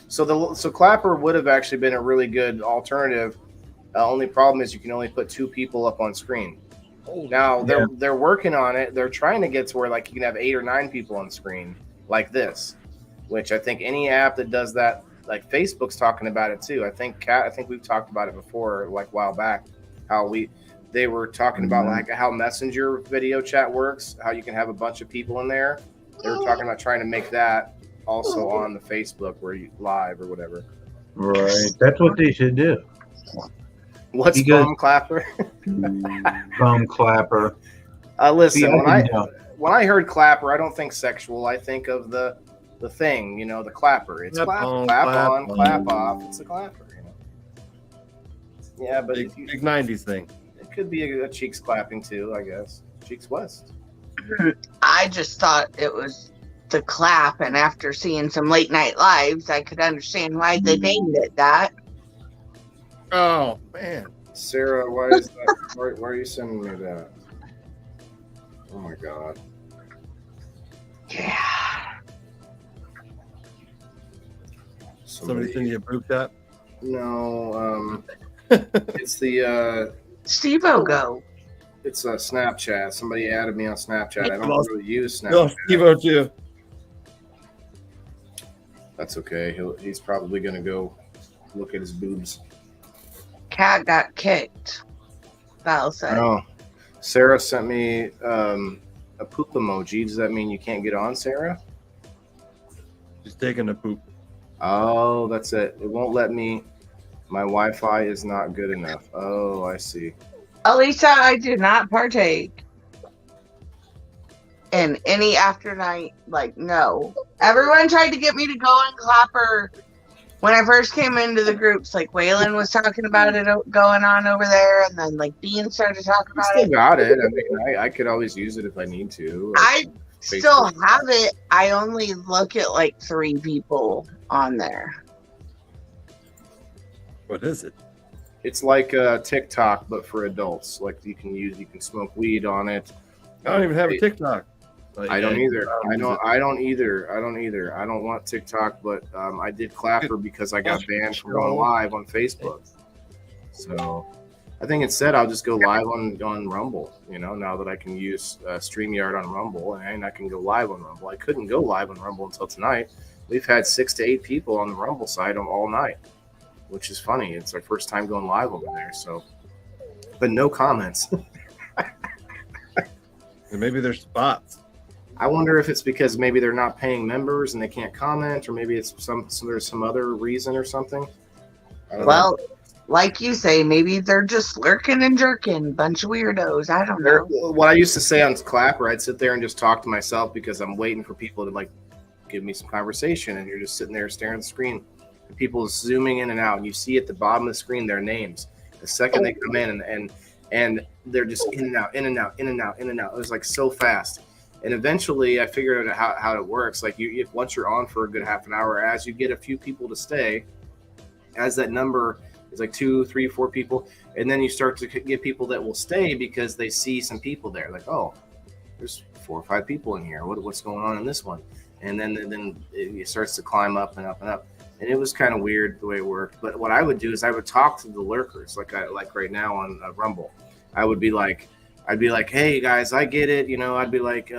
So Clapper would have actually been a really good alternative. Only problem is you can only put 2 people up on screen. Now they're working on it. They're trying to get to where like you can have 8 or 9 people on screen like this, which I think any app that does that. Like Facebook's talking about it too. I think we've talked about it before, like a while back. They were talking about like how Messenger video chat works, how you can have a bunch of people in there. They were talking about trying to make that also on the Facebook where you live or whatever. Right, that's what they should do. What's Bum Clapper? Bum Clapper. Listen, when I heard Clapper, I don't think sexual. I think of the thing, the clapper. It's clap on, clap off. It's a clapper, Yeah, but big 90s thing. It could be a cheeks clapping too, I guess. Cheeks West. I just thought it was the clap, and after seeing some late night lives, I could understand why they named it that. Oh man, Sarah, why is that? Why are you sending me that? Oh my god. Yeah. Somebody send you a boob tap? No, it's the Steve-O Go. It's a Snapchat. Somebody added me on Snapchat. I don't really use Snapchat. No, Steve-O too. That's okay. He's probably gonna go look at his boobs. Cat got kicked. Val said. Oh, Sarah sent me a poop emoji. Does that mean you can't get on, Sarah? She's taking a poop. Oh, that's it. It won't let me. My Wi-Fi is not good enough. Oh, I see. Elisa, I do not partake in any after night. Like, no. Everyone tried to get me to go on Clapper when I first came into the groups. Like, Waylon was talking about it going on over there, and then like Bean started talking about it. Still got it. I mean, I could always use it if I need to. I still have it. I only look at like 3 people on there. What is it? It's like TikTok, but for adults. Like you can smoke weed on it. I don't even have a TikTok. I don't either. I don't either. I don't want TikTok, but I did Clapper because I got banned from going live on Facebook. So I think instead I'll just go live on Rumble. Now that I can use StreamYard on Rumble, and I can go live on Rumble. I couldn't go live on Rumble until tonight. We've had 6 to 8 people on the Rumble side all night, which is funny. It's our first time going live over there. So, but no comments. Maybe there's bots. I wonder if it's because maybe they're not paying members and they can't comment, or maybe it's there's some other reason or something. Well, like you say, maybe they're just lurking and jerking, bunch of weirdos. I don't know. What I used to say on Clapper, I'd sit there and just talk to myself because I'm waiting for people to like give me some conversation, and you're just sitting there staring at the screen. And people zooming in and out, and you see at the bottom of the screen their names. The second they come in, and they're just in and out, in and out, in and out, in and out. It was like so fast. And eventually, I figured out how it works. Like if once you're on for a good half an hour, as you get a few people to stay, as that number is like 2, 3, 4 people, and then you start to get people that will stay because they see some people there. Like, oh, there's 4 or 5 people in here. What's going on in this one? And then it starts to climb up and up and up. And it was kind of weird the way it worked. But what I would do is I would talk to the lurkers, like right now on Rumble. I would be like, hey guys, I get it. I'd be like,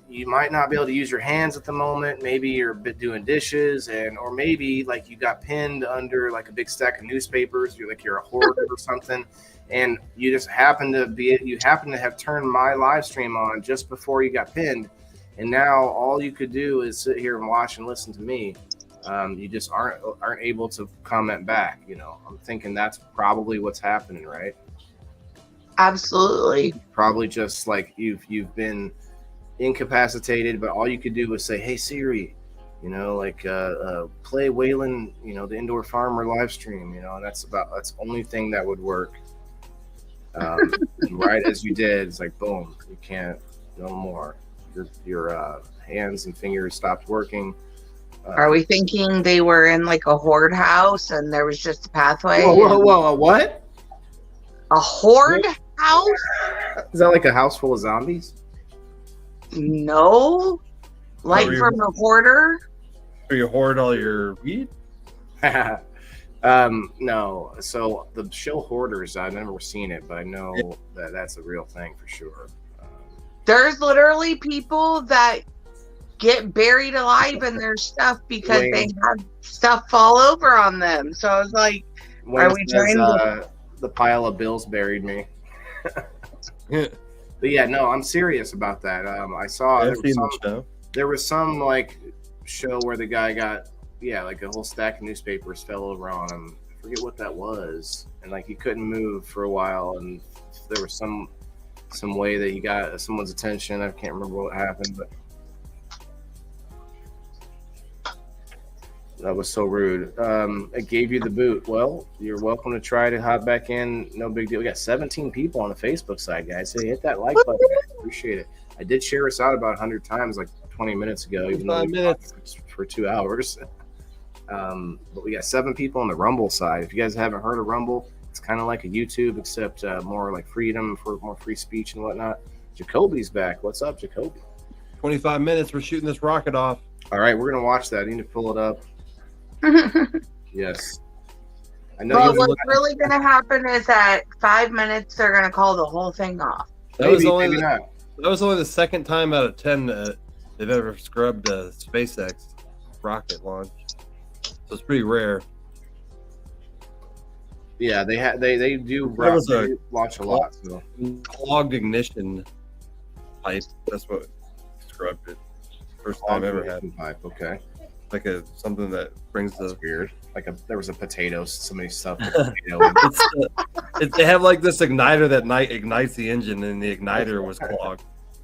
you might not be able to use your hands at the moment. Maybe you're doing dishes, or maybe like you got pinned under like a big stack of newspapers. You're a hoarder or something, and you just happen to have turned my live stream on just before you got pinned, and now all you could do is sit here and watch and listen to me. You just aren't able to comment back. I'm thinking that's probably what's happening, right? Absolutely. Probably just like you've been incapacitated, but all you could do was say, hey Siri, play Waylon, the Indoor Farmer live stream, and that's the only thing that would work. Right as you did, it's like boom, you can't no more. Your hands and fingers stopped working. Are we thinking they were in like a horde house and there was just a pathway? Whoa, what? A horde house? Is that like a house full of zombies? No. Like from a hoarder? Or you hoard all your weed? No. So the show Hoarders, I've never seen it, but I know that that's a real thing for sure. There's literally people that get buried alive in their stuff because they have stuff fall over on them. So I was like, are we trying to... The pile of bills buried me. But yeah, no, I'm serious about that. I saw there was some like show where the guy got like a whole stack of newspapers fell over on him. I forget what that was, and like he couldn't move for a while, and there was some way that he got someone's attention. I can't remember what happened, but that was so rude. It gave you the boot. Well, you're welcome to try to hop back in. No big deal. We got 17 people on the Facebook side, guys. Hey, hit that like button. Appreciate it. I did share us out about 100 times like 20 minutes ago, even though we talked for 2 hours. But we got 7 people on the Rumble side. If you guys haven't heard of Rumble, it's kind of like a YouTube, except more like freedom for more free speech and whatnot. Jacoby's back. What's up, Jacoby? 25 minutes. We're shooting this rocket off. All right, we're gonna watch that. I need to pull it up. Yes. I know. Well, what's really going to happen is at 5 minutes they're going to call the whole thing off. That was only the second time out of 10 that they've ever scrubbed a SpaceX rocket launch. So it's pretty rare. Yeah, they do launch a lot. So. Clogged ignition pipe. That's what scrubbed it. First time ever had. Pipe. Okay. Like something that brings the weird. Like there was a potato. Somebody stuffed a potato. They have like this igniter that ignites the engine, and the igniter was clogged.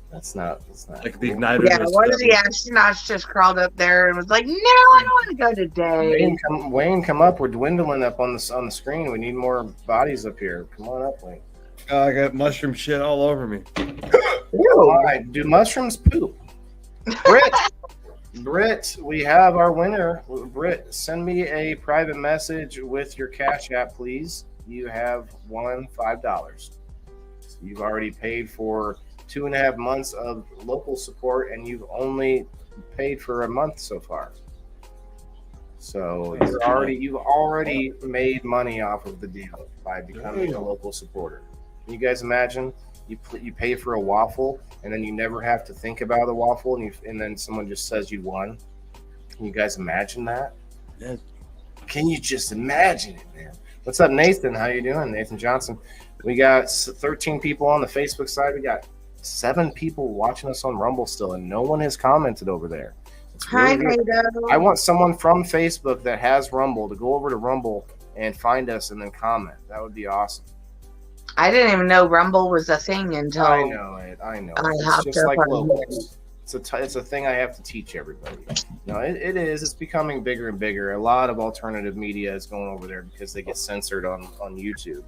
That's not like the igniter. Yeah, one of the astronauts just crawled up there and was like, "No, I don't want to go today." Wayne, come up. We're dwindling up on the screen. We need more bodies up here. Come on up, Wayne. Oh, I got mushroom shit all over me. All right, do mushrooms poop? Britt, we have our winner. Britt, send me a private message with your Cash App, please. You have won $5. So you've already paid for 2.5 months of local support, and you've only paid for a month so far. So you've already made money off of the deal by becoming a local supporter. Can you guys imagine? You pay for a waffle, and then you never have to think about the waffle, and then someone just says you won. Can you guys imagine that? Yes. Can you just imagine it, man? What's up, Nathan? How you doing, Nathan Johnson? We got 13 people on the Facebook side. We got 7 people watching us on Rumble still, and no one has commented over there. Hi, NATO. I want someone from Facebook that has Rumble to go over to Rumble and find us and then comment. That would be awesome. I didn't even know Rumble was a thing until I know it. It's just like locals. It's a thing I have to teach everybody. No, it is. It's becoming bigger and bigger. A lot of alternative media is going over there because they get censored on YouTube,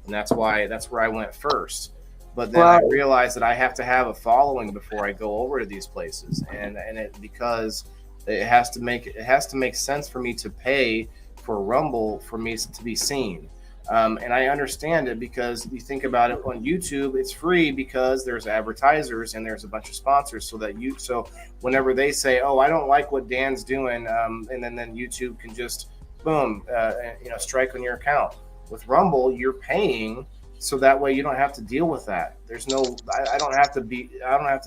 and that's where I went first. But then I realized that I have to have a following before I go over to these places, and because it has to make sense for me to pay for Rumble for me to be seen. And I understand it because you think about it on YouTube, it's free because there's advertisers and there's a bunch of sponsors. So whenever they say, "Oh, I don't like what Dan's doing," and then YouTube can just boom, strike on your account. With Rumble, you're paying, so that way you don't have to deal with that. I don't have to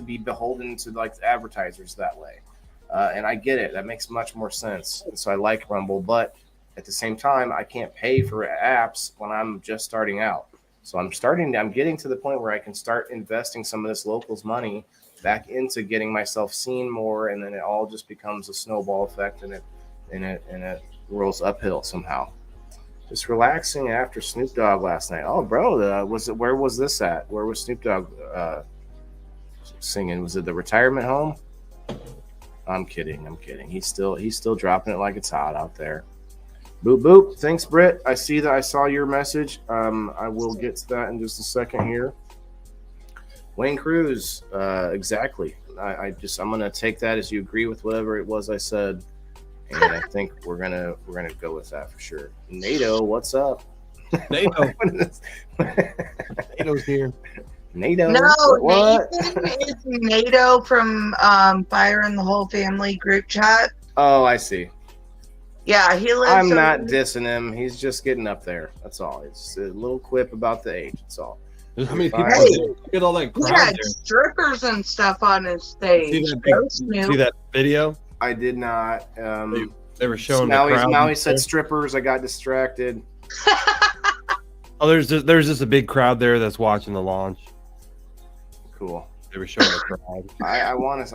be beholden to like the advertisers that way. And I get it. That makes much more sense. And so I like Rumble, but at the same time, I can't pay for apps when I'm just starting out. So I'm getting to the point where I can start investing some of this locals money back into getting myself seen more, and then it all just becomes a snowball effect, and it rolls uphill somehow. Just relaxing after Snoop Dogg last night. Oh, bro, where was this at? Where was Snoop Dogg singing? Was it the retirement home? I'm kidding. He's still dropping it like it's hot out there. Boop, boop. Thanks, Britt. I saw your message. I will get to that in just a second here. Wayne Cruz, exactly. I'm going to take that as you agree with whatever it was I said, and I think we're gonna go with that for sure. NATO, what's up? NATO. NATO's here. NATO. No, what? Nathan is NATO from Fire and the Whole Family group chat. Oh, I see. Yeah, he lives. I'm not dissing him. He's just getting up there. That's all. It's a little quip about the age. That's all. I mean, people get all that crowd he had there. strippers and stuff on his stage. See that video? I did not. They were showing Maui said strippers. I got distracted. Oh, there's just a big crowd there that's watching the launch. Cool. They were showing the crowd. I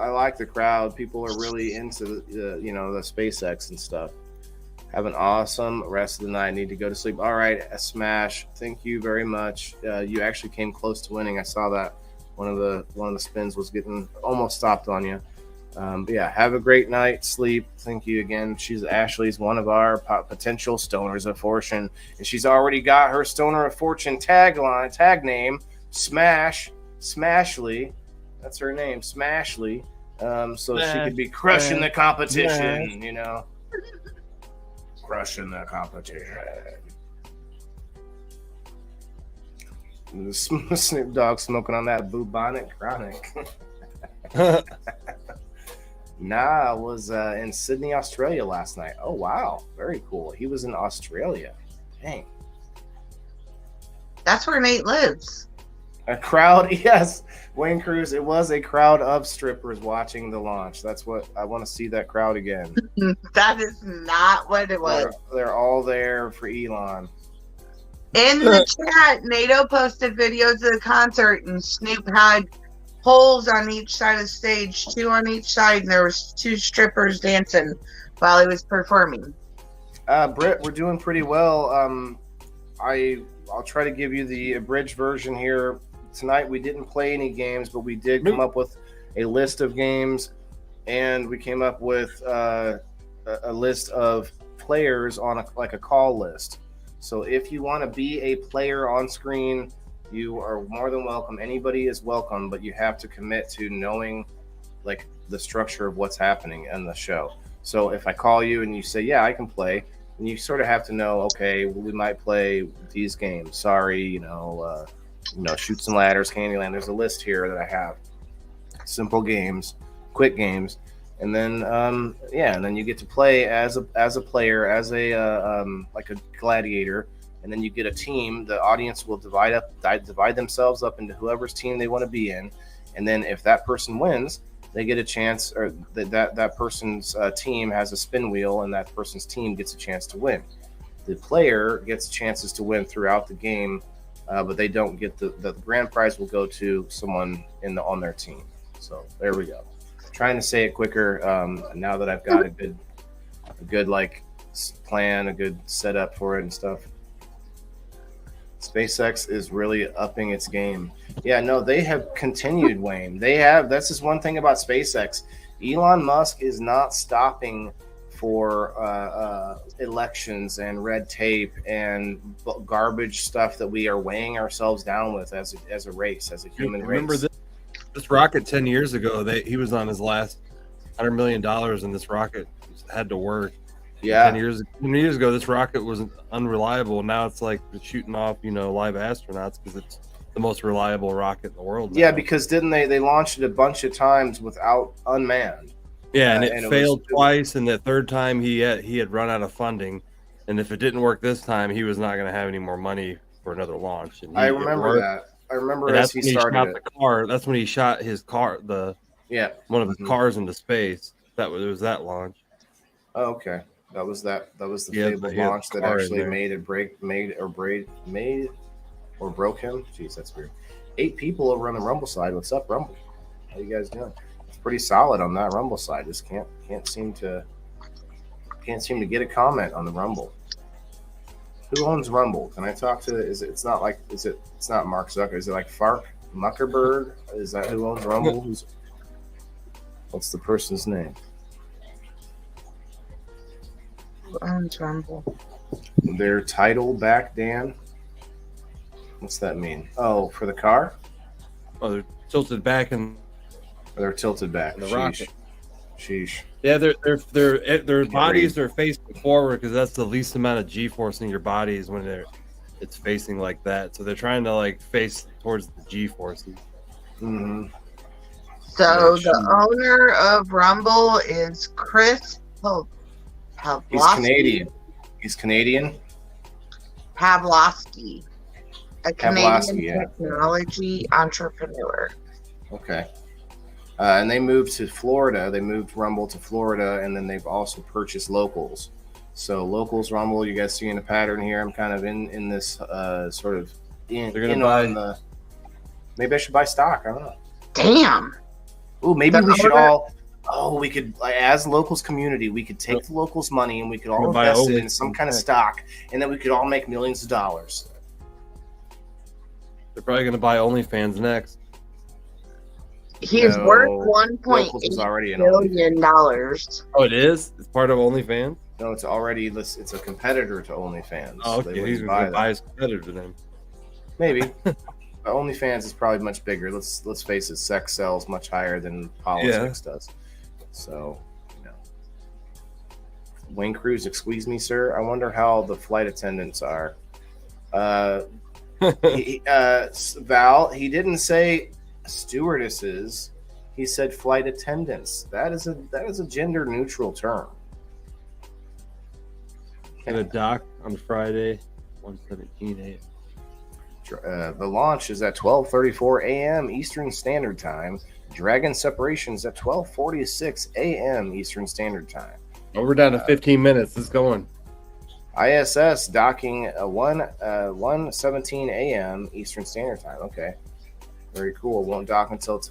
like the crowd. People are really into the SpaceX and stuff. Have an awesome rest of the night. Need to go to sleep. All right, Smash. Thank you very much. You actually came close to winning. I saw that one of the spins was getting almost stopped on you. But yeah, have a great night. Sleep. Thank you again. Ashley's one of our potential Stoners of Fortune, and she's already got her Stoner of Fortune tag name, Smashly. That's her name, Smashly. So she could be crushing the competition, Crushing the competition. Snoop Dogg smoking on that bubonic chronic. I was in Sydney, Australia last night. Oh, wow. Very cool. He was in Australia. Dang. That's where Nate lives. A crowd, yes. Wayne Cruz, it was a crowd of strippers watching the launch. That's what I want to see, that crowd again. That is not what it was. They're all there for Elon. In the chat, NATO posted videos of the concert, and Snoop had holes on each side of the stage, 2 on each side, and there was 2 strippers dancing while he was performing. Britt, we're doing pretty well. I'll try to give you the abridged version here. Tonight we didn't play any games, but we did come up with a list of games, and we came up with a list of players on a call list. So if you want to be a player on screen, you are more than welcome. Anybody is welcome, but you have to commit to knowing like the structure of what's happening in the show. So if I call you and you say, yeah, I can play, and you sort of have to know, okay, we might play these games. Sorry, Shoots and Ladders, Candyland. There's a list here that I have. Simple games, quick games. And then, and then you get to play as a player, as like a gladiator. And then you get a team. The audience will divide themselves up into whoever's team they want to be in. And then if that person wins, they get a chance, or that person's team has a spin wheel, and that person's team gets a chance to win. The player gets chances to win throughout the game, but they don't get the grand prize will go to someone on their team. So there we go. trying to say it quicker. Now that I've got a good like plan, a good setup for it and stuff. SpaceX is really upping its game. Yeah, no, they have continued, Wayne. They have. That's just one thing about SpaceX. Elon Musk is not stopping for elections and red tape and garbage stuff that we are weighing ourselves down with as a race, as a human race. Remember this rocket 10 years ago? He was on his last $100 million, and this rocket had to work. Yeah, 10 years ago, this rocket was unreliable. Now it's like shooting off, live astronauts because it's the most reliable rocket in the world now. Yeah, because didn't they launched it a bunch of times without unmanned? Yeah, and it failed twice, and the third time he had run out of funding, and if it didn't work this time, he was not going to have any more money for another launch. And I remember that. I remember as he started the car. That's when he shot his car, one of his cars into space. It was that launch. Oh, okay. That was the fabled launch that actually made or broke him. Jeez, that's weird. 8 people over on the Rumble side. What's up, Rumble? How you guys doing? It's pretty solid on that Rumble side. Just can't seem to get a comment on the Rumble. Who owns Rumble? Can I talk to? It's not Mark Zucker? Is it like Fark Muckerberg? Is that who owns Rumble? What's the person's name? Rumble. Their title back, Dan. What's that mean? Oh, for the car? Oh, they're tilted back and they're tilted back. The rocket. Sheesh. Yeah, their bodies are facing forward because that's the least amount of G-force in your body is when it's facing like that. So they're trying to like face towards the G-forces. Mm-hmm. So the owner of Rumble is Chris Pavlovsky. He's Canadian. Pavlovsky, a Canadian technology entrepreneur. Okay. And they moved to Florida. They moved Rumble to Florida, and then they've also purchased Locals. So Locals, Rumble, you guys seeing a pattern here? I'm kind of in this sort of in on the. Maybe I should buy stock. I don't know. Damn. Ooh, maybe we should all. Oh, we could, as Locals community, we could take the Locals money and we could all invest it in some kind of stock, and then we could all make millions of dollars. They're probably going to buy OnlyFans next. He is worth $1.8 billion. Oh, it is? It's part of OnlyFans? No, it's a competitor to OnlyFans. Oh, okay. He's going to buy his competitor then. Maybe. OnlyFans is probably much bigger. Let's face it, sex sells much higher than politics does. So, Wayne Cruz, excuse me, sir. I wonder how the flight attendants are. Val, he didn't say stewardesses. He said flight attendants. That is a gender neutral term. Gonna dock on Friday, 1:17 a.m. The launch is at 12:34 a.m. Eastern Standard Time. Dragon separations at 12:46 a.m. Eastern Standard Time. Oh, we're down to 15 minutes. It's going. ISS docking 1:17 a.m. Eastern Standard Time. Okay, very cool. Won't dock until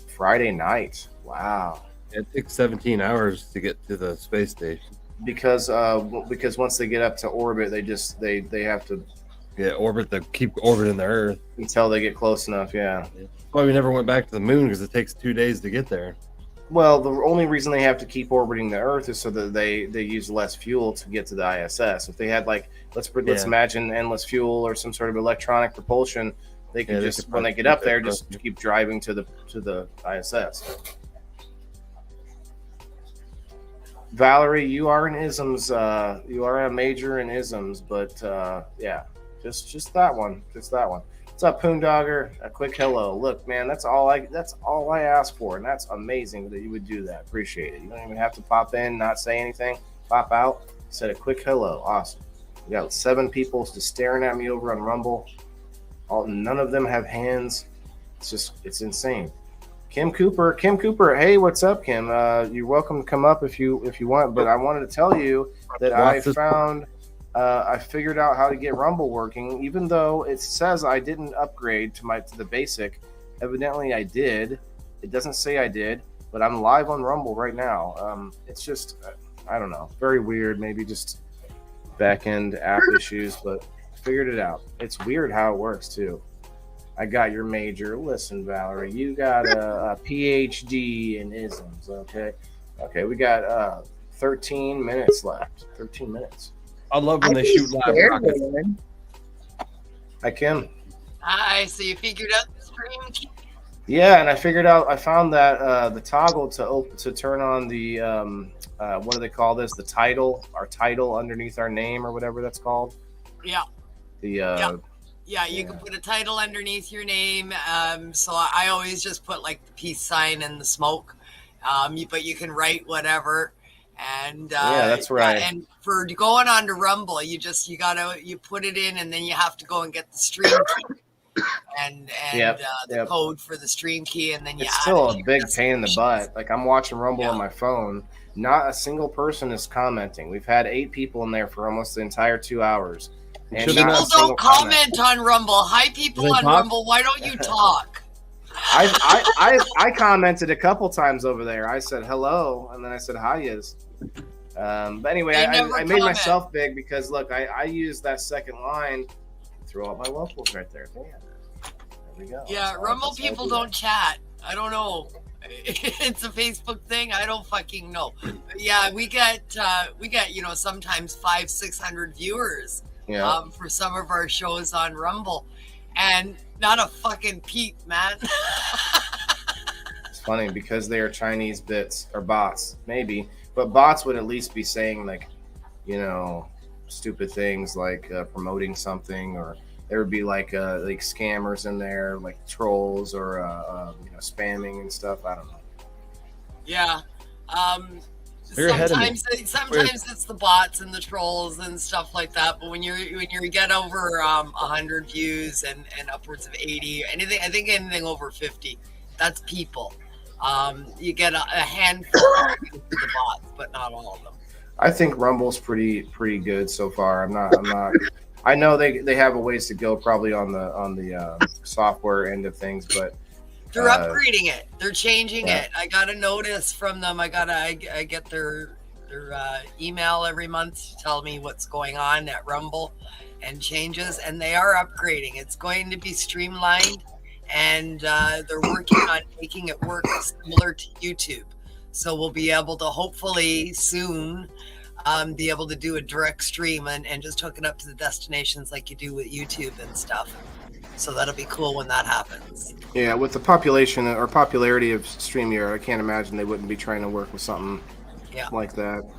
Friday night. Wow. It takes 17 hours to get to the space station. Because once they get up to orbit, they have to. Yeah, keep orbiting the Earth until they get close enough. Yeah. Well, we never went back to the moon because it takes 2 days to get there. Well, the only reason they have to keep orbiting the Earth is so that they use less fuel to get to the ISS. If they had let's imagine endless fuel or some sort of electronic propulsion, they could when they get up there just keep driving to the ISS. Valerie, you are in isms. You are a major in isms, but yeah. Just that one. Just that one. What's up, Poondogger? A quick hello. Look, man, that's all I ask for, and that's amazing that you would do that. Appreciate it. You don't even have to pop in, not say anything, pop out, said a quick hello. Awesome. We got 7 people just staring at me over on Rumble. None of them have hands. It's insane. Kim Cooper. Hey, what's up, Kim? You're welcome to come up if you want, but I wanted to tell you that I figured out how to get Rumble working, even though it says I didn't upgrade to the basic. Evidently I did. It doesn't say I did. but I'm live on Rumble right now. It's just, I don't know, very weird. Maybe just back end app issues, but figured it out. It's weird how it works too. I got your major. Listen, Valerie, you got a PhD in isms. Okay, we got 13 minutes left. 13 minutes. I love when they shoot live rockets. Hi, Kim. Hi. So you figured out the stream key? Yeah, and I found that the toggle to turn on the what do they call this? The title, our title underneath our name or whatever that's called. Yeah. Yeah, you can put a title underneath your name. So I always just put like the peace sign and the smoke. But you can write whatever. And yeah, that's right. And for going on to Rumble, you put it in, and then you have to go and get the stream key and the code for the stream key, and then you. It's still a big pain in the butt. Like I'm watching Rumble on my phone. Not a single person is commenting. We've had 8 people in there for almost the entire 2 hours. And people don't comment on Rumble. Hi, people on Rumble. Why don't you talk? I commented a couple times over there. I said hello, and then I said hi. But anyway, I made myself big because look, I used that second line to throw out my locals right there. Damn. There we go. Yeah, Rumble people don't chat. I don't know. It's a Facebook thing. I don't fucking know. But yeah, we get sometimes 500-600 viewers for some of our shows on Rumble, and not a fucking peep, man. It's funny because they are Chinese bits or bots, maybe, but bots would at least be saying like, stupid things like promoting something, or there would be like scammers in there, like trolls or spamming and stuff. I don't know. Yeah. Sometimes it's the bots and the trolls and stuff like that. But when you get over 100 views and upwards of 80, anything over 50, that's people. You get a handful of the bots, but not all of them. I think Rumble's pretty good so far. I'm not. I know they have a ways to go probably on the software end of things, but they're upgrading it. They're changing it. I got a notice from them. I get their email every month to tell me what's going on at Rumble and changes, and they are upgrading. It's going to be streamlined, and they're working on making it work similar to YouTube. So we'll be able to hopefully soon be able to do a direct stream and just hook it up to the destinations like you do with YouTube and stuff. So that'll be cool when that happens. Yeah, with the population or popularity of StreamYard, I can't imagine they wouldn't be trying to work with something like that.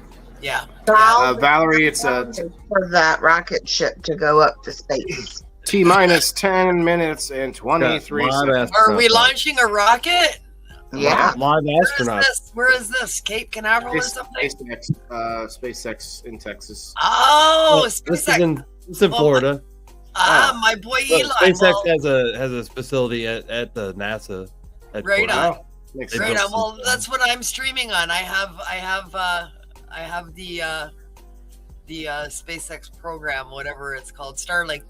Yeah. Valerie, it's for that rocket ship to go up to space. T-minus 10 minutes and 23 seconds. Are we launching a rocket? Yeah. Live astronaut. Where is this? Cape Canaveral or something? SpaceX in Texas. Oh, SpaceX. It's in Florida. My boy Eli. SpaceX has a facility at the NASA. Right on. Right on. Well, that's what I'm streaming on. I have the SpaceX program, whatever it's called, Starlink.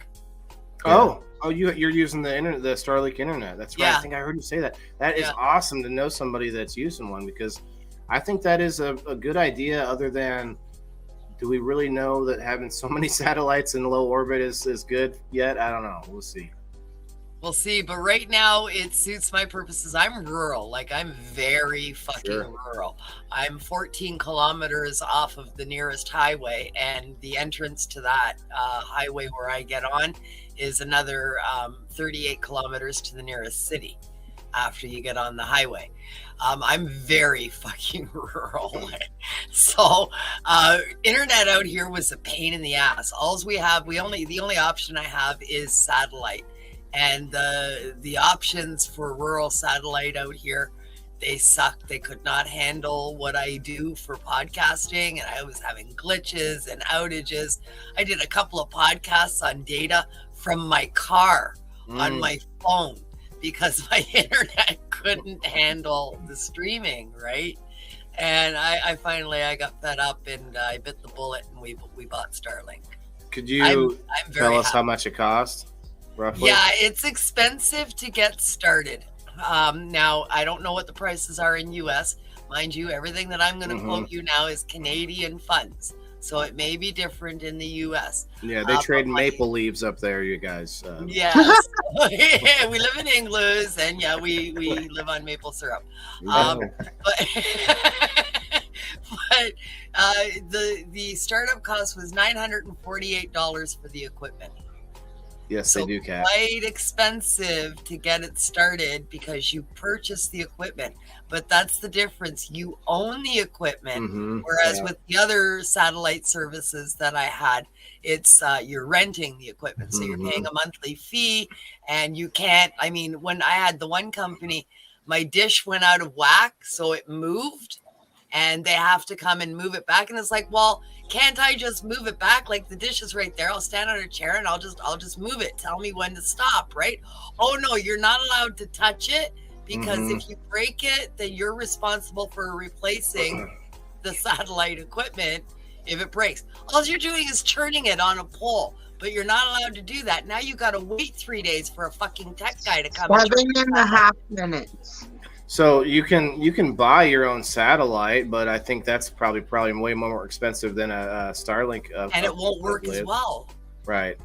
Oh, you're using the internet, the Starlink internet. That's right. Yeah. I think I heard you say that. That is awesome to know somebody that's using one, because I think that is a good idea. Other than, do we really know that having so many satellites in low orbit is good yet? I don't know. We'll see. We'll see. But right now, it suits my purposes. I'm rural. Like, I'm very fucking rural. I'm 14 kilometers off of the nearest highway, and the entrance to that highway where I get on is another 38 kilometers to the nearest city after you get on the highway. I'm very fucking rural. So internet out here was a pain in the ass. The only option I have is satellite. And the options for rural satellite out here, they suck. They could not handle what I do for podcasting, and I was having glitches and outages. I did a couple of podcasts on data from my car on my phone because my internet couldn't handle the streaming, right? And I finally got fed up, and I bit the bullet, and we bought Starlink. Could you tell us how much it cost, roughly? Yeah, it's expensive to get started. Now, I don't know what the prices are in US. Mind you, everything that I'm going to quote you now is Canadian funds. So it may be different in the US. Yeah, they trade maple leaves up there, you guys. Yes. We live in England, and yeah, we live on maple syrup. But the startup cost was $948 for the equipment. Yes, they do, Kat. Quite expensive to get it started because you purchase the equipment, but that's the difference. You own the equipment, whereas with the other satellite services that I had, it's you're renting the equipment, so you're paying a monthly fee, and you can't. I mean, when I had the one company, my dish went out of whack, so it moved, and they have to come and move it back, and it's like, well, can't I just move it back? Like, the dish is right there. I'll stand on a chair and I'll just move it. Tell me when to stop, right? Oh no, you're not allowed to touch it, because if you break it, then you're responsible for replacing the satellite equipment if it breaks. All you're doing is turning it on a pole, but you're not allowed to do that. Now you got to wait 3 days for a fucking tech guy to come. 7.5 minutes. So you can buy your own satellite, but I think that's probably way more expensive than a Starlink. And it won't work as well. Right.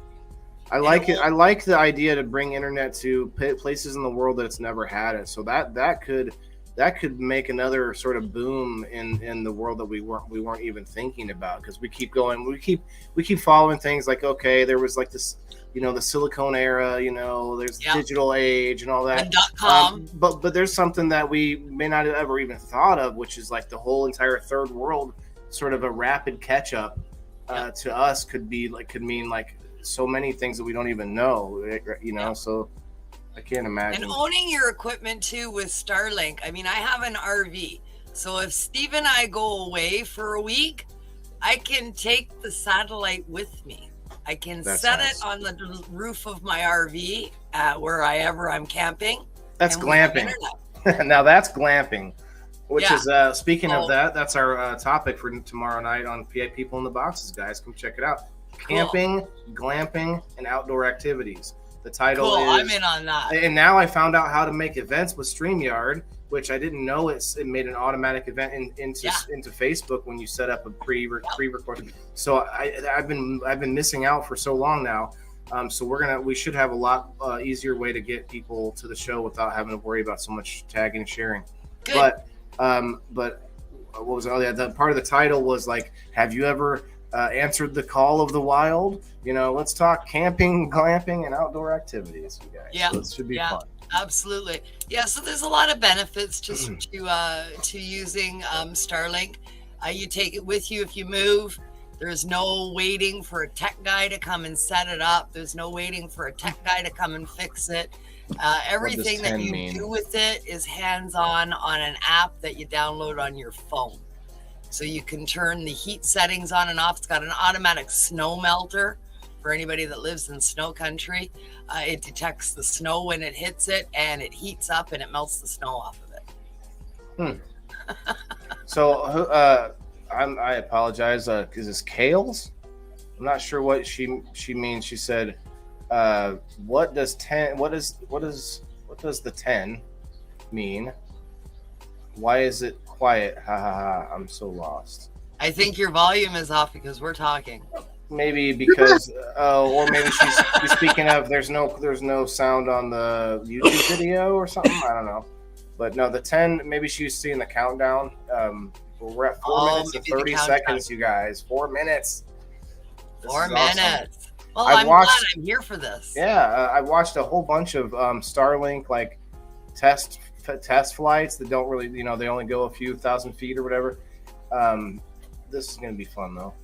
I like it. I like the idea to bring internet to places in the world that it's never had it. So that could make another sort of boom in the world that we weren't even thinking about, because we keep going. We keep following things like, okay, there was like this, the silicone era, there's digital age and all that. And .com. But there's something that we may not have ever even thought of, which is like the whole entire third world, sort of a rapid catch up to us could mean like so many things that we don't even know, so I can't imagine. And owning your equipment too with Starlink. I mean, I have an RV. So if Steve and I go away for a week, I can take the satellite with me. I can set it on the roof of my RV wherever I'm camping. That's glamping. Now that's glamping, which is, speaking of that, that's our topic for tomorrow night on People in the Boxes, guys. Come check it out. Camping, glamping, and outdoor activities. The title is... I'm in on that. And now I found out how to make events with StreamYard, which I didn't know it made an automatic event into Facebook when you set up a pre-recorded. So I've been missing out for so long now. So we should have a lot easier way to get people to the show without having to worry about so much tagging and sharing. Good. But what was the part of the title was like, have you ever answered the call of the wild? Let's talk camping, glamping, and outdoor activities, you guys. Yeah, so this should be fun. Absolutely. Yeah, so there's a lot of benefits to using Starlink. You take it with you if you move. There's no waiting for a tech guy to come and set it up. There's no waiting for a tech guy to come and fix it. Everything that you do with it is hands-on on an app that you download on your phone. So you can turn the heat settings on and off. It's got an automatic snow melter for anybody that lives in snow country. It detects the snow when it hits it, and it heats up and it melts the snow off of it. So I apologize. Is this Kales? I'm not sure what she means. She said, "What does the 10 mean? Why is it quiet? Ha ha ha! I'm so lost." I think your volume is off because we're talking. Maybe because, or maybe she's speaking of there's no sound on the YouTube video or something. I don't know, but no, the 10. Maybe she's seeing the countdown. We're at 4 minutes and 30 seconds, you guys. 4 minutes. 4 minutes. Well, I'm glad I'm here for this. Yeah, I watched a whole bunch of Starlink like test flights that don't really, they only go a few thousand feet or whatever. This is gonna be fun though.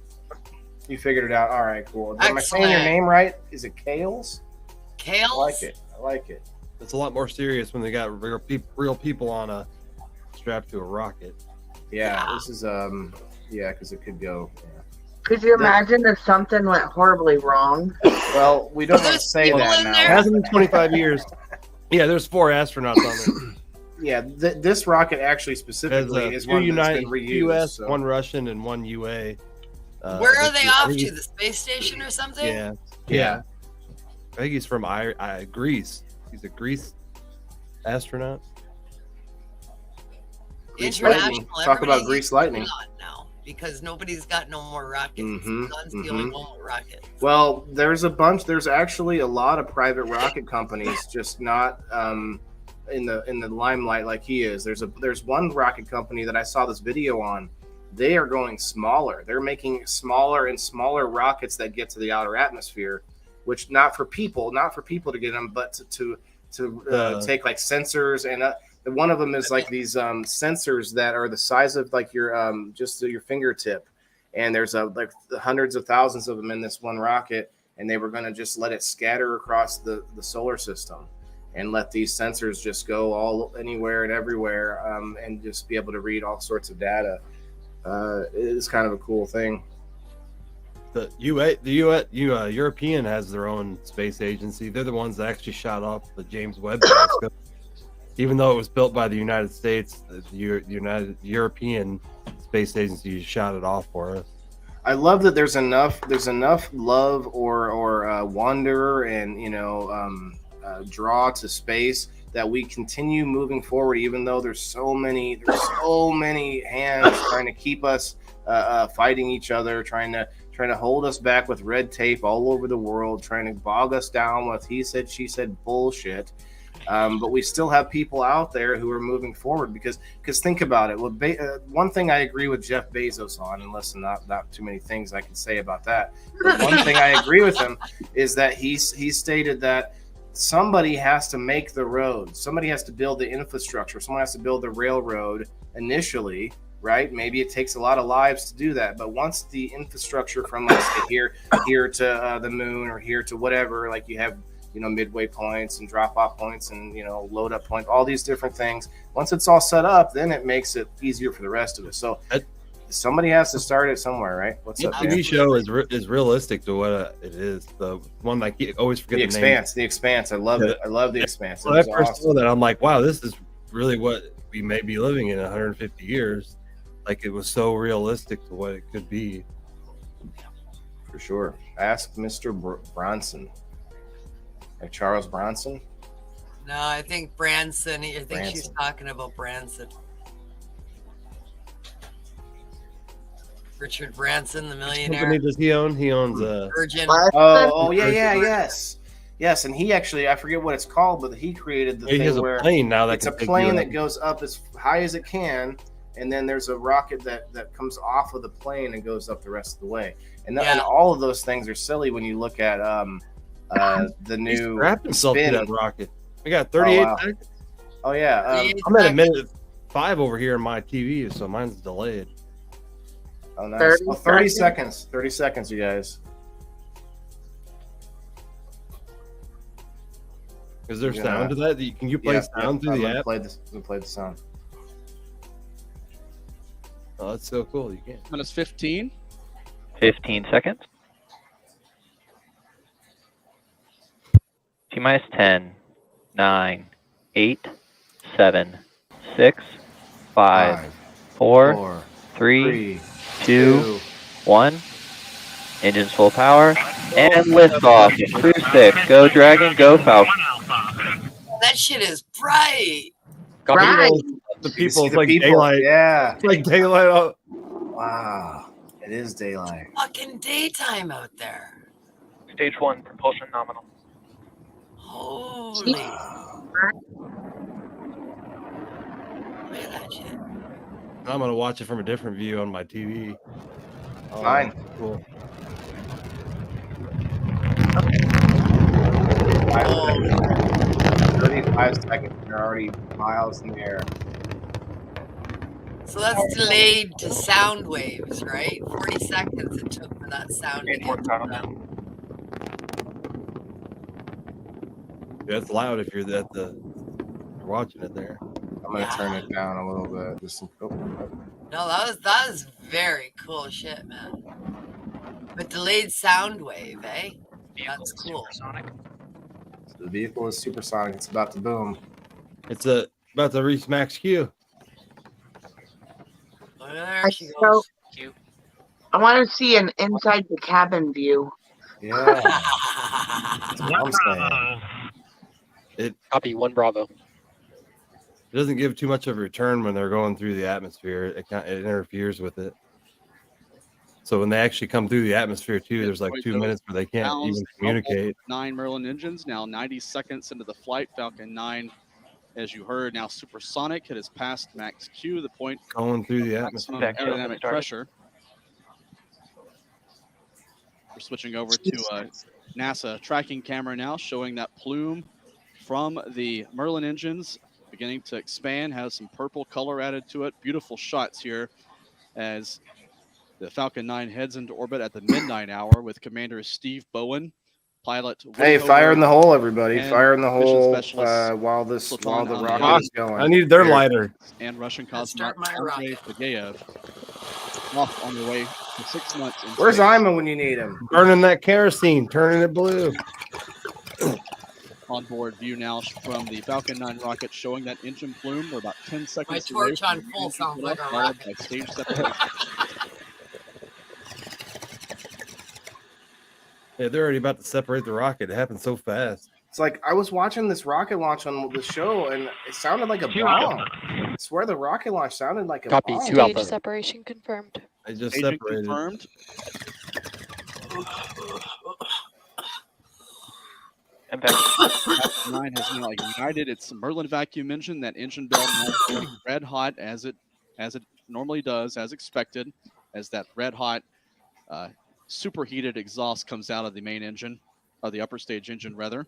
You figured it out. All right, cool. Am I saying your name right? Is it Kales? Kales? I like it. It's a lot more serious when they got real people on a strapped to a rocket. Yeah. This is because it could go. Yeah. Could you imagine if something went horribly wrong? Well, we don't want to say that now. It hasn't been 25 years. Yeah, there's 4 astronauts on there. Yeah, this rocket actually specifically is one that's been reused. US, 1 Russian, and 1 UA. Where are they off to? The space station or something? Yeah. I think he's from Greece. He's a Greece astronaut. Grease lightning. Talk about grease lightning. Now, because nobody's got no more rockets. Elon's the only one with rockets. Well, there's a bunch. There's actually a lot of private rocket companies, just not in the limelight like he is. There's one rocket company that I saw this video on. They are going smaller. They're making smaller and smaller rockets that get to the outer atmosphere, which not for people to get them, but to take like sensors, and one of them is like these sensors that are the size of like your just your fingertip, and there's like hundreds of thousands of them in this one rocket, and they were going to just let it scatter across the solar system and let these sensors just go all anywhere and everywhere, and just be able to read all sorts of data. It is kind of a cool thing. The European has their own space agency. They're the ones that actually shot off the James Webb telescope. Even though it was built by the United States, the European Space Agency shot it off for us. I love that there's enough love or wonder and draw to space that we continue moving forward, even though there's so many hands trying to keep us fighting each other, trying to hold us back with red tape all over the world, trying to bog us down with he said, she said bullshit. But we still have people out there who are moving forward because think about it. Well, one thing I agree with Jeff Bezos on, and listen, not too many things I can say about that. But one thing I agree with him is that he stated that somebody has to make the road. Somebody has to build the infrastructure. Someone has to build the railroad initially, right? Maybe it takes a lot of lives to do that. But once the infrastructure from let's say here to the moon or here to whatever, like you have, midway points and drop off points and, load up points, all these different things. Once it's all set up, then it makes it easier for the rest of us. So somebody has to start it somewhere, right? What's up? The TV show is realistic to what it is. The one I always forget the Expanse. name. The Expanse. I love it. I love The Expanse. When I first saw that, I'm like, wow, this is really what we may be living in 150 years. Like, it was so realistic to what it could be. For sure. Ask Mr. Bronson. Like Charles Bronson? No, I think Branson. I think she's talking about Branson. Richard Branson, the millionaire. What does he own? He owns Virgin. Yes, and he actually, I forget what it's called, but he created the thing where plane now that it's a plane that goes up as high as it can, and then there's a rocket that comes off of the plane and goes up the rest of the way. And all of those things are silly when you look at the new. He strapped himself to that rocket. We got 38 seconds. Oh yeah, I'm at a minute 5 over here on my TV, so mine's delayed. Oh nice. 30 seconds. 30 seconds, you guys. Is there sound to that? Can you play sound through the app? Play the sound. Oh, that's so cool. You can. Minus 15. 15 seconds. T-minus 10, 9, 8, 7, 6, 5, 4, 3, 2, 1. Engines full power. And liftoff. Cruise 6. Go Dragon, go Falcon. That shit is bright. Right. The people, it's like daylight. Yeah. It's like daylight. Wow. It is daylight. Fucking daytime out there. Stage 1, propulsion nominal. Holy. Look at that shit. I'm going to watch it from a different view on my TV. Fine. Cool. 35 seconds. You're already miles in the air. So that's delayed to sound waves, right? 40 seconds it took for that sound to get down. Yeah, it's loud if you're watching it there. I'm gonna turn it down a little bit. No, that was very cool shit, man. But delayed sound wave, eh? That's cool. So the vehicle is supersonic. It's about to boom. It's about to reach max Q. There she goes. I want to see an inside the cabin view. Yeah. That's what I'm saying. Copy 1 Bravo. It doesn't give too much of a return when they're going through the atmosphere. It interferes with it. So when they actually come through the atmosphere too, there's like 2 minutes where they can't even communicate. 9 Merlin engines now 90 seconds into the flight. Falcon 9, as you heard, now supersonic. It has passed max Q, the point going through the atmosphere. Aerodynamic pressure. We're switching over to NASA tracking camera now, showing that plume from the Merlin engines beginning to expand, has some purple color added to it. Beautiful shots here as the Falcon 9 heads into orbit at the midnight hour with Commander Steve Bowen, pilot. Hey, fire in the hole, everybody! Fire in the hole while the rocket is going. I need their lighter. And Russian cosmonaut Andrei Fageyev off on the way for 6 months. Where's Ima when you need him? Burning that kerosene, turning it blue. Onboard view now from the Falcon 9 rocket showing that engine plume. We're about 10 seconds My torch on full sounds like a rocket. Stage separation. Yeah, they're already about to separate the rocket. It happened so fast. It's like I was watching this rocket launch on the show, and it sounded like a bomb. I swear the rocket launch sounded like a bomb. Stage separation confirmed. I just Agent separated. Confirmed. Falcon 9 has now ignited its Merlin vacuum engine. That engine bell now going red hot as it normally does, as expected, as that red hot superheated exhaust comes out of the main engine, or the upper stage engine rather.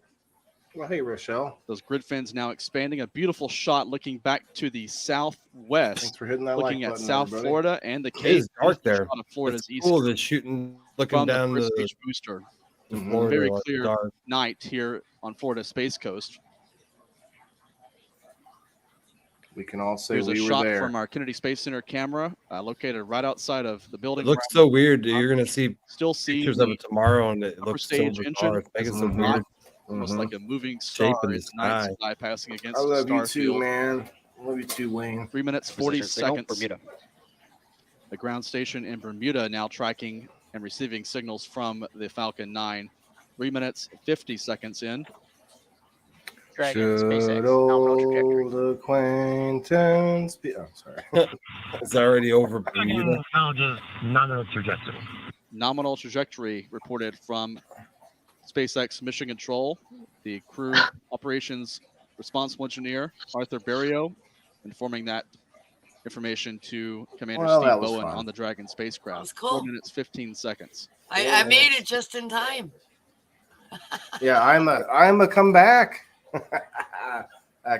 Well, hey, Rochelle. Those grid fins now expanding. A beautiful shot looking back to the southwest. Thanks for hitting that looking like at button, South everybody. Florida and the It Cape. is dark there. Shot of Florida's It's east cool. They're shooting, looking from down the the Prestige booster. Florida Very while it's clear dark. night here on Florida Space Coast. We can all say Here's we a were shot there. from our Kennedy Space Center camera, located right outside of the building. It looks so weird. You're gonna see still see pictures of it tomorrow, and it upper looks so stage bizarre. engine. It's making so Not weird. almost like a moving star Shape in the in the night sky. sky passing against I the love star you too, field. man. Love you too, Wayne. 3 minutes 40 Position signal, seconds. Bermuda. The ground station in Bermuda now tracking and receiving signals from the Falcon 9. 3 minutes 50 seconds in. Should old acquaintance be? Oh, sorry. It's already over Bermuda. Nominal trajectory. Nominal trajectory reported from SpaceX Mission Control. The crew operations responsible engineer, Arthur Berrio, informing that information to Commander Well, that Steve was Bowen fun. on the Dragon spacecraft. That's cool. 4 minutes 15 seconds. I made it just in time. Yeah, I'm a comeback.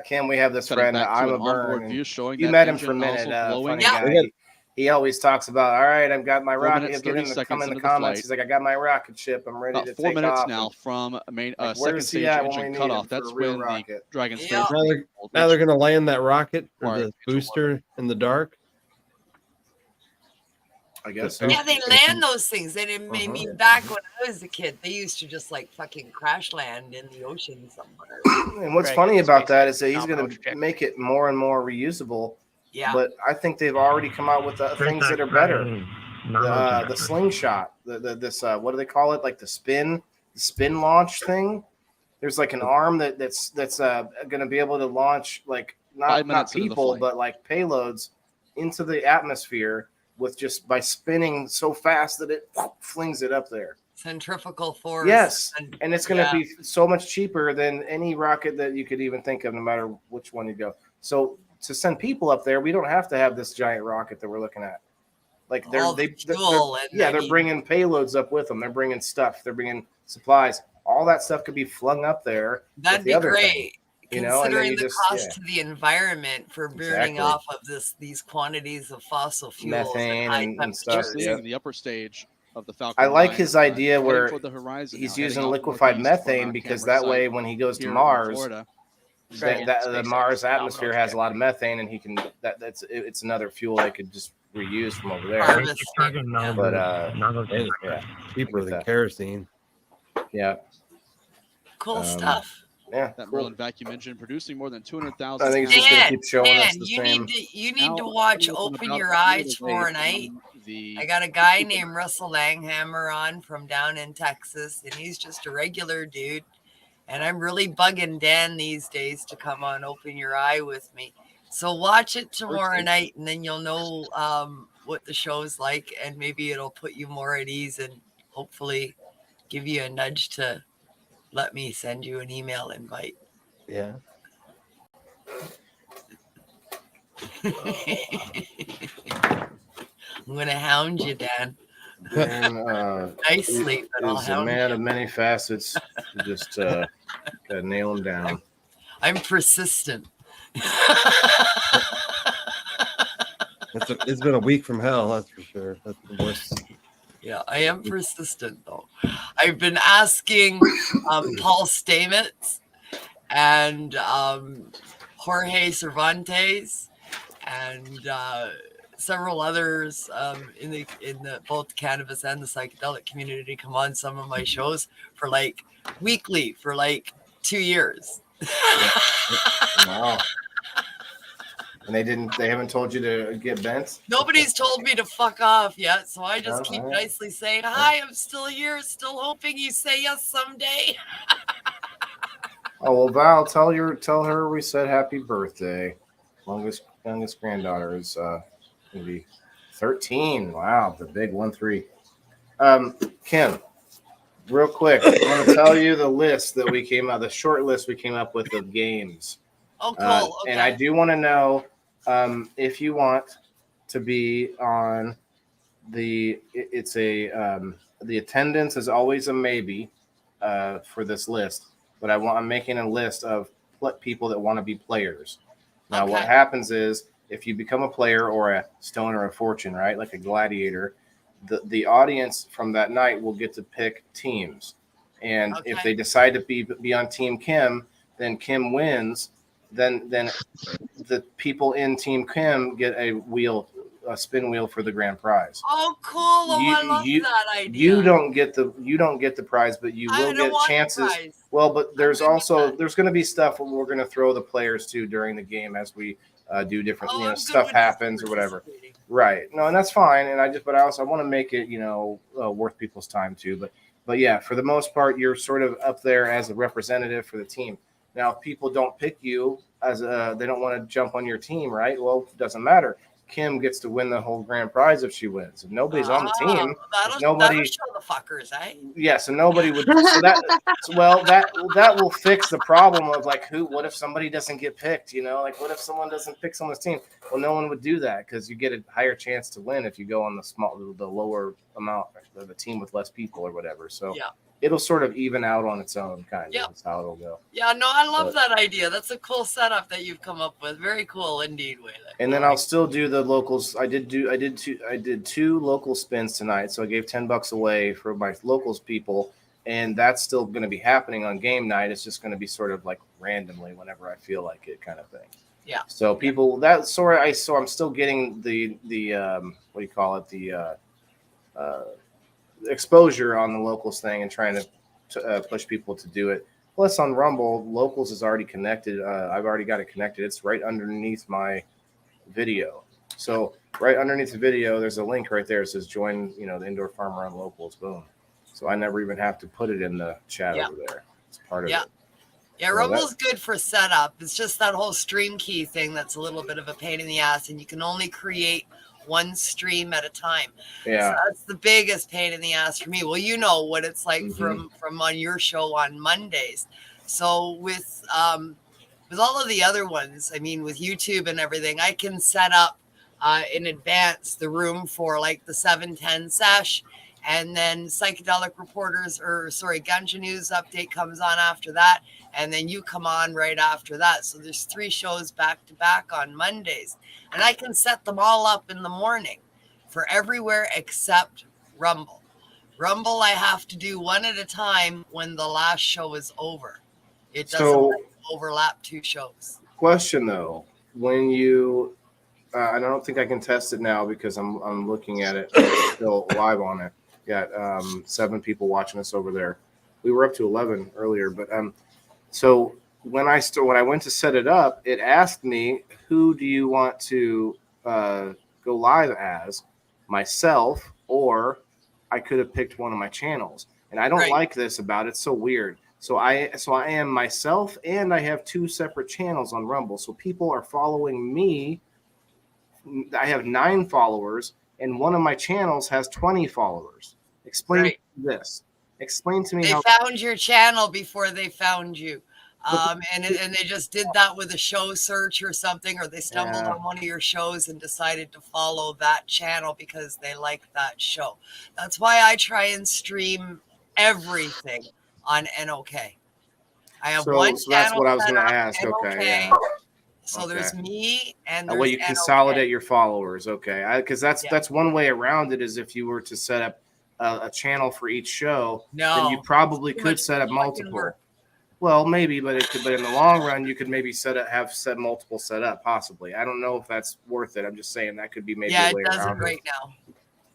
Can we have this Cutting friend? back to I'm an a onboard burn. view showing You that met him for a engine minute. nozzle blowing. Funny Yeah. guy. He always talks about, all right, I've got my 4 rocket. minutes, He'll get 30 in the, come in seconds the into the comments. flight. He's like, I got my rocket ship. I'm ready About to 4 take minutes off. now from main Like, second where's he stage at when we engine need cutoff. him for That's a real when the rocket? Dragon Yeah. spacecraft. Now they're gonna land that rocket or Right. the booster in the dark. I guess so. Yeah, they land those things. And it made me back when I was a kid. They used to just like fucking crash land in the ocean somewhere. And what's funny about that is that he's going to make it more and more reusable. Yeah. But I think they've already come out with things that are better. The slingshot, this what do they call it? Like the spin launch thing. There's like an arm that's going to be able to launch like not people but like payloads into the atmosphere with just by spinning so fast that it flings it up there. Centrifugal force. Yes, and it's going to Yeah. be so much cheaper than any rocket that you could even think of, no matter which one you go. So to send people up there, we don't have to have this giant rocket that we're looking at. Like they're bringing payloads up with them. They're bringing stuff. They're bringing supplies. All that stuff could be flung up there. That'd with be the other great. thing, you know, and then Considering you the just cost to the environment for burning Exactly. off of these quantities of fossil fuels Methane high and stuff. temperatures. Yeah. The upper stage of the Falcon. I like 9, his idea heading where toward the horizon he's now, using heading off liquefied northeast from methane our because camera that way site when he goes to here in Mars, Florida. the Mars atmosphere has a lot of methane, and he can it's another fuel they could just reuse from over there. But cheaper than kerosene. Yeah, Cool stuff. Yeah, that cool. Merlin vacuum engine producing more than 200,000. I think it's just going to keep showing us Dan, the you same. need to watch Open Your Eyes tomorrow night. I got a guy named Russell Langhammer on from down in Texas, and he's just a regular dude. And I'm really bugging Dan these days to come on Open Your Eye with me. So watch it tomorrow night, and then you'll know what the show's like, and maybe it'll put you more at ease and hopefully give you a nudge to let me send you an email invite. Yeah. I'm going to hound you, Dan. Dan, Nicely, but I'll is a hound man you. of many facets. You just got to nail him down. I'm persistent. It's been a week from hell, that's for sure. That's the worst. Yeah, I am persistent, though. I've been asking Paul Stamets and Jorge Cervantes and several others in the both cannabis and the psychedelic community to come on some of my shows for like weekly for like 2 years. Wow. And they haven't told you to get bent? Nobody's told me to fuck off yet, so I just keep nicely saying, hi, I'm still here, still hoping you say yes someday. Oh, well, Val, tell her we said happy birthday. Youngest granddaughter is going to be 13. Wow, the big 1-3. Kim, real quick, I want to tell you the list that the short list we came up with of games. Oh, cool. Okay. And I do want to know if you want to be on the attendance is always a maybe for this list, but I'm making a list of people that want to be players. Now, what happens is if you become a player or a stoner of fortune, right, like a gladiator, the audience from that night will get to pick teams, and if they decide to be on Team Kim, then Kim wins. Then the people in Team Kim get a spin wheel for the grand prize. Oh, cool! I love that idea. You don't get the prize, but you will get chances. Well, but there's going to be stuff where we're going to throw the players to during the game as we do different stuff happens or whatever. Right? No, and that's fine. And I also want to make it worth people's time too. But yeah, for the most part, you're sort of up there as a representative for the team. Now, if people don't pick you they don't want to jump on your team, right? Well, it doesn't matter. Kim gets to win the whole grand prize if she wins. If nobody's on the team, that'll show the fuckers, eh? Yeah, so nobody would. That will fix the problem of what if somebody doesn't get picked? What if someone doesn't pick someone's team? Well, no one would do that because you get a higher chance to win if you go on the lower amount of a team with less people or whatever. So it'll sort of even out on its own, kind of. That's how it'll go. Yeah, no, I love that idea. That's a cool setup that you've come up with. Very cool indeed, Wayland. And then I'll still do the locals. I did two local spins tonight, so I gave $10 away for my locals people, and that's still going to be happening on game night. It's just going to be sort of like randomly whenever I feel like it, kind of thing. Yeah. So people I'm still getting the what do you call it, the exposure on the locals thing and trying to push people to do it. Plus on Rumble, locals is already connected. I've already got it connected. It's right underneath my video. So right underneath the video, there's a link right there. It says join, the indoor farm run locals. Boom. So I never even have to put it in the chat over there. It's part of it. Yeah, Rumble's good for setup. It's just that whole stream key thing that's a little bit of a pain in the ass, and you can only create one stream at a time. Yeah. So that's the biggest pain in the ass for me. Well, you know what it's like from on your show on Mondays. So with all of the other ones, I mean, with YouTube and everything, I can set up in advance the room for like the 7:10 sesh, and then Psychedelic Reporters, Ganja News Update comes on after that, and then you come on right after that. So there's 3 shows back to back on Mondays, and I can set them all up in the morning for everywhere except Rumble. Rumble, I have to do one at a time when the last show is over. It doesn't overlap 2 shows. Question though, when you, I don't think I can test it now because I'm looking at it. I'm still live on it. Got 7 people watching us over there. We were up to 11 earlier, but so when I went to set it up, it asked me, who do you want to go live as, myself, or I could have picked one of my channels. And I don't like this about it. It's so weird. So I am myself, and I have 2 separate channels on Rumble. So people are following me. I have 9 followers, and one of my channels has 20 followers. Explain this. Explain to me they how found your channel before they found you. And they just did that with a show search or something, or they stumbled on one of your shows and decided to follow that channel because they like that show. That's why I try and stream everything on NOK. I have one so that's channel what I was set going to up, ask. NOK. Okay, yeah. So there's me and well, there's you NOK. consolidate your followers. Okay, because that's one way around it is if you were to set up a channel for each show, then you probably could set up multiple. Well, maybe, but in the long run, you could maybe have multiple set up, possibly. I don't know if that's worth it. I'm just saying that could be maybe a way it doesn't around right now.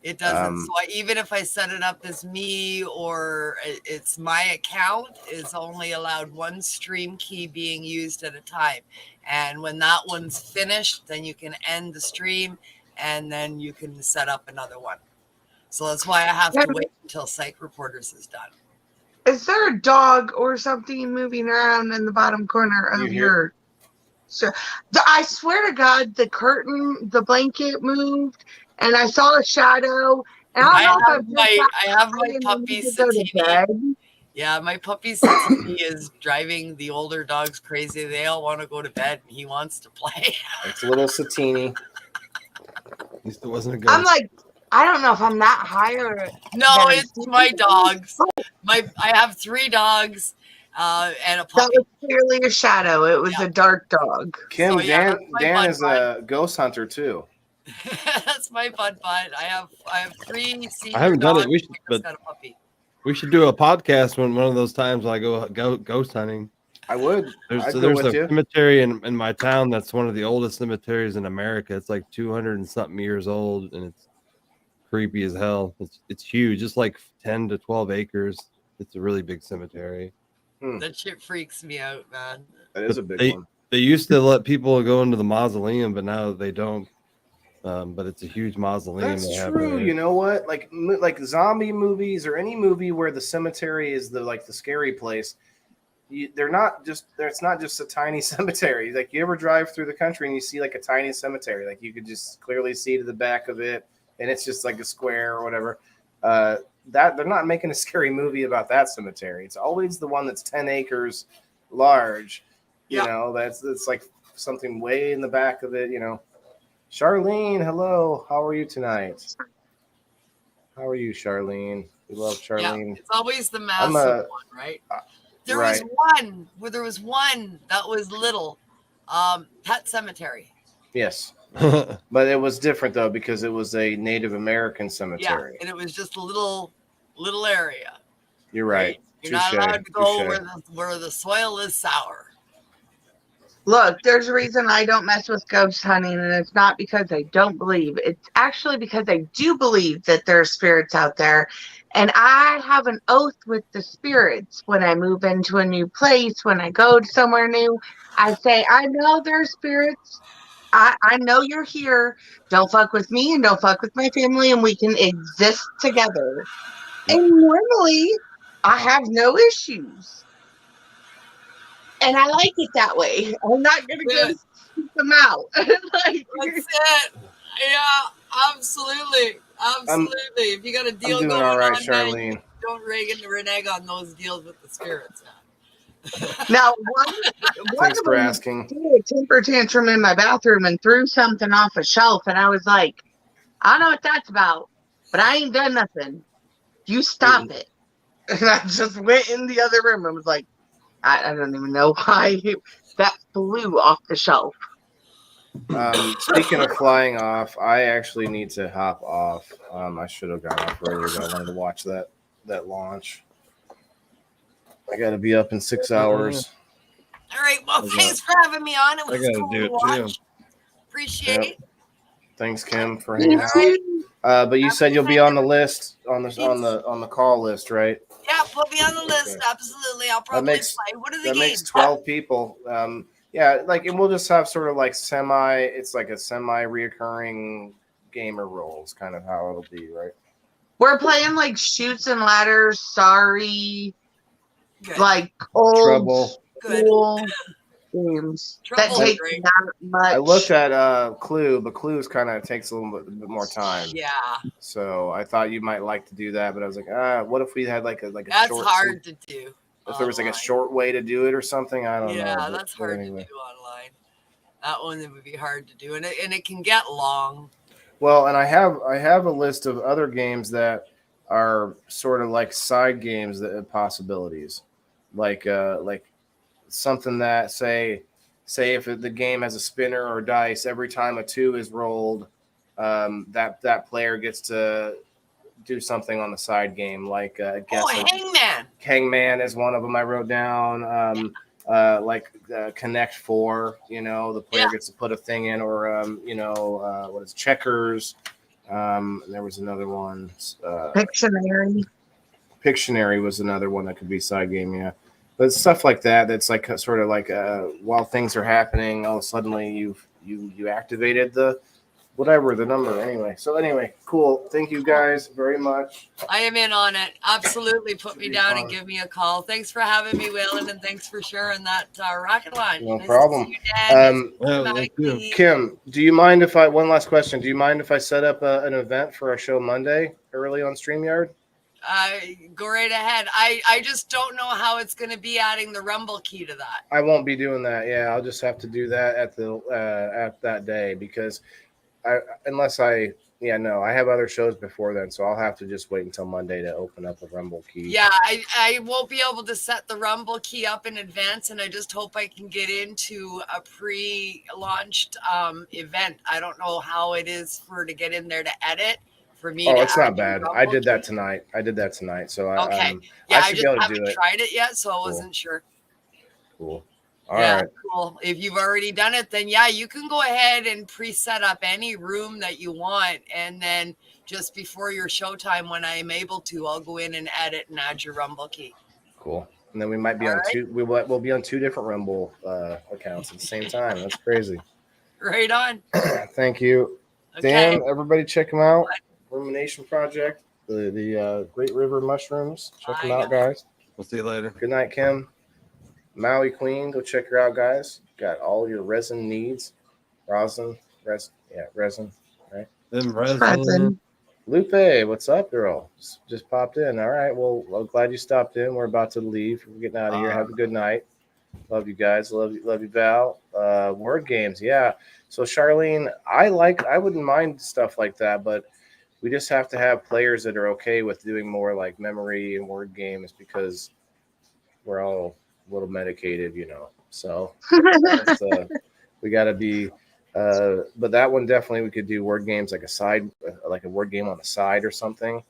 It doesn't. So even if I set it up as me or it's my account, is only allowed one stream key being used at a time. And when that one's finished, then you can end the stream and then you can set up another one. So that's why I have to wait until Psych Reporters is done. Is there a dog or something moving around in the bottom corner of your? So I swear to God, the curtain, the blanket moved, and I saw a shadow. And I have my puppy Satini. Yeah, my puppy Satini is driving the older dogs crazy. They all want to go to bed, and he wants to play. It's a little Satini. At least it wasn't a ghost. I'm like, I don't know if I'm that high or no. It's my dogs. I have 3 dogs. And a puppy. That was clearly a shadow. It was a dark dog. Kim, Dan is a ghost hunter too. That's my bud. I have 3 senior I haven't done dogs. it. We should do a podcast one of those times when I go ghost hunting. I would. There's a cemetery in my town that's one of the oldest cemeteries in America. It's like 200 and something years old, and it's creepy as hell. It's huge. It's like 10 to 12 acres. It's a really big cemetery. That shit freaks me out, man. That is a big one. They used to let people go into the mausoleum, but now they don't. But it's a huge mausoleum. That's true. You know what? Like zombie movies or any movie where the cemetery is the scary place. It's not just a tiny cemetery. Like you ever drive through the country and you see like a tiny cemetery, like you could just clearly see to the back of it, and it's just like a square or whatever. That they're not making a scary movie about that cemetery. It's always the one that's 10 acres large. You know, that's like something way in the back of it, you know. Charlene, hello. How are you tonight? How are you, Charlene? We love Charlene. Yeah, it's always the massive one, right? There was one that was little. Pet Cemetery. Yes. But it was different though because it was a Native American cemetery. Yeah, and it was just a little area. You're right. You're not allowed to go where the soil is sour. Look, there's a reason I don't mess with ghost hunting, and it's not because I don't believe. It's actually because I do believe that there are spirits out there, and I have an oath with the spirits when I move into a new place, when I go somewhere new. I say, I know there are spirits. I know you're here. Don't fuck with me and don't fuck with my family, and we can exist together. And normally, I have no issues. And I like it that way. I'm not going to go seek them out. That's it. Yeah, absolutely. If you got a deal going all right, on, Charlene. man, don't renege on those deals with the spirits. Now, one Thanks for asking. threw a temper tantrum in my bathroom and threw something off a shelf, and I was like, I don't know what that's about, but I ain't done nothing. You stop it. And I just went in the other room and was like, I don't even know why that flew off the shelf. Speaking of flying off, I actually need to hop off. I should have gone off earlier, but I wanted to watch that launch. I got to be up in 6 hours. All right. Well, thanks for having me on. It was cool to watch. Appreciate it. Thanks, Kim, for hanging out. But you said you'll be on the list on the call list, right? Yeah, put me on the list. Okay. Absolutely. I'll probably play. What are the games? That makes 12 people. Yeah, and we'll just have sort of like it's like a semi-reoccurring gamer roles, kind of how it'll be, right? We're playing like Chutes and Ladders, Sorry, like old Trouble. school games that Trouble's take great. not much. I looked at Clue, but Clue's kind of takes a little bit more time. Yeah. So I thought you might like to do that, but I was like, what if we had like a That's short? hard to do. If there was like a short way to do it or something, I don't know. Yeah, that's hard to do online. That one would be hard to do, and it can get long. Well, and I have a list of other games that are sort of like side games that have possibilities, like something that say if the game has a spinner or dice, every time a 2 is rolled, that player gets to do something on the side game, like Hangman. Hangman is one of them I wrote down. Connect 4, the player gets to put a thing in, or what is checkers. There was another one. Pictionary. Pictionary was another one that could be side game, yeah. But stuff like that, that's like sort of like while things are happening, suddenly you activated the number anyway. So anyway, cool. Thank you guys very much. I am in on it. Absolutely. Put me down and give me a call. Thanks for having me, Waylon, and thanks for sharing that rocket launch. No nice problem. To see you, Dad. Thank you. Kim, do you mind if one last question? Do you mind if I set up an event for our show Monday early on StreamYard? Go right ahead. I just don't know how it's going to be adding the Rumble key to that. I won't be doing that. Yeah, I'll just have to do that at that day, because I have other shows before then, so I'll have to just wait until Monday to open up a Rumble key. Yeah, I won't be able to set the Rumble key up in advance, and I just hope I can get into a pre-launched event. I don't know how it is to get in there to edit. For me, it's not bad. I did that tonight. So okay. I should be able to do haven't it. Tried it yet, so I wasn't sure. Cool. All right. Cool. If you've already done it, then you can go ahead and pre-set up any room that you want, and then just before your showtime, when I'm able to, I'll go in and edit and add your Rumble key. Cool. And then we might be on two. We'll be on 2 different Rumble accounts at the same time. That's crazy. Right on. Thank you, Dan. Everybody, check them out. Rumination Project, the Great River Mushrooms. Check them out, guys. We'll see you later. Good night, Kim. Maui Queen, go check her out, guys. Got all your resin needs. Resin, right? Resin. Lupe, what's up, girl? Just popped in. All right, well, I'm glad you stopped in. We're about to leave. We're getting out of here. Have a good night. Love you guys. Love you, Val. Word games, yeah. So Charlene, I wouldn't mind stuff like that, but we just have to have players that are okay with doing more like memory and word games, because we're all a little medicated, So we got to be. But that one definitely we could do word games, like a word game on the side or something.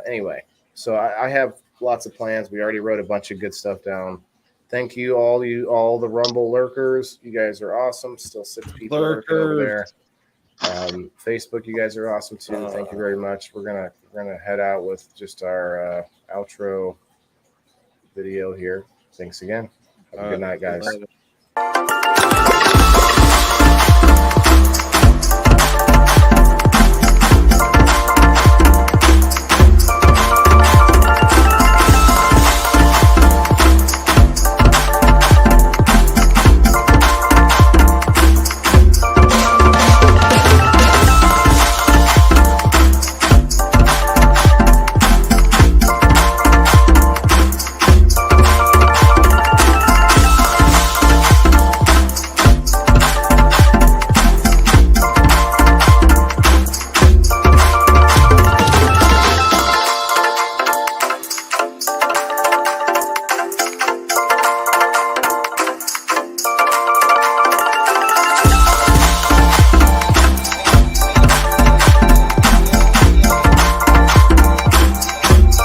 Anyway, so I have lots of plans. We already wrote a bunch of good stuff down. Thank you, all the Rumble lurkers. You guys are awesome. Still 6 people lurking over there. Facebook, you guys are awesome too. Thank you very much. We're gonna head out with just our outro video here. Thanks again. Have a good night, guys.